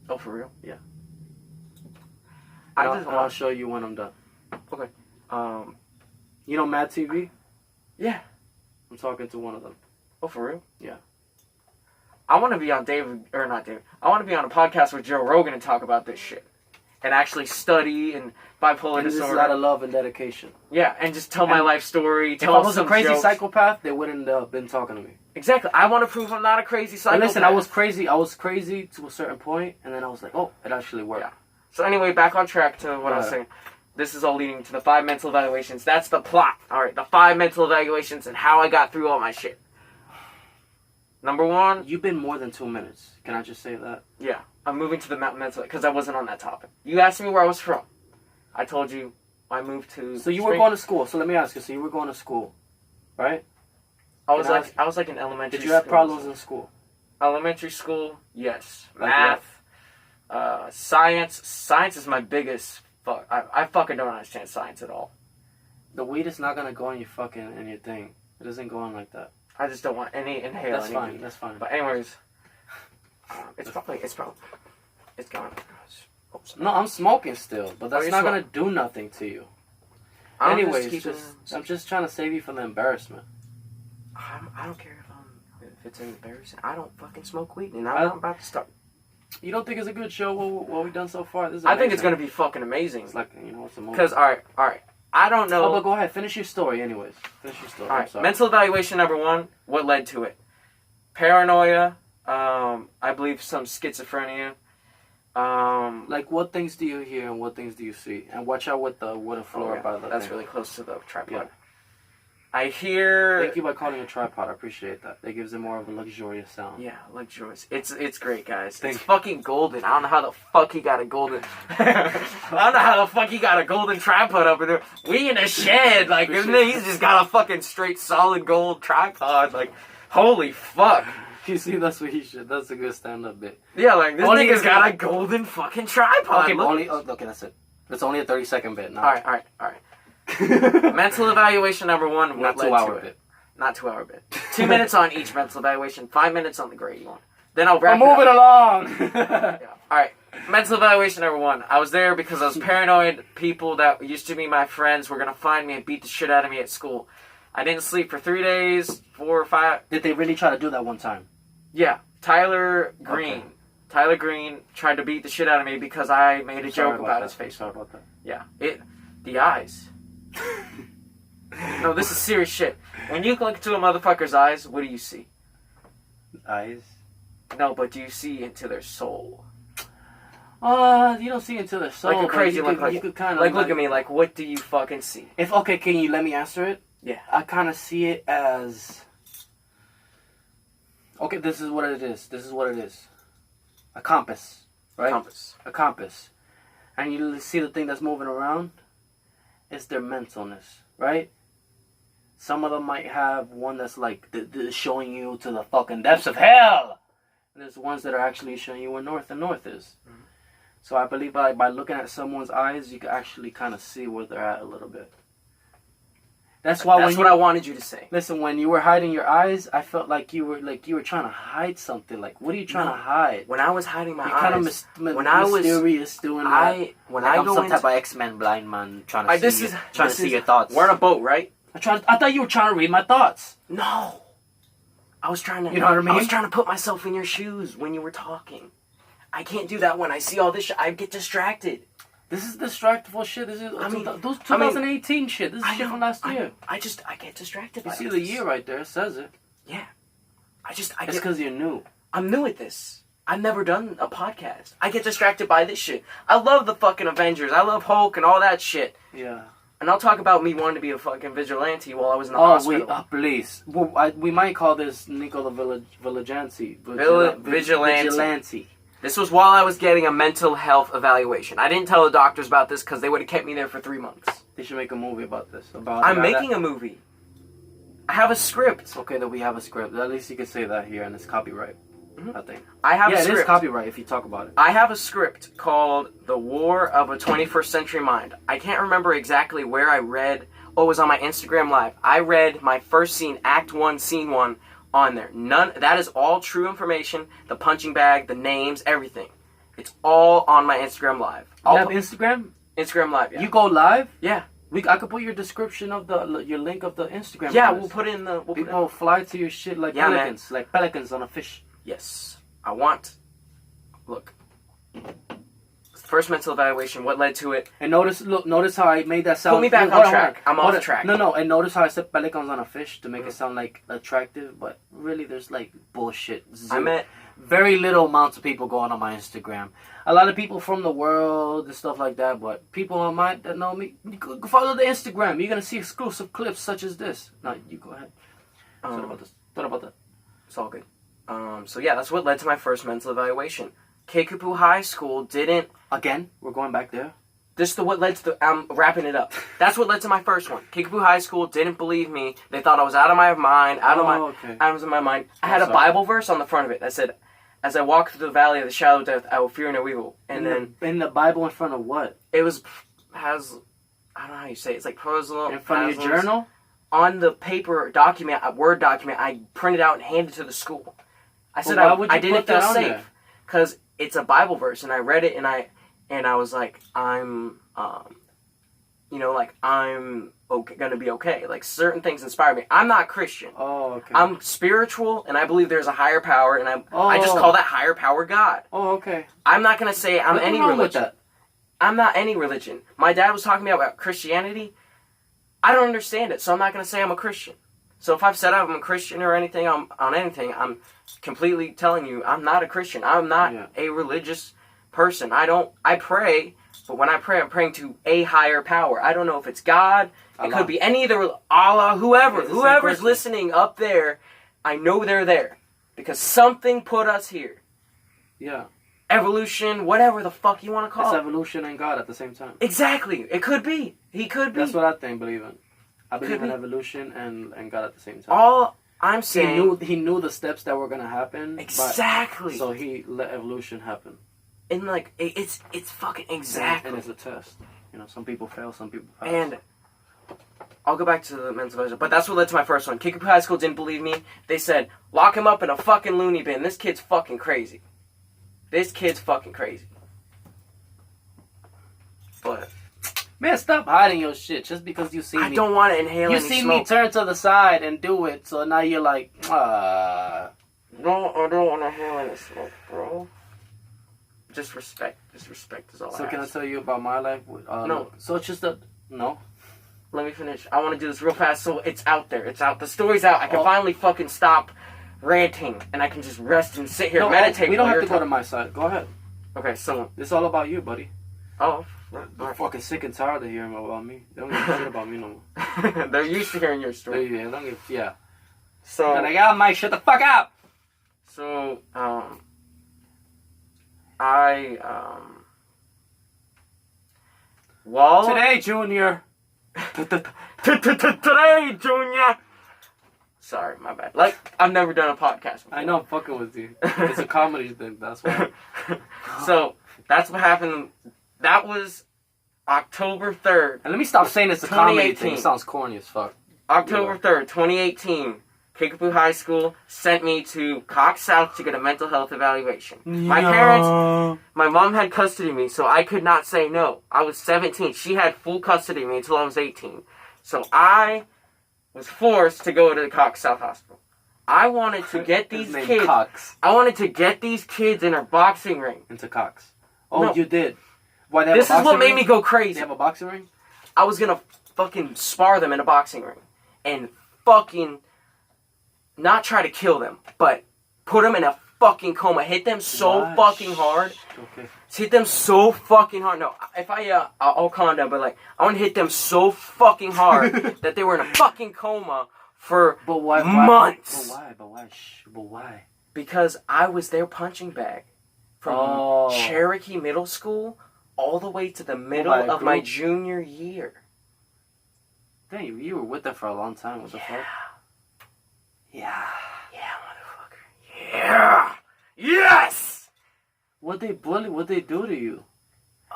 Oh, for real? Yeah. I'll show you when I'm done. Okay. You know Mad TV? Yeah. I'm talking to one of them. Oh, for real? Yeah. I want to be on I want to be on a podcast with Joe Rogan and talk about this shit. And actually study and bipolar disorder. This is out of love and dedication. Yeah, and just tell my life story. If I was a crazy psychopath, they wouldn't have been talking to me. Exactly. I want to prove I'm not a crazy psychopath. But listen, I was crazy to a certain point, and then I was like, oh, it actually worked. Yeah. So anyway, back on track to what I was saying. This is all leading to the 5 mental evaluations. That's the plot. Alright, the 5 mental evaluations and how I got through all my shit. Number 1. You've been more than 2 minutes. Can I just say that? Yeah. I'm moving to the mental, because I wasn't on that topic. You asked me where I was from. I told you I moved to... So you were going to school. So let me ask you. So you were going to school, right? I was like in elementary school. Did you have problems in school? Elementary school, yes. Like Math, science. Science is my biggest fuck. I fucking don't understand science at all. The weed is not gonna go in your thing. It doesn't go on like that. I just don't want any inhale. That's any fine. weed. That's fine. But anyways, it's gone. Oh, sorry. No, I'm smoking still, but that's you're not gonna do nothing to you. I'm Anyways, just I'm just trying to save you from the embarrassment. I don't care if it's embarrassing. I don't fucking smoke weed, and I'm about to start. You don't think it's a good show? What we've done so far? This is I think it's amazing. gonna be fucking amazing. It's like, it's a movie. Because all right. I don't know. Oh, but go ahead. Finish your story, anyways. Finish your story. All I'm right. sorry. Mental evaluation number 1. What led to it? Paranoia. I believe some schizophrenia. Like, what things do you hear and what things do you see? And watch out with the floor by the That's thing. really close to the tripod. Yeah. I hear. Thank you by calling it a tripod. I appreciate that. That gives it more of a luxurious sound. Yeah, luxurious. It's great, guys. Thank It's you. fucking golden. I don't know how the fuck he got a golden. I don't know how the fuck he got a golden tripod up in there. We in a shed, like, isn't it? He's just got a fucking straight solid gold tripod. Like, holy fuck. You see, that's what he should. That's a good stand-up bit. Yeah, like this Only nigga's if- got a golden fucking tripod. Okay, Look. okay, that's it. It's only a 30-second bit. All right. Mental evaluation number 1. Not What led 2-hour to it? bit. Not 2 hour bit. 2 minutes on each mental evaluation. 5 minutes on the grading one. Then I'll wrap I'm moving it up. along. Yeah. All right. Mental evaluation number 1. I was there because I was paranoid. People that used to be my friends were gonna find me and beat the shit out of me at school. I didn't sleep for 3 days, 4 or 5. Did they really try to do that one time? Yeah. Tyler Green. Okay. Tyler Green tried to beat the shit out of me because I made a joke about his face. Sorry about that. Yeah. The eyes. No, this is serious shit. When you look into a motherfucker's eyes, what do you see? Eyes. No, but do you see into their soul? You don't see into the soul. Like a but crazy you look, could, like, you could kind of like, look at me, like, what do you fucking see? Okay, can you let me answer it? Yeah. I kind of see it as. Okay, this is what it is. A compass, right? Compass. A compass. And you see the thing that's moving around? It's their mentalness, right? Some of them might have one that's like showing you to the fucking depths of hell. And there's ones that are actually showing you where north and north is. Mm-hmm. So I believe by looking at someone's eyes, you can actually kind of see where they're at a little bit. That's why That's what I wanted you to say. Listen, when you were hiding your eyes, I felt like you were trying to hide something. Like, what are you trying to hide? When I was hiding my You're eyes, kind of mysterious doing that. when like I I'm go some into, type of X-Men blind man trying to see your thoughts. We're on a boat, right? I thought you were trying to read my thoughts. No. I was trying to. You know what I mean? I was trying to put myself in your shoes when you were talking. I can't do that when I see all this shit. I get distracted. This is distractful shit. This is 2018 shit. This is shit from last year. I get distracted. You by see this. the year right there. It says it. Yeah. It's It's because you're new. I'm new at this. I've never done a podcast. I get distracted by this shit. I love the fucking Avengers. I love Hulk and all that shit. Yeah. And I'll talk about me wanting to be a fucking vigilante while I was in the hospital. Please. Well, we might call this Nico the Vigilante. Vigilante. This was while I was getting a mental health evaluation. I didn't tell the doctors about this because they would have kept me there for 3 months. They should make a movie about this. I'm making a movie. I have a script. Okay, that we have a script. At least you can say that here, and it's copyright. Mm-hmm. I think. I have a script. It is copyright if you talk about it. I have a script called The War of a 21st Century Mind. I can't remember exactly where I read. Oh, it was on my Instagram Live. I read my first scene, Act 1, Scene 1, on there. That is all true information. The punching bag, the names, everything. It's all on my Instagram Live. You have Instagram? Instagram Live, yeah. You go live? Yeah. I could put your description of your link of the Instagram. Yeah, we'll put in the... People fly to your shit like pelicans. Man. Like pelicans on a fish. Yes. Look. First mental evaluation, what led to it. And notice how I made that sound. Put me back on track. I'm off track. No, and notice how I said pelicans on a fish to make it sound like attractive, but really there's like bullshit. Very little amounts of people going on my Instagram. A lot of people from the world and stuff like that, but people on mine that know me, you go follow the Instagram. You're gonna see exclusive clips such as this. No, you go ahead. What about that? It's all good. So yeah, that's what led to my first mental evaluation. Keikupu High School didn't... Again, we're going back there. what led to I'm wrapping it up. That's what led to my first one. Kickapoo High School didn't believe me. They thought I was out of my mind, I was in my mind. I had a Bible verse on the front of it that said, "As I walk through the valley of the shadow of death, I will fear no evil." And then in the Bible in front of what? it has I don't know how you say it. It's like personal. In front of your journal? On the paper document, a Word document, I printed out and handed to the school. I said I didn't feel safe because it's a Bible verse, and I read it, and I was like, I'm gonna be okay. Like, certain things inspire me. I'm not Christian. Oh, okay. I'm spiritual, and I believe there's a higher power, and I just call that higher power God. Oh, okay. I'm not gonna say I'm Nothing any wrong with religion. that. I'm not any religion. My dad was talking to me about Christianity. I don't understand it, so I'm not gonna say I'm a Christian. So if I've said I'm a Christian or anything on anything, I'm completely telling you I'm not a Christian. I'm not a religious person. I pray, but when I pray, I'm praying to a higher power. I don't know if it's God. It could be any of the Allah, whoever's listening up there. I know they're there because something put us here. Yeah. Evolution, whatever the fuck you want to call it. It's evolution and God at the same time. Exactly. It could be. He could be. That's what I believe in. I believe in evolution and God at the same time. All I'm saying... He knew the steps that were going to happen. Exactly. So he let evolution happen. And, like, it's fucking exactly. And it's a test. You know, some people fail, some people pass. And I'll go back to the mental version. But that's what led to my first one. Kickapoo High School didn't believe me. They said, lock him up in a fucking loony bin. This kid's fucking crazy. But... Man, stop hiding your shit just because you see me. I don't want to inhale any smoke. You see smoke. me turn to the side and do it, so now you're like, No, I don't want to inhale any smoke, bro. Just respect. Just respect is all I ask. So can I tell you about my life? No. So it's just no? Let me finish. I want to do this real fast so it's out there. It's out. The story's out. I can finally fucking stop ranting and I can just rest and sit here and meditate. We don't have to go to my side. Go ahead. Okay, so... It's all about you, buddy. Oh, I'm fucking sick and tired of hearing about me. They don't give a shit about me no more. They're used to hearing your story. Yeah. So... They're like, Mike, shut the fuck up! So, Today, Junior! Today, Junior! Sorry, my bad. Like, I've never done a podcast before. I know I'm fucking with you. It's a comedy thing, that's why. So, that's what happened. That was October 3rd. And let me stop saying it's a comedy thing. It sounds corny as fuck. October 3rd, 2018. Kickapoo High School sent me to Cox South to get a mental health evaluation. My parents, my mom had custody of me, so I could not say no. I was 17. She had full custody of me until I was 18. So I was forced to go to the Cox South Hospital. I wanted to get these kids. Cox. I wanted to get these kids in a boxing ring. Into Cox. Oh, No. You did. Why? This is what made me go crazy. They have a boxing ring? I was gonna fucking spar them in a boxing ring and fucking not try to kill them, but put them in a fucking coma. Hit them so fucking hard. Okay. Hit them so fucking hard. No, if I'll calm down, but like, I want to hit them so fucking hard that they were in a fucking coma for months. But why? Because I was their punching bag from Cherokee Middle School all the way to the middle of my junior year. Dang, you were with them for a long time. What the fuck? Yeah. Yeah, motherfucker. Yeah. Yes! What they do to you?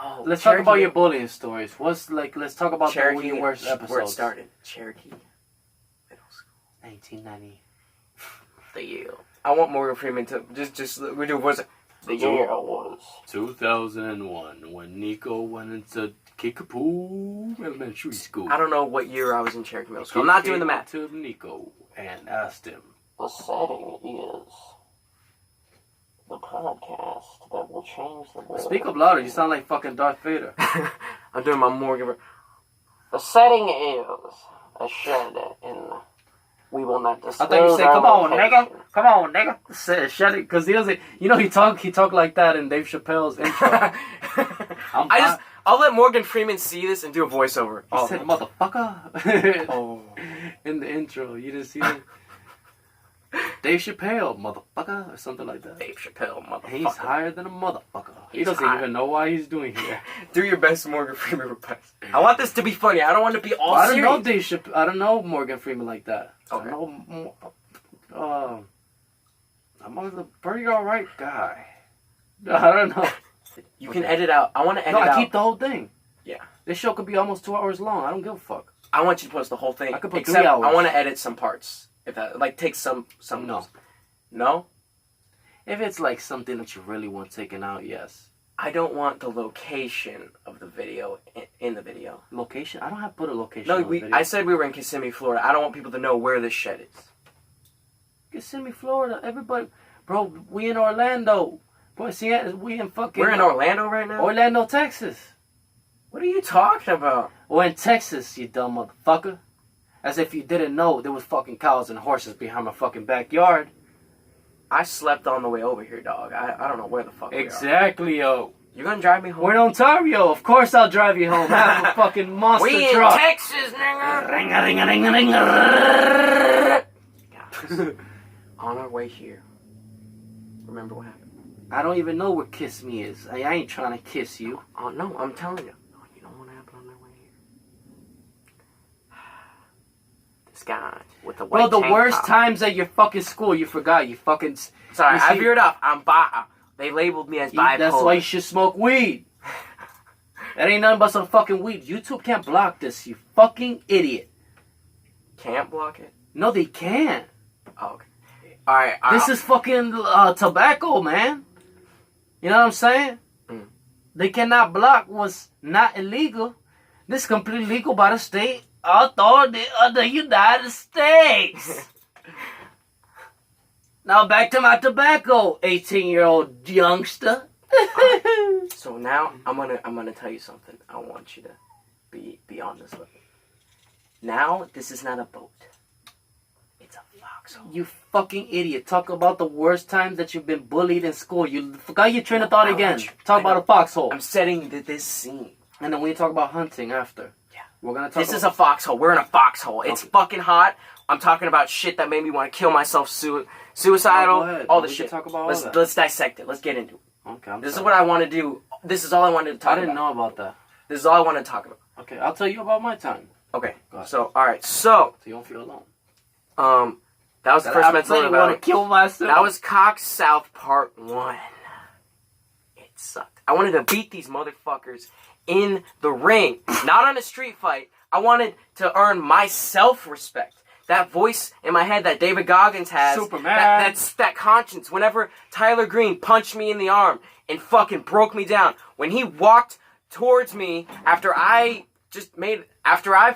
Oh, let's talk about your bullying stories. Let's talk about Cherokee, the worst episodes. Where it started. Cherokee Middle School. 1990. The year. I want Morgan Freeman to just we do what's it? The year was 2001 when Nico went into Kickapoo Elementary School. I don't know what year I was in Cherokee Middle School. I'm not doing the math. To Nico and asked him. The setting is the podcast that will change the world. Speak up louder. You sound like fucking Darth Vader. I'm doing my Morgan. The setting is a shed in. We will not disclose. I thought you said, "Come on, location. nigga, come on, nigga." Say, shut it, because he doesn't. You know, he talk like that in Dave Chappelle's intro. I'll let Morgan Freeman see this and do a voiceover. He said, "Motherfucker." Oh. In the intro, you didn't see that. Dave Chappelle, motherfucker, or something like that. Dave Chappelle, motherfucker. He's higher than a motherfucker. He He's doesn't high. even know why he's doing here. Do your best, Morgan Freeman request. I want this to be funny. I don't want to be all I don't serious. know Dave Chappelle. I don't know Morgan Freeman like that. Okay. I know. I'm a pretty alright guy. I don't know. You can edit out. I want to edit No, out. I keep the whole thing. Yeah. This show could be almost 2 hours long. I don't give a fuck. I want you to post the whole thing. I could put except 3 hours. I want to edit some parts. If that take some No. No? If it's like something that you really want taken out, yes. I don't want the location of the video in the video. Location? I don't have to put a location No, on the video. I said we were in Kissimmee, Florida. I don't want people to know where this shed is. Kissimmee, Florida. Everybody. Bro, we in Orlando. Boy, see, we in fucking... We're in Orlando right now? Orlando, Texas. What are you talking about? We're in Texas, you dumb motherfucker. As if you didn't know there was fucking cows and horses behind my fucking backyard. I slept on the way over here, dog. I don't know where the fuck Exactly, yo. we are. You gonna drive me home? We're in Ontario. Of course I'll drive you home. I have a fucking monster We in truck. Texas, nigga! Guys, on our way here, remember what happened? I don't even know where Kiss Me is. I ain't trying to kiss you. Oh, no, I'm telling you. Oh, you know what happened on their way here? This guy with the white Bro, the tank worst top. times at your fucking school, you forgot. You fucking... Sorry, you I see- veered off. They labeled me as bipolar. That's why you should smoke weed. That ain't nothing but some fucking weed. YouTube can't block this, you fucking idiot. Can't block it? No, they can't. Oh, okay. Alright, This is fucking tobacco, man. You know what I'm saying? Mm. They cannot block what's not illegal. This is completely legal by the state authority of the United States. Now back to my tobacco, 18-year-old youngster. So now I'm gonna tell you something. I want you to be on this level. Now this is not a boat. It's a foxhole. You fucking idiot. Talk about the worst times that you've been bullied in school. You forgot your train of thought again. Talk about a foxhole. I'm setting this scene. And then we talk about hunting after. Yeah. We're gonna talk This is a foxhole. We're in a foxhole. It's fucking hot. I'm talking about shit that made me want to kill myself, suicidal, Go ahead. all the We can shit. talk about all let's that. let's dissect it. Let's get into it. Okay, I'm This is sorry. what I want to do. This is all I wanted to talk I about. didn't know about that. This is all I wanted to talk about. Okay, I'll tell you about my time. Okay. Go ahead. So all right. So So you don't feel alone. that was the first mental I want about to kill myself. That was Cox South Part 1. It sucked. I wanted to beat these motherfuckers in the ring. Not on a street fight. I wanted to earn my self-respect. That voice in my head that David Goggins has. Superman. That's that conscience. Whenever Tyler Green punched me in the arm and fucking broke me down. When he walked towards me after I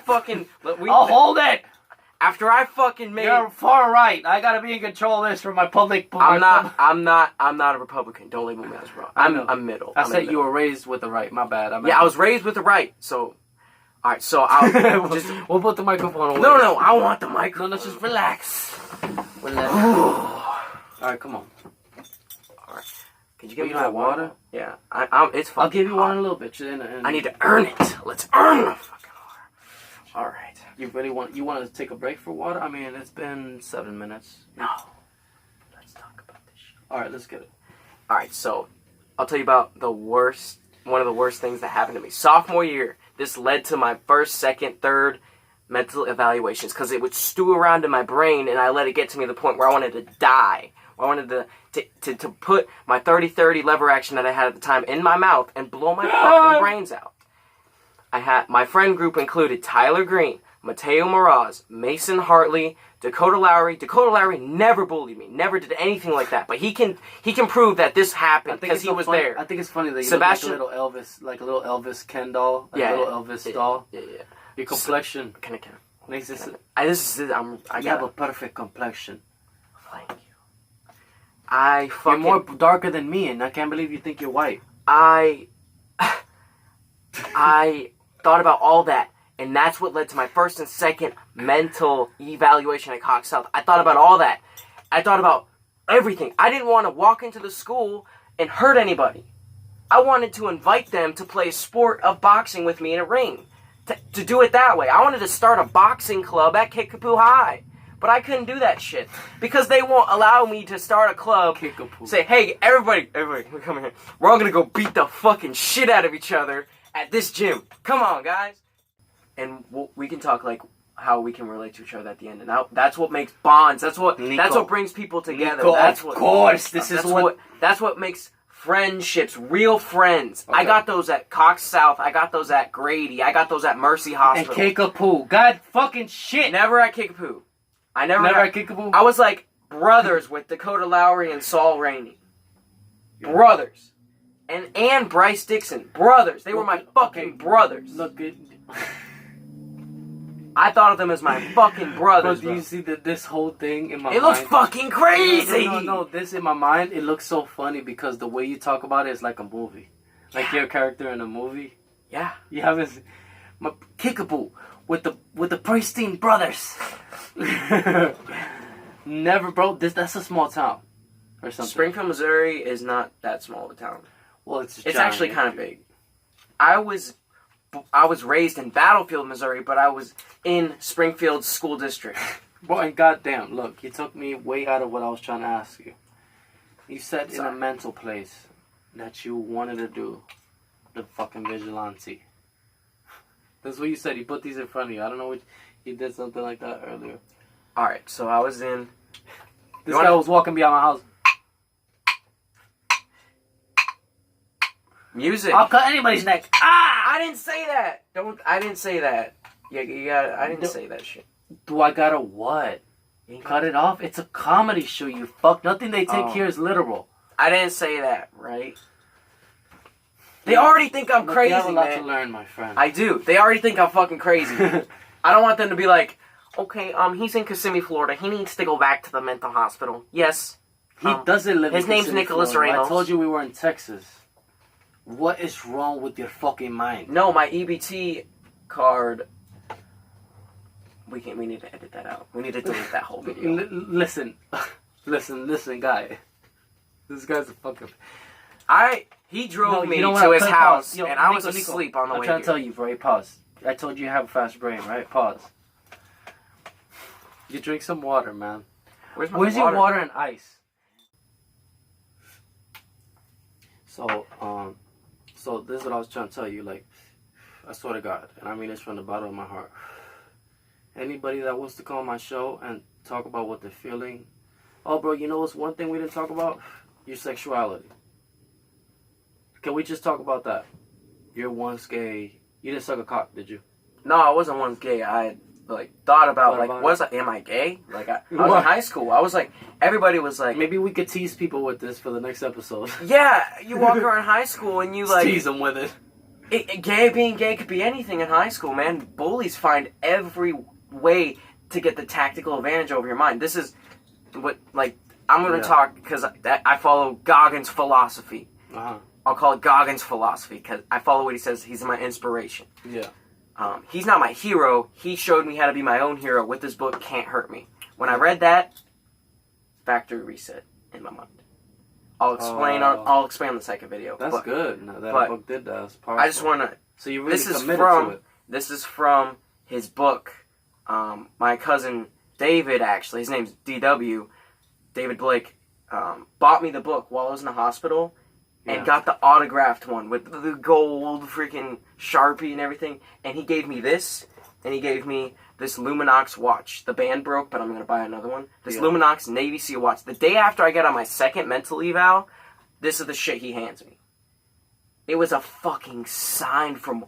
fucking... I'll hold it. After I fucking made... You're far right. I gotta be in control of this for my public. I'm not a Republican. Don't label me as wrong. I'm middle. I I'm in said the you middle. were raised with the right. My bad. Yeah, I was raised with the right. So, all right. So I'll just We'll put the microphone away. no. I want the mic. No, let's just relax. Relax. All right, come on. All right. Could you give You me don't that have water? Yeah. It's fucking I'll give you hot. one in a little bit. I need to earn it. Let's earn the fucking water. All right. You really want? You want to take a break for water? I mean, it's been 7 minutes. No. Let's talk about this shit. All right, let's get it. All right. So, I'll tell you about one of the worst things that happened to me. Sophomore year, this led to my first, second, third mental evaluations because it would stew around in my brain and I let it get to me to the point where I wanted to die. I wanted to put my 30-30 lever action that I had at the time in my mouth and blow my fucking brains out. My friend group included Tyler Green, Mateo Moraz, Mason Hartley, Dakota Lowry. Dakota Lowry never bullied me, never did anything like that. But he can prove that this happened because he was there. I think it's funny that you Sebastian- look like a little Elvis Ken doll, a Yeah, little Elvis doll. Yeah. Your complexion Can makes this. I You have got a perfect complexion. Thank you. I You're fucking more darker than me, and I can't believe you think you're white. I thought about all that, and that's what led to my first and second mental evaluation at Cox South. I thought about all that. I thought about everything. I didn't want to walk into the school and hurt anybody. I wanted to invite them to play a sport of boxing with me in a ring. To do it that way. I wanted to start a boxing club at Kickapoo High. But I couldn't do that shit because they won't allow me to start a club. Kickapoo. Say, hey, everybody, come here. We're all gonna go beat the fucking shit out of each other at this gym. Come on, guys. And we can talk like how we can relate to each other at the end, and that's what makes bonds. That's what brings people together. Nico, that's of what, course, that's what makes friendships, real friends. Okay. I got those at Cox South. I got those at Grady. I got those at Mercy Hospital. And Kickapoo. God fucking shit. Never at Kickapoo. I never at Kickapoo. I was like brothers with Dakota Lowry and Saul Rainey. Brothers. And Bryce Dixon. Brothers. They were my fucking brothers. Look good. I thought of them as my fucking brothers. Bro, do you see this whole thing in my mind? It looks fucking crazy! No, this in my mind, it looks so funny because the way you talk about it is like a movie. Like you're a character in a movie. Yeah. You haven't seen... Kickapoo with the Pristine brothers. Never, bro. That's a small town. Or something. Springfield, Missouri is not that small of a town. Well, it's actually kind of big. I was raised in Battlefield, Missouri, but I was in Springfield School District. Boy, and goddamn, look, you took me way out of what I was trying to ask you. You said in a mental place that you wanted to do the fucking vigilante. That's what you said. You put these in front of you. I don't know what you did something like that earlier. All right, so I was in. This guy was walking behind my house. Music. I'll cut anybody's neck. Ah! I didn't say that. I didn't say that. Yeah, you got. I didn't say that shit. Do I gotta what? Cut it off? It's a comedy show, you fuck. Nothing they take here is literal. I didn't say that, right? They already think I'm crazy, you have a lot man. to learn, my friend. I do. They already think I'm fucking crazy. I don't want them to be like, okay, he's in Kissimmee, Florida. He needs to go back to the mental hospital. Yes. He doesn't live in his name's Kissimmee, Nicholas Florida. Reynolds. I told you we were in Texas. What is wrong with your fucking mind? No, my EBT card. We need to edit that out. We need to delete that whole video. Listen, guy. This guy's a fucking... He drove me to his house, and I was asleep on the way I'm trying to tell you, Ray, pause. I told you you have a fast brain, right? Pause. You drink some water, man. Where's your water and ice? So this is what I was trying to tell you, like, I swear to God, and I mean this from the bottom of my heart. Anybody that wants to call my show and talk about what they're feeling, oh, bro, you know what's one thing we didn't talk about? Your sexuality. Can we just talk about that? You're once gay. You didn't suck a cock, did you? No, I wasn't once gay. I thought about am I gay? Like I was in high school. I was like, everybody was like, maybe we could tease people with this for the next episode. Yeah, you walk around high school and you like tease them with it. Being gay could be anything in high school, man. Bullies find every way to get the tactical advantage over your mind. This is what I'm gonna talk because I follow Goggins' philosophy. I'll call it Goggins' philosophy because I follow what he says. He's my inspiration. Yeah. He's not my hero. He showed me how to be my own hero with his book, Can't Hurt Me. When I read that, factory reset in my mind. I'll explain on the second video. That's good. No, that book did that. It's powerful. I just want to... So you really committed to it. This is from his book. My cousin David, actually, his name's DW, David Blake, bought me the book while I was in the hospital. And got the autographed one with the gold freaking Sharpie and everything. And he gave me this. And he gave me this Luminox watch. The band broke, but I'm going to buy another one. This Luminox Navy SEAL watch. The day after I got on my second mental eval, this is the shit he hands me. It was a fucking sign from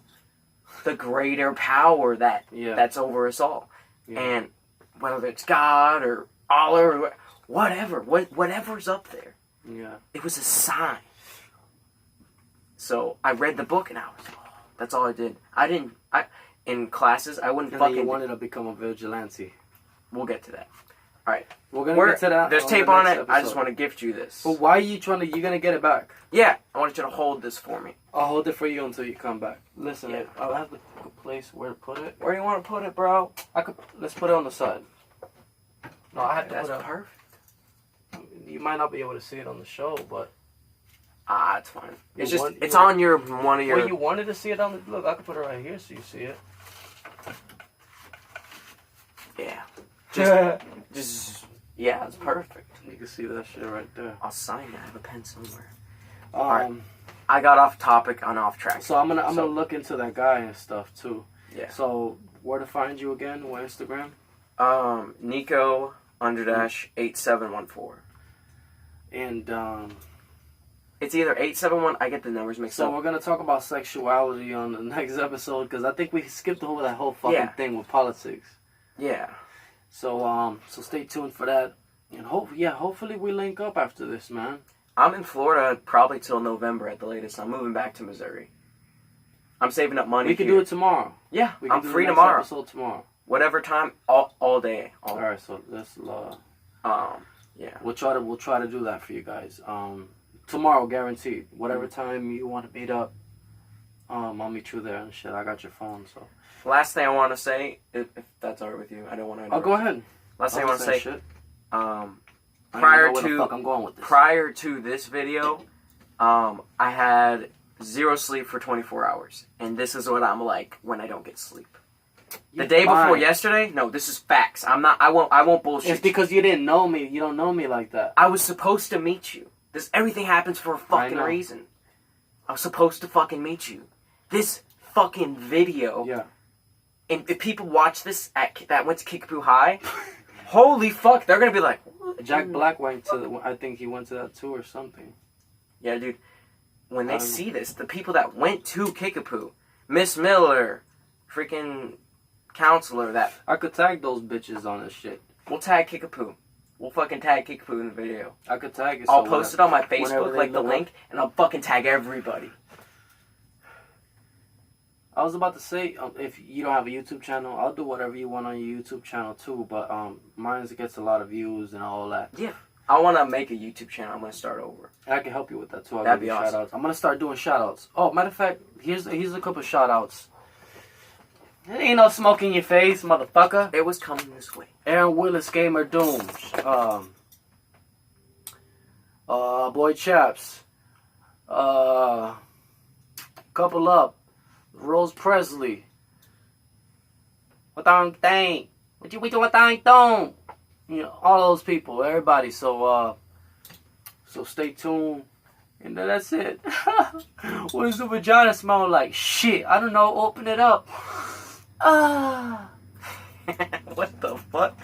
the greater power that's over us all. Yeah. And whether it's God or Allah or whatever, whatever's up there. Yeah. It was a sign. So I read the book and that's all I did. In classes, I wouldn't fucking... you wanted to become a vigilante. We'll get to that. All right. We're going to get to that. There's tape on it. I just want to gift you this. But why are you trying to... You're going to get it back? Yeah. I want you to hold this for me. I'll hold it for you until you come back. Listen, I'll have the place where to put it. Where do you want to put it, bro? Let's put it on the side. No, I have to put it... That's perfect. You might not be able to see it on the show, but... it's fine. It's on one of your... Well, you wanted to see it on the... Look, I could put it right here so you see it. Yeah. Just yeah, it's perfect. You can see that shit right there. I'll sign it. I have a pen somewhere. Right. I got off topic on off track. So I'm gonna look into that guy and stuff too. Yeah. So where to find you again? What Instagram? Nico _8714. And it's either 871. I get the numbers mixed so up. we're gonna talk about sexuality on the next episode because I think we skipped over that whole fucking thing with politics. Yeah. So so stay tuned for that. And hopefully we link up after this, man. I'm in Florida probably till November at the latest. I'm moving back to Missouri. I'm saving up money. We can do it tomorrow. Yeah, we can I'm do free the next tomorrow. Episode tomorrow. Whatever time, all day. All right, so let's yeah. We'll try to do that for you guys. Tomorrow, guaranteed. Whatever time you want to meet up, I'll meet you there and shit. I got your phone, so. Last thing I want to say, if that's alright with you, I don't want to. Oh, go ahead. Last thing I want to say. Shit. Prior I'm going with this. Prior to this video, I had 0 sleep for 24 hours, and this is what I'm like when I don't get sleep. The day before yesterday, no, this is facts. I won't bullshit. It's because you didn't know me. You don't know me like that. I was supposed to meet you. Everything happens for a fucking reason. I was supposed to fucking meet you. This fucking video. Yeah. And if people watch this that went to Kickapoo High, holy fuck, they're gonna be like, what? Jack Black went to. I think he went to that too or something. Yeah, dude. When they see this, the people that went to Kickapoo, Miss Miller, freaking counselor, that I could tag those bitches on this shit. we'll tag Kickapoo. We'll fucking tag Kickapoo in the video. I could tag it. I'll post it on my Facebook, like the link, and I'll fucking tag everybody. I was about to say, if you don't have a YouTube channel, I'll do whatever you want on your YouTube channel too. But mine gets a lot of views and all that. Yeah, I want to make a YouTube channel. I'm gonna start over. I can help you with that too. That'd be awesome. Shout-outs. I'm gonna start doing shout-outs. Oh, matter of fact, here's a couple shout-outs. It ain't no smoke in your face, motherfucker. It was coming this way. Aaron Willis, Gamer Doom. Boy Chaps. Couple Up. Rose Presley. What thing? What you doing? Thing? You know, all those people, everybody. So stay tuned. And then that's it. What does the vagina smell like? Shit, I don't know. Open it up. What the fuck?